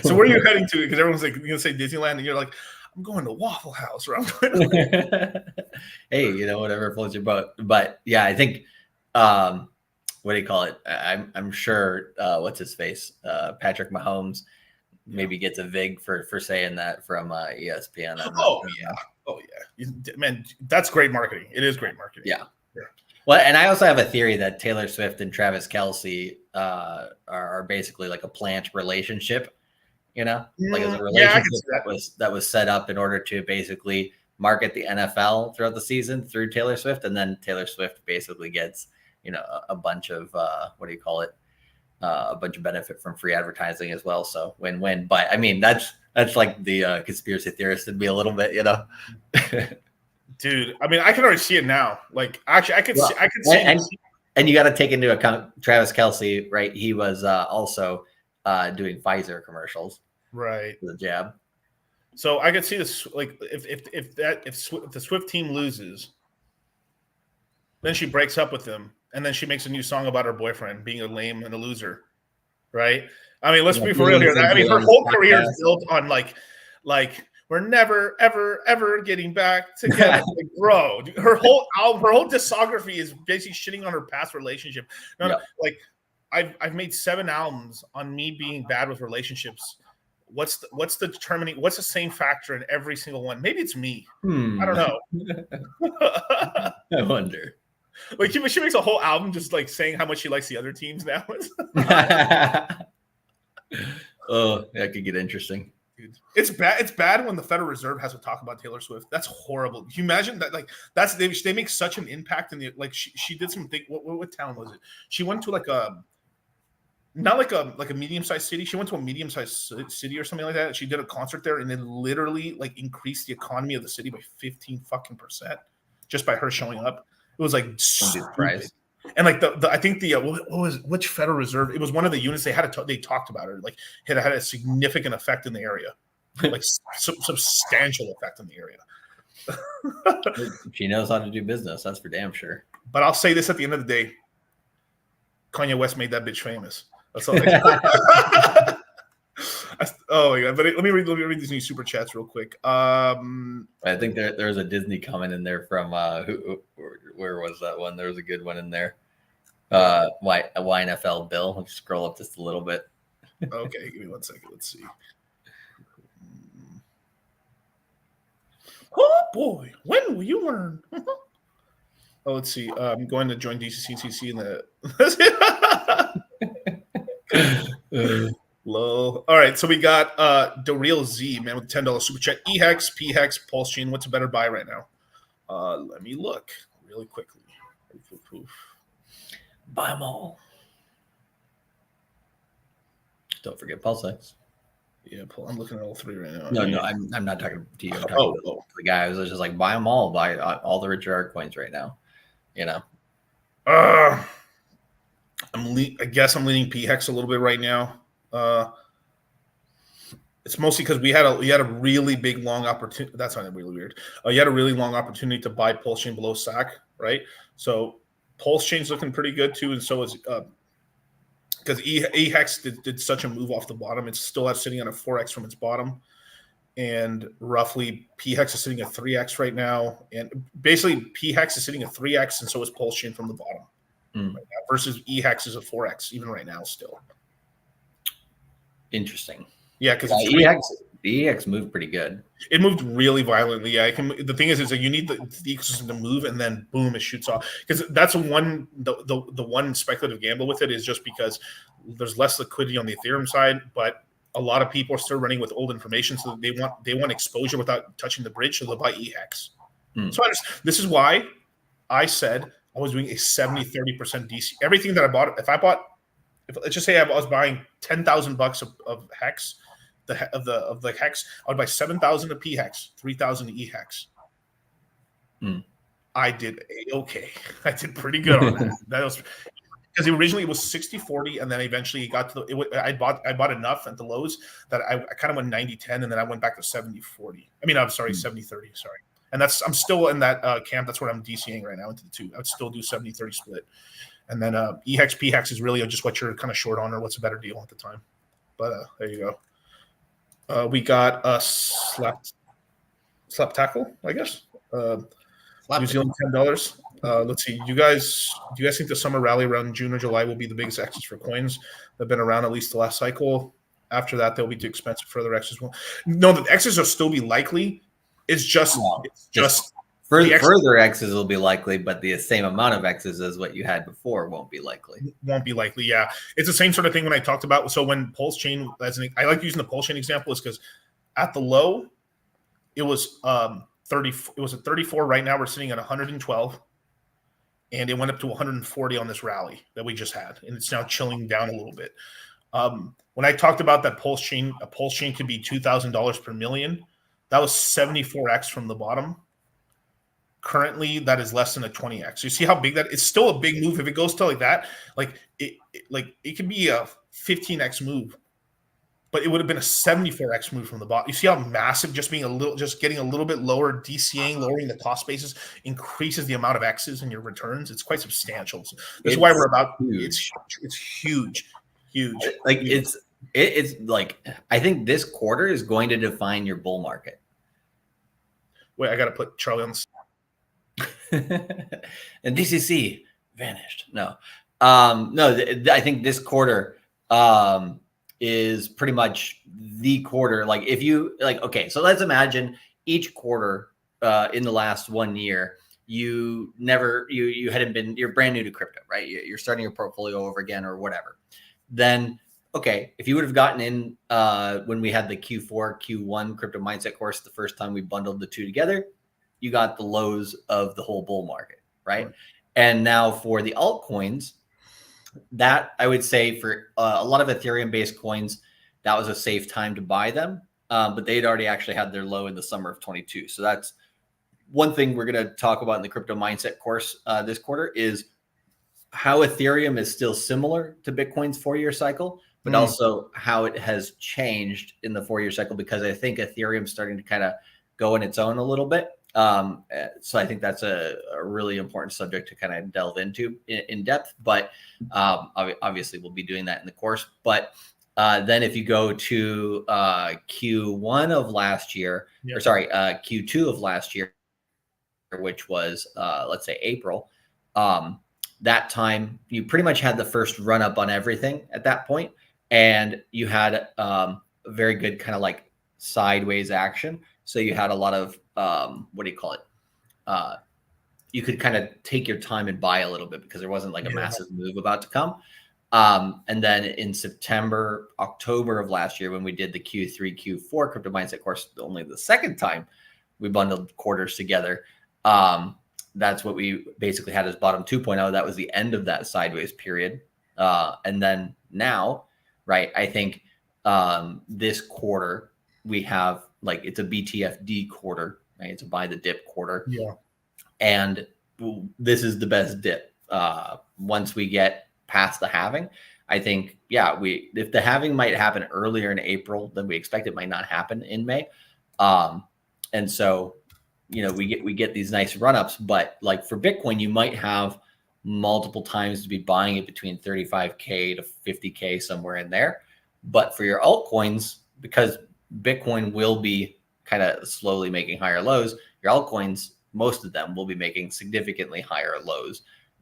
So where are you heading to? Because everyone's like, you're gonna say Disneyland, and you're like, I'm going to Waffle House, or I'm going to hey, whatever floats your boat. But yeah, I think what do you call it? I'm sure what's his face? Patrick Mahomes maybe gets a vig for saying that from ESPN. Oh yeah, man, that's great marketing. It is great marketing. Yeah. Well, and I also have a theory that Taylor Swift and Travis Kelce are basically like a plant relationship. Like it's a relationship that was set up in order to basically market the NFL throughout the season through Taylor Swift, and then Taylor Swift basically gets a bunch of a bunch of benefit from free advertising as well. So win-win. But I mean, that's like the conspiracy theorist would be a little bit, Dude, I mean, I can already see it now. Like, actually, I could see. And you got to take into account Travis Kelce, right? He was also doing Pfizer commercials, right? For the jab. So I could see this. Like, if the Swift team loses, then she breaks up with him, and then she makes a new song about her boyfriend being a lame and a loser, right? I mean, let's be for real here. I mean, her whole career is built on like we're never, ever, ever getting back together. Like, bro, her whole album, her whole discography is basically shitting on her past relationship. Like, I've made 7 albums on me being bad with relationships. What's the same factor in every single one? Maybe it's me. I don't know. I wonder. Like she makes a whole album just like saying how much she likes the other teams now. Oh, that could get interesting. Dude, it's bad. It's bad when the Federal Reserve has to talk about Taylor Swift. That's horrible. Can you imagine that? Like they make such an impact in the she did something. What town was it? She went to like a not like a medium-sized city. She went to a medium-sized city or something like that. She did a concert there, and it literally like increased the economy of the city by 15% just by her showing up. It was like stupid. And like I think which Federal Reserve? It was one of the units they talked about it. Like it had a significant effect in the area, like substantial effect in the area. She knows how to do business. That's for damn sure. But I'll say this at the end of the day: Kanye West made that bitch famous. That's all. Oh my god! But let me read these new super chats real quick. I think there's a Disney comment in there from where was that one? There was a good one in there. YNFL Bill. I'll scroll up just a little bit. Okay, give me 1 second. Let's see. Oh boy, when will you learn? Oh, let's see. I'm going to join DCCCC in the. Low. All right, so we got the real Z man with $10 super chat. E-Hex, P-Hex, Pulse Chain. What's a better buy right now? Let me look really quickly. Buy them all. Don't forget Pulse X. Yeah, I'm looking at all 3 right now. No, I'm not talking to you. I'm talking to the guy. I was just like, buy them all. Buy all the richer art coins right now. I guess I'm leaning PHEX a little bit right now. It's mostly because we had a really big long opportunity. That sounded really weird. You had a really long opportunity to buy Pulse Chain below SAC, right? So Pulse Chain's looking pretty good too, and so is because EHEX did such a move off the bottom. It's still sitting at a 4x from its bottom, and roughly PHEX is sitting at 3x right now, and basically PHEX is sitting at 3x, and so is Pulse Chain from the bottom right now, versus EHEX is a 4x even right now still. Interesting. Yeah, because the EX moved pretty good. It moved really violently. Yeah, the thing is that you need the ecosystem to move, and then boom, it shoots off. Because that's the one speculative gamble with it is just because there's less liquidity on the Ethereum side, but a lot of people are still running with old information, so they want exposure without touching the bridge, so they'll buy EHEX. So this is why I said I was doing a 70-30% DC. Everything that I bought, if let's just say I was buying $10,000 of hex. Of the hex, I would buy 7,000 of PHEX, 3,000 of EHEX. I did okay. I did pretty good on that. That was because originally it was 60-40, and then eventually it got to I bought enough at the lows that I kind of went 90-10, and then I went back to 70-40. I mean, I'm sorry, 70-30. Sorry, and I'm still in that camp. That's what I'm DCing right now into the two. I would still do 70-30 split, and then EHEX PHEX is really just what you're kind of short on or what's a better deal at the time. But there you go. We got a slap tackle, I guess. New Zealand $10. Let's see. Do you guys think the summer rally around June or July will be the biggest X's for coins that have been around at least the last cycle? After that, they'll be too expensive. Further X's will. No, the X's will still be likely. It's just further X's will be likely, but the same amount of X's as what you had before won't be likely. Won't be likely, yeah. It's the same sort of thing when I talked about. So when Pulse Chain, I like using the Pulse Chain example, is because at the low, it was 30. It was at 34. Right now, we're sitting at 112, and it went up to 140 on this rally that we just had, and it's now chilling down a little bit. When I talked about that Pulse Chain, a Pulse Chain could be $2,000 per million. That was 74x from the bottom. Currently, that is less than a 20x. You see how big that? It's still a big move. If it goes to like that, it could be a 15x move, but it would have been a 74x move from the bottom. You see how massive just getting a little bit lower, DCing, lowering the cost basis increases the amount of X's in your returns. It's quite substantial. So this is why we're about. Huge. It's huge. Like it's like I think this quarter is going to define your bull market. Wait, I got to put Charlie on the. And DCC vanished. No, I think this quarter is pretty much the quarter. Like if you okay, so let's imagine each quarter in the last 1 year, you're brand new to crypto, right? You're starting your portfolio over again or whatever. Then okay, if you would have gotten in when we had the Q4, Q1 crypto mindset course, the first time we bundled the two together, you got the lows of the whole bull market, right? And now for the altcoins, that I would say for a lot of Ethereum-based coins, that was a safe time to buy them, but they'd already actually had their low in the summer of 22. So that's one thing we're going to talk about in the crypto mindset course this quarter is how Ethereum is still similar to Bitcoin's 4-year cycle, but also how it has changed in the 4-year cycle, because I think Ethereum's starting to kind of go in its own a little bit. So I think that's a really important subject to kind of delve into in depth, but obviously we'll be doing that in the course. But then if you go to Q1 of last year, or sorry, Q2 of last year, which was let's say April, that time you pretty much had the first run up on everything at that point, and you had a very good kind of like sideways action. So you had a lot of what do you call it? You could kind of take your time and buy a little bit because there wasn't like a massive move about to come. And then in September, October of last year, when we did the Q3, Q4 crypto mindset course, only the second time we bundled quarters together. That's what we basically had as bottom 2.0. That was the end of that sideways period. And then now, right, I think this quarter we have like it's a BTFD quarter, right? It's a buy the dip quarter. Yeah. And this is the best dip. Once we get past the halving. I think, yeah, if the halving might happen earlier in April than we expect, it might not happen in May. And so, we get these nice run-ups, but like for Bitcoin, you might have multiple times to be buying it between 35K to 50K, somewhere in there. But for your altcoins, because Bitcoin will be kind of slowly making higher lows, your altcoins, most of them will be making significantly higher lows.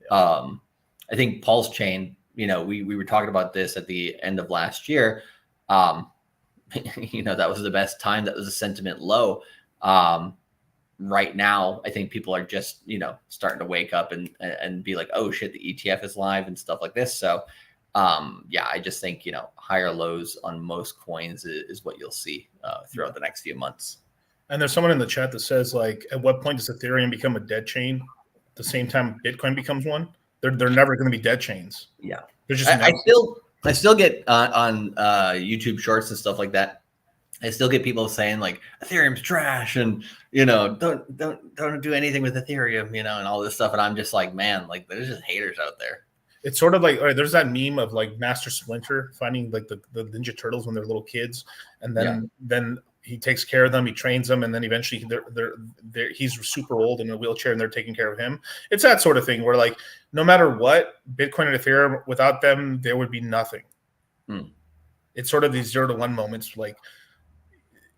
I think Pulse Chain, we were talking about this at the end of last year. That was the best time. That was a sentiment low. Right now, I think people are just, starting to wake up and be like, oh shit, the ETF is live and stuff like this. So, I just think, higher lows on most coins is what you'll see throughout the next few months. And there's someone in the chat that says, like, at what point does Ethereum become a dead chain? At the same time Bitcoin becomes one? They're never going to be dead chains. Yeah. They're just I still get on YouTube Shorts and stuff like that. I still get people saying like Ethereum's trash and don't do anything with Ethereum, and all this stuff. And I'm just like, man, like there's just haters out there. It's sort of like, all right, there's that meme of like Master Splinter finding like the Ninja Turtles when they're little kids, and then he takes care of them, he trains them, and then eventually he's super old in a wheelchair and they're taking care of him. It's that sort of thing where like no matter what, Bitcoin and Ethereum, without them, there would be nothing. It's sort of these 0 to 1 moments, like,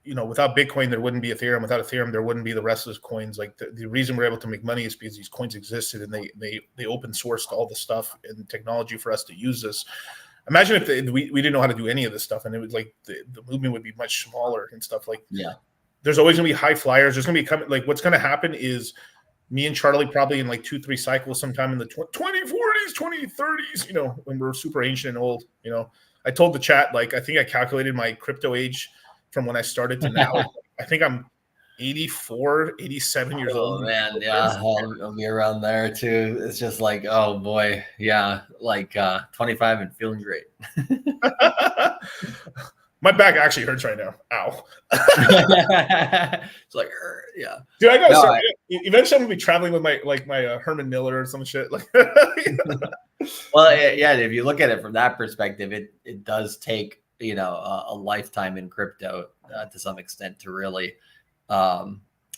without Bitcoin, there wouldn't be Ethereum. Without Ethereum, there wouldn't be the rest of those coins. Like the reason we're able to make money is because these coins existed and they open sourced all the stuff and technology for us to use this. Imagine if we didn't know how to do any of this stuff, and it was like the movement would be much smaller and stuff. Like, there's always gonna be high flyers. There's gonna be like what's gonna happen is me and Charlie probably in like 2-3 cycles sometime in the 2040s, 2030s, when we're super ancient and old. I told the chat, like, I think I calculated my crypto age from when I started to now. I think I'm 84, 87 years old. Oh man, yeah, I'll be around there too. It's just like, oh boy, yeah, like 25 and feeling great. My back actually hurts right now. Ow. It's like, yeah. Dude, I gotta eventually I'm gonna be traveling with my Herman Miller or some shit. Like, well, yeah. If you look at it from that perspective, it does take a lifetime in crypto to some extent to really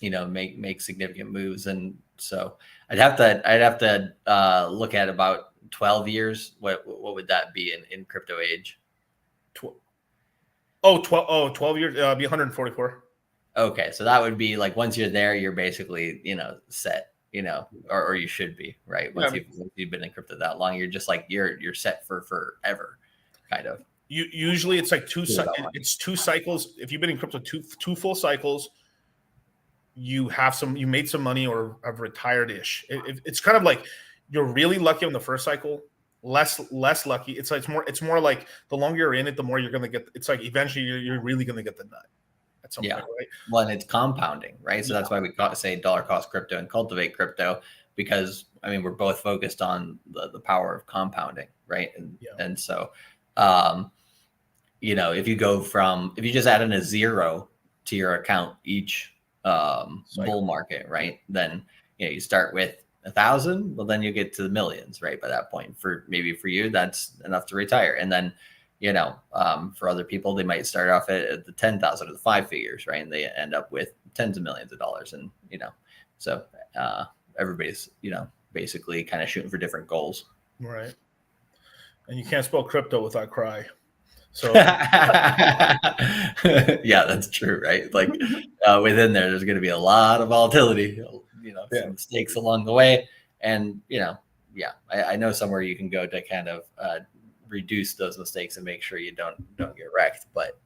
make significant moves. And so I'd have to look at about 12 years. What would that be in crypto age? 12 years, be 144. Okay, so that would be like once you're there, you're basically set, or you should be, right? Once you've been in crypto that long, you're just like you're set for forever, kind of. Usually it's like two cycles. If you've been in crypto two full cycles, you made some money or have retired-ish. It's kind of like you're really lucky on the first cycle, less lucky. It's more like the longer you're in it, the more you're gonna get. It's like eventually you're really gonna get the nut at some point, right? Well, and it's compounding, right? So that's why we say dollar cost crypto and cultivate crypto, because we're both focused on the power of compounding, right? And so if you just add in a 0 to your account each bull market, right? Then you start with 1,000, well then you get to the millions, right? By that point, for you, that's enough to retire. And then for other people, they might start off at the 10,000 or the 5 figures, right? And they end up with tens of millions of dollars. And so everybody's basically kind of shooting for different goals, right? And you can't spell crypto without cry. So yeah, that's true, right? Like within there's going to be a lot of volatility, some mistakes along the way, and I know somewhere you can go to kind of reduce those mistakes and make sure you don't get wrecked. But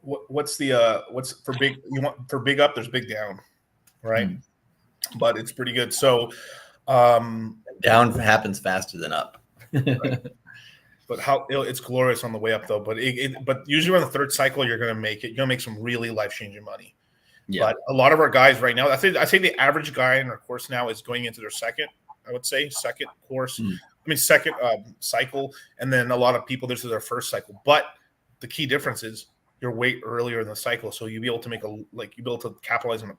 what's for big? You want for big up? There's big down, right? But it's pretty good. So down happens faster than up. Right. But it's glorious on the way up, though. But but usually on the third cycle, you're gonna make some really life-changing money. Yeah. But a lot of our guys right now, I say the average guy in our course now is going into their second course. Second cycle, and then a lot of people this is their first cycle. But the key difference is your weight earlier in the cycle, so you'll be able to make you'll be able to capitalize on a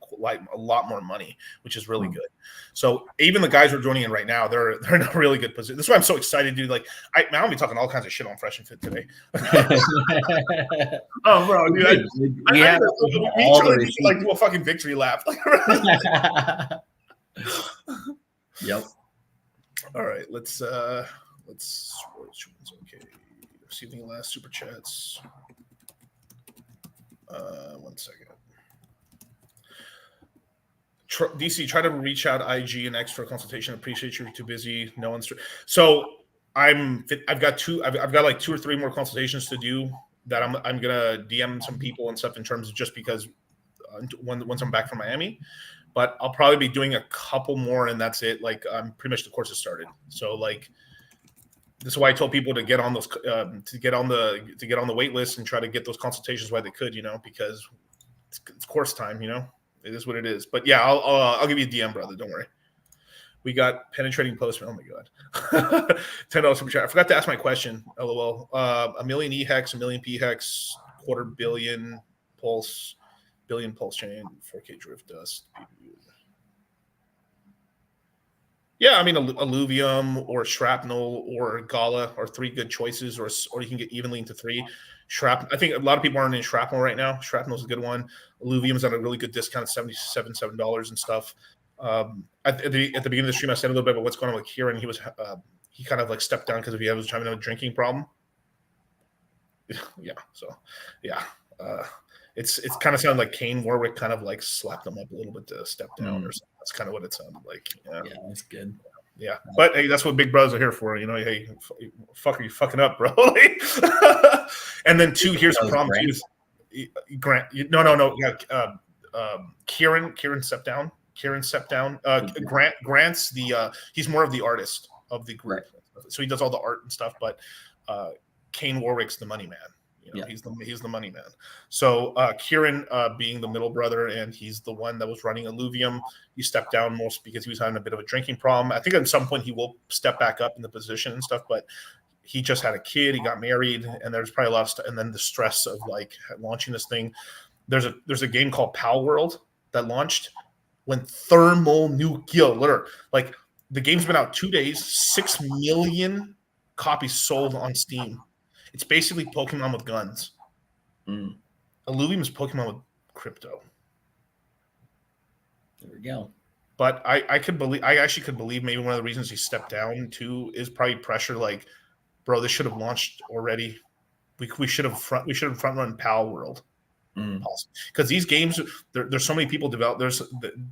lot more money, which is really good. So even the guys who are joining in right now, they're in a really good position. This is why I'm so excited, dude. Like I'm gonna be talking all kinds of shit on Fresh and Fit today. Oh, bro, dude, I have all the receipts. Like do a fucking victory lap. Yep. All right, let's which one's okay. Receiving the last super chats. 1 second. DC, try to reach out IG and X for a consultation. Appreciate you're too busy. No one's so I've got like 2 or 3 more consultations to do that I'm gonna DM some people and stuff in terms of just because once I'm back from Miami. But I'll probably be doing a couple more and that's it. Like pretty much the course has started. So like this is why I told people to get on those to get on the wait list and try to get those consultations while they could, because it's course time, it is what it is. But yeah, I'll give you a DM, brother. Don't worry. We got penetrating postman. Oh my god, $10 super chat. I forgot to ask my question. LOL. 1 million e-hex, 1 million p-hex, 250 million pulse, billion pulse chain, 4K drift dust. Yeah, I mean, alluvium or shrapnel or gala are 3 good choices, or you can get evenly into 3. I think a lot of people aren't in shrapnel right now. Shrapnel is a good one. Alluvium's at a really good discount, $7 and stuff. At the beginning of the stream, I said a little bit about what's going on with Kieran. He kind of like stepped down because he was having a drinking problem. Yeah, so yeah, it's kind of sounded like Kane Warwick kind of like slapped him up a little bit to step down or something. That's kind of what it sounded like. Yeah, that's good. Yeah, but hey, that's what big brothers are here for. Hey, fuck, are you fucking up, bro? And then 2, here's the problem. Grant, no. Yeah, Kieran stepped down. Grant's he's more of the artist of the group, so he does all the art and stuff. But Kane Warwick's the money man. He's the money man. So Kieran, being the middle brother, and he's the one that was running Alluvium, he stepped down most because he was having a bit of a drinking problem. I think at some point he will step back up in the position and stuff, but he just had a kid, he got married, and there's probably a lot of stuff. And then the stress of like launching this thing. There's a game called Pal World that launched when thermonuclear, like the game's been out 2 days, 6 million copies sold on Steam. It's basically Pokemon with guns. Alluvium is Pokemon with crypto. There we go. But I actually could believe maybe one of the reasons he stepped down too is probably pressure. Like, bro, this should have launched already. We should have front run Pal World. Because these games, there's so many people develop.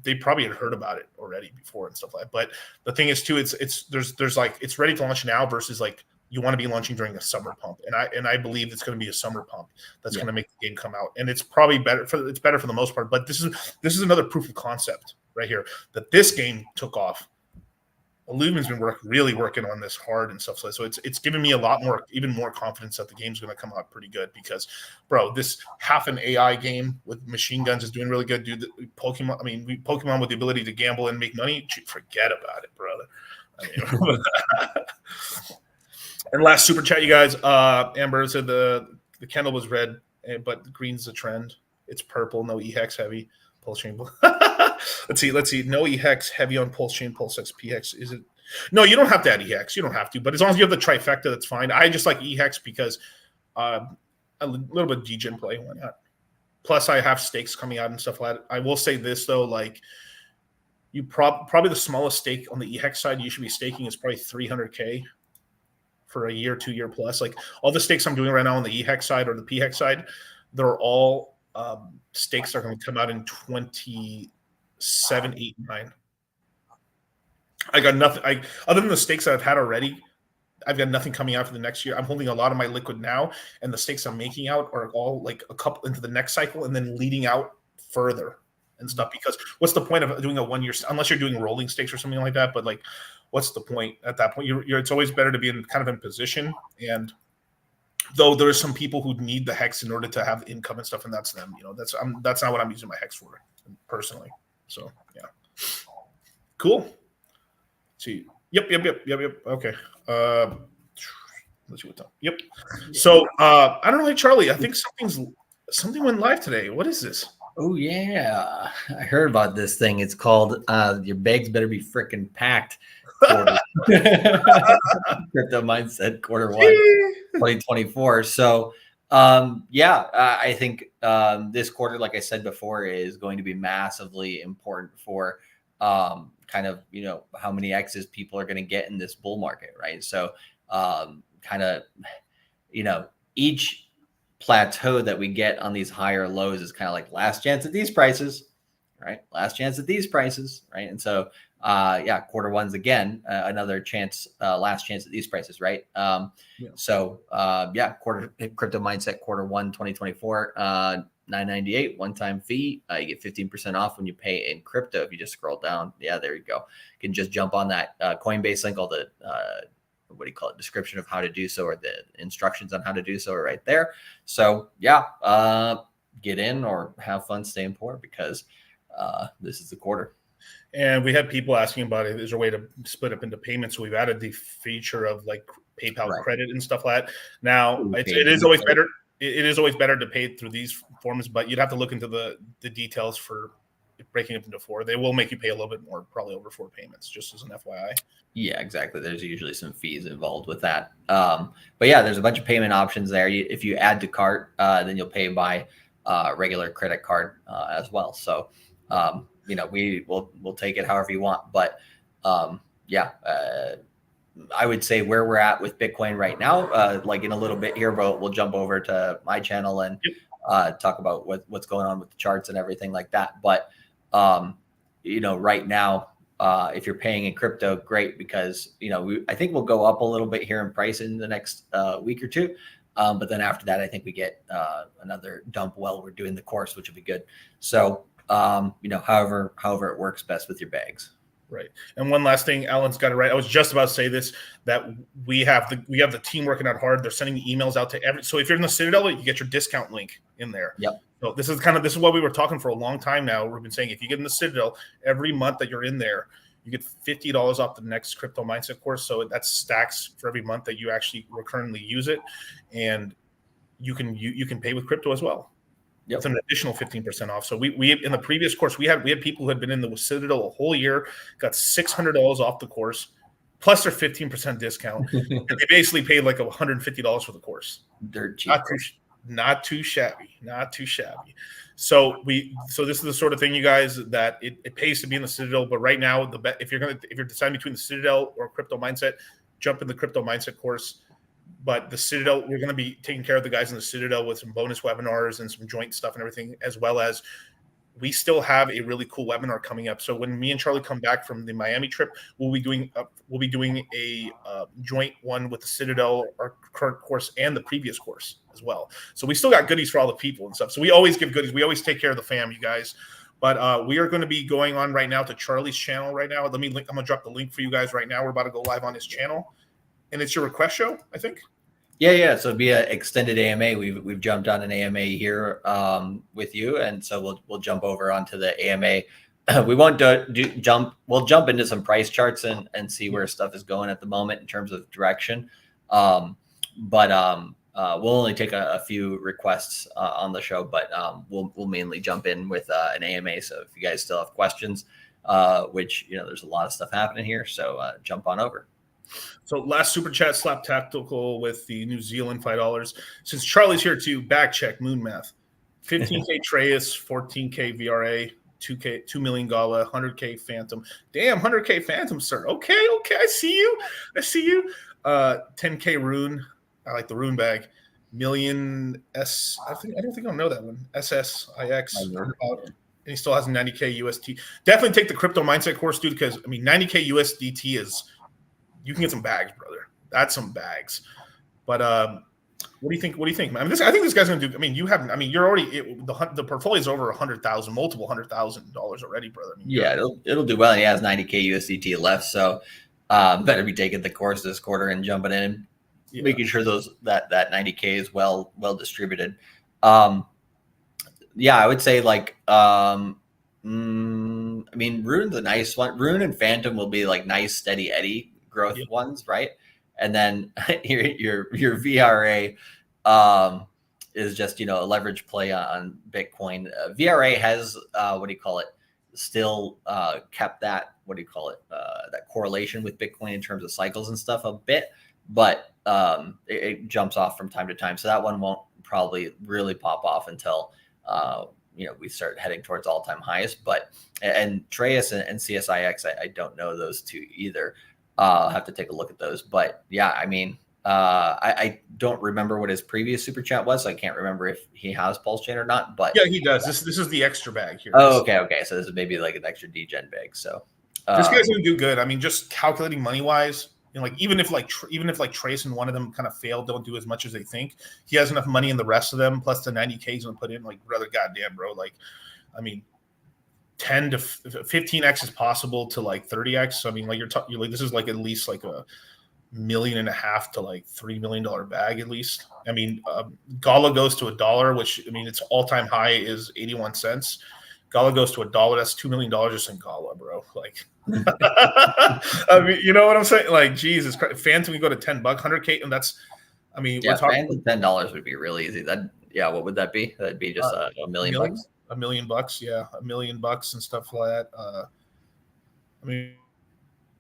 They probably had heard about it already before and stuff like that. But the thing is too, there's like it's ready to launch now versus like you want to be launching during a summer pump, and I believe it's going to be a summer pump that's going to make the game come out, and it's probably better for the most part. But this is another proof of concept right here that this game took off. Illumin's been really working on this hard and stuff, so it's given me even more confidence that the game's going to come out pretty good. Because, bro, this half an AI game with machine guns is doing really good, dude. Pokemon with the ability to gamble and make money, forget about it, brother. And last super chat, you guys. Amber said the candle was red, but green's the trend. It's purple, no e-hex heavy, pulse chain. Let's see. No e-hex heavy on pulse chain, pulse X, p-hex. Is it? No, you don't have to add e-hex. You don't have to, but as long as you have the trifecta, that's fine. I just like e-hex because a little bit of degen play. Why not? Plus, I have stakes coming out and stuff like that. I will say this though, like you probably the smallest stake on the e-hex side you should be staking is probably 300K. For a year, 2 year plus. Like all the stakes I'm doing right now on the e-hex side or the p-hex side, they're all stakes that are going to come out in 27, 8, 9. I got nothing. Other than the stakes that I've had already, I've got nothing coming out for the next year. I'm holding a lot of my liquid now, and the stakes I'm making out are all like a couple into the next cycle and then leading out further and stuff. Because what's the point of doing a 1 year, unless you're doing rolling stakes or something like that? But like, what's the point at that point? It's always better to be in position. And though there are some people who need the hex in order to have income and stuff, and that's them. That's not what I'm using my hex for personally. So yeah, cool. Let's see. Yep. Okay. Let's see what time. Yep. So I don't know, Charlie. I think something's Something went live today. What is this? Oh yeah, I heard about this thing. It's called "Your Bags Better Be Freaking Packed." Crypto Mindset Q1 2024. So I think this quarter, like I said before, is going to be massively important for kind of how many X's people are going to get in this bull market, right? So kind of each plateau that we get on these higher lows is kind of like last chance at these prices, right? Last chance at these prices, right? And so, Q1's again another chance, last chance at these prices, right? Crypto Mindset Q1 2024, $9.98 one-time fee. You get 15% off when you pay in crypto. If you just scroll down, there you go. You can just jump on that Coinbase link. All the description of how to do so, or the instructions on how to do so are right there. So get in or have fun staying poor, because this is the quarter. And we had people asking about it. Is there a way to split up into payments? So we've added the feature of like PayPal credit and stuff like that. Now it is always better. It is always better to pay through these forms, but you'd have to look into the details for breaking up into 4. They will make you pay a little bit more, probably over 4 payments, just as an FYI. Yeah, exactly. There's usually some fees involved with that. But there's a bunch of payment options there. If you add to cart, then you'll pay by regular credit card as well. So, we'll take it however you want. But I would say where we're at with Bitcoin right now, like in a little bit here, but we'll jump over to my channel and talk about what's going on with the charts and everything like that. But right now, if you're paying in crypto, great, because I think we'll go up a little bit here in price in the next week or two. But then after that, I think we get another dump while we're doing the course, which will be good. So however it works best with your bags. Right. And one last thing, Alan's got it right. I was just about to say this, that we have the team working out hard. They're sending emails out to so if you're in the Citadel, you get your discount link in there. Yep. So this is what we were talking for a long time now. We've been saying, if you get in the Citadel, every month that you're in there, you get $50 off the next Crypto Mindset course. So that stacks for every month that you actually recurrently use it, and you can pay with crypto as well. Yep. It's an additional 15% off. So we in the previous course, we had people who had been in the Citadel a whole year, got $600 off the course, plus their 15% discount. And they basically paid like $150 for the course. Dirt cheap. Not too shabby. So this is the sort of thing, you guys, that it pays to be in the Citadel. But right now, if you're deciding between the Citadel or Crypto Mindset, jump in the Crypto Mindset course. But the Citadel, we're going to be taking care of the guys in the Citadel with some bonus webinars and some joint stuff and everything, as well as we still have a really cool webinar coming up. So when me and Charlie come back from the Miami trip, we'll be doing a joint one with the Citadel, our current course, and the previous course as well. So we still got goodies for all the people and stuff. So we always give goodies. We always take care of the fam, you guys. But we are going to be going on right now to Charlie's channel right now. I'm going to drop the link for you guys right now. We're about to go live on his channel. And it's your request show, I think. Yeah. So it'll be an extended AMA. We've jumped on an AMA here with you, and so we'll jump over onto the AMA. We won't jump. We'll jump into some price charts and see where stuff is going at the moment in terms of direction. But we'll only take a few requests on the show. But we'll mainly jump in with an AMA. So if you guys still have questions, which there's a lot of stuff happening here, so jump on over. So last super chat, Slap Tactical with the New Zealand $5. Since Charlie's here too, back check Moon Math. 15K Treyas, 14K VRA, 2 million Gala, 100K Phantom. Damn, 100K Phantom, sir. Okay, I see you. 10K Rune. I like the Rune bag. Million S. I don't think I know that one. SSIX. And he still has a 90K UST. Definitely take the Crypto Mindset course, dude, because 90K USDT is. You can get some bags, brother. That's some bags. But what do you think? Man? I think this guy's gonna do. You're already the portfolio is over multiple $100,000 already, brother. It'll do well. And he has 90K USDT left, so better be taking the course this quarter and jumping in, making sure that 90K is well distributed. I would say Rune's a nice one. Rune and Phantom will be like nice steady eddy growth ones, right? And then your VRA is just a leverage play on Bitcoin. VRA has still kept that that correlation with Bitcoin in terms of cycles and stuff a bit, but it jumps off from time to time. So that one won't probably really pop off until we start heading towards all-time highs. But and Trace and CSIX, I don't know those two either. I'll have to take a look at those. But yeah, I mean, I don't remember what his previous super chat was, so I can't remember if he has Pulse Chain or not. But yeah, he does. This is the extra bag here. Oh, okay. So this is maybe like an extra degen bag. So this guy's gonna do good. I mean, just calculating money wise, even if Trace and one of them kind of failed, don't do as much as they think. He has enough money in the rest of them, plus the 90K he's gonna put in. Like, brother, goddamn, bro. Like, I mean, 10 to 15x is possible to like 30x. So I mean, like you're like this is like at least like $1.5 million to like $3 million bag at least. I mean, Gala goes to $1, which I mean its all-time high is 81 cents. Gala goes to $1. That's $2 million just in Gala, bro. Like, I mean, you know what I'm saying? Like, Jesus Christ, Phantom we go to $10, 100K, and that's, I mean, yeah, we're talking $10 would be really easy. What would that be? That'd be just $1 million bucks. $1 million, yeah, $1 million and stuff like that. I mean,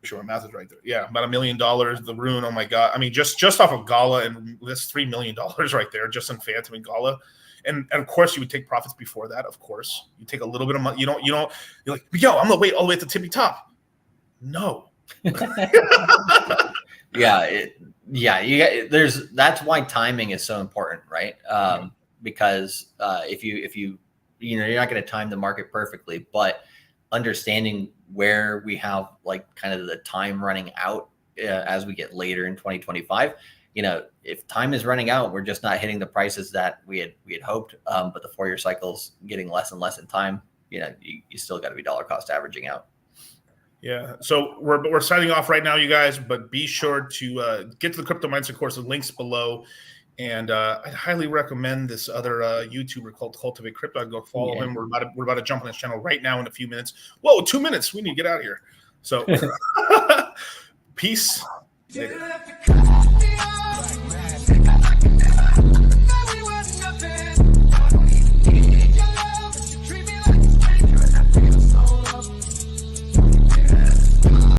sure, my math is right there. Yeah, about $1 million. The Rune, oh my god! I mean, just off of Gala, and that's $3 million right there, just in Phantom and Gala. And of course, you would take profits before that. Of course, you take a little bit of money. You don't. You're like, yo, I'm gonna wait all the way at the tippy top. No. That's why timing is so important, right? Because if you you're not going to time the market perfectly, but understanding where we have like kind of the time running out as we get later in 2025, if time is running out, we're just not hitting the prices that we had hoped. But the 4-year cycle's getting less and less in time. You still got to be dollar cost averaging out. Yeah. So we're signing off right now, you guys, but be sure to get to the Crypto Mindset course. The link's below. And I highly recommend this other YouTuber called Cultivate Crypto. Go follow him. We're about to jump on his channel right now in a few minutes. Whoa, 2 minutes. We need to get out of here. So peace. Later.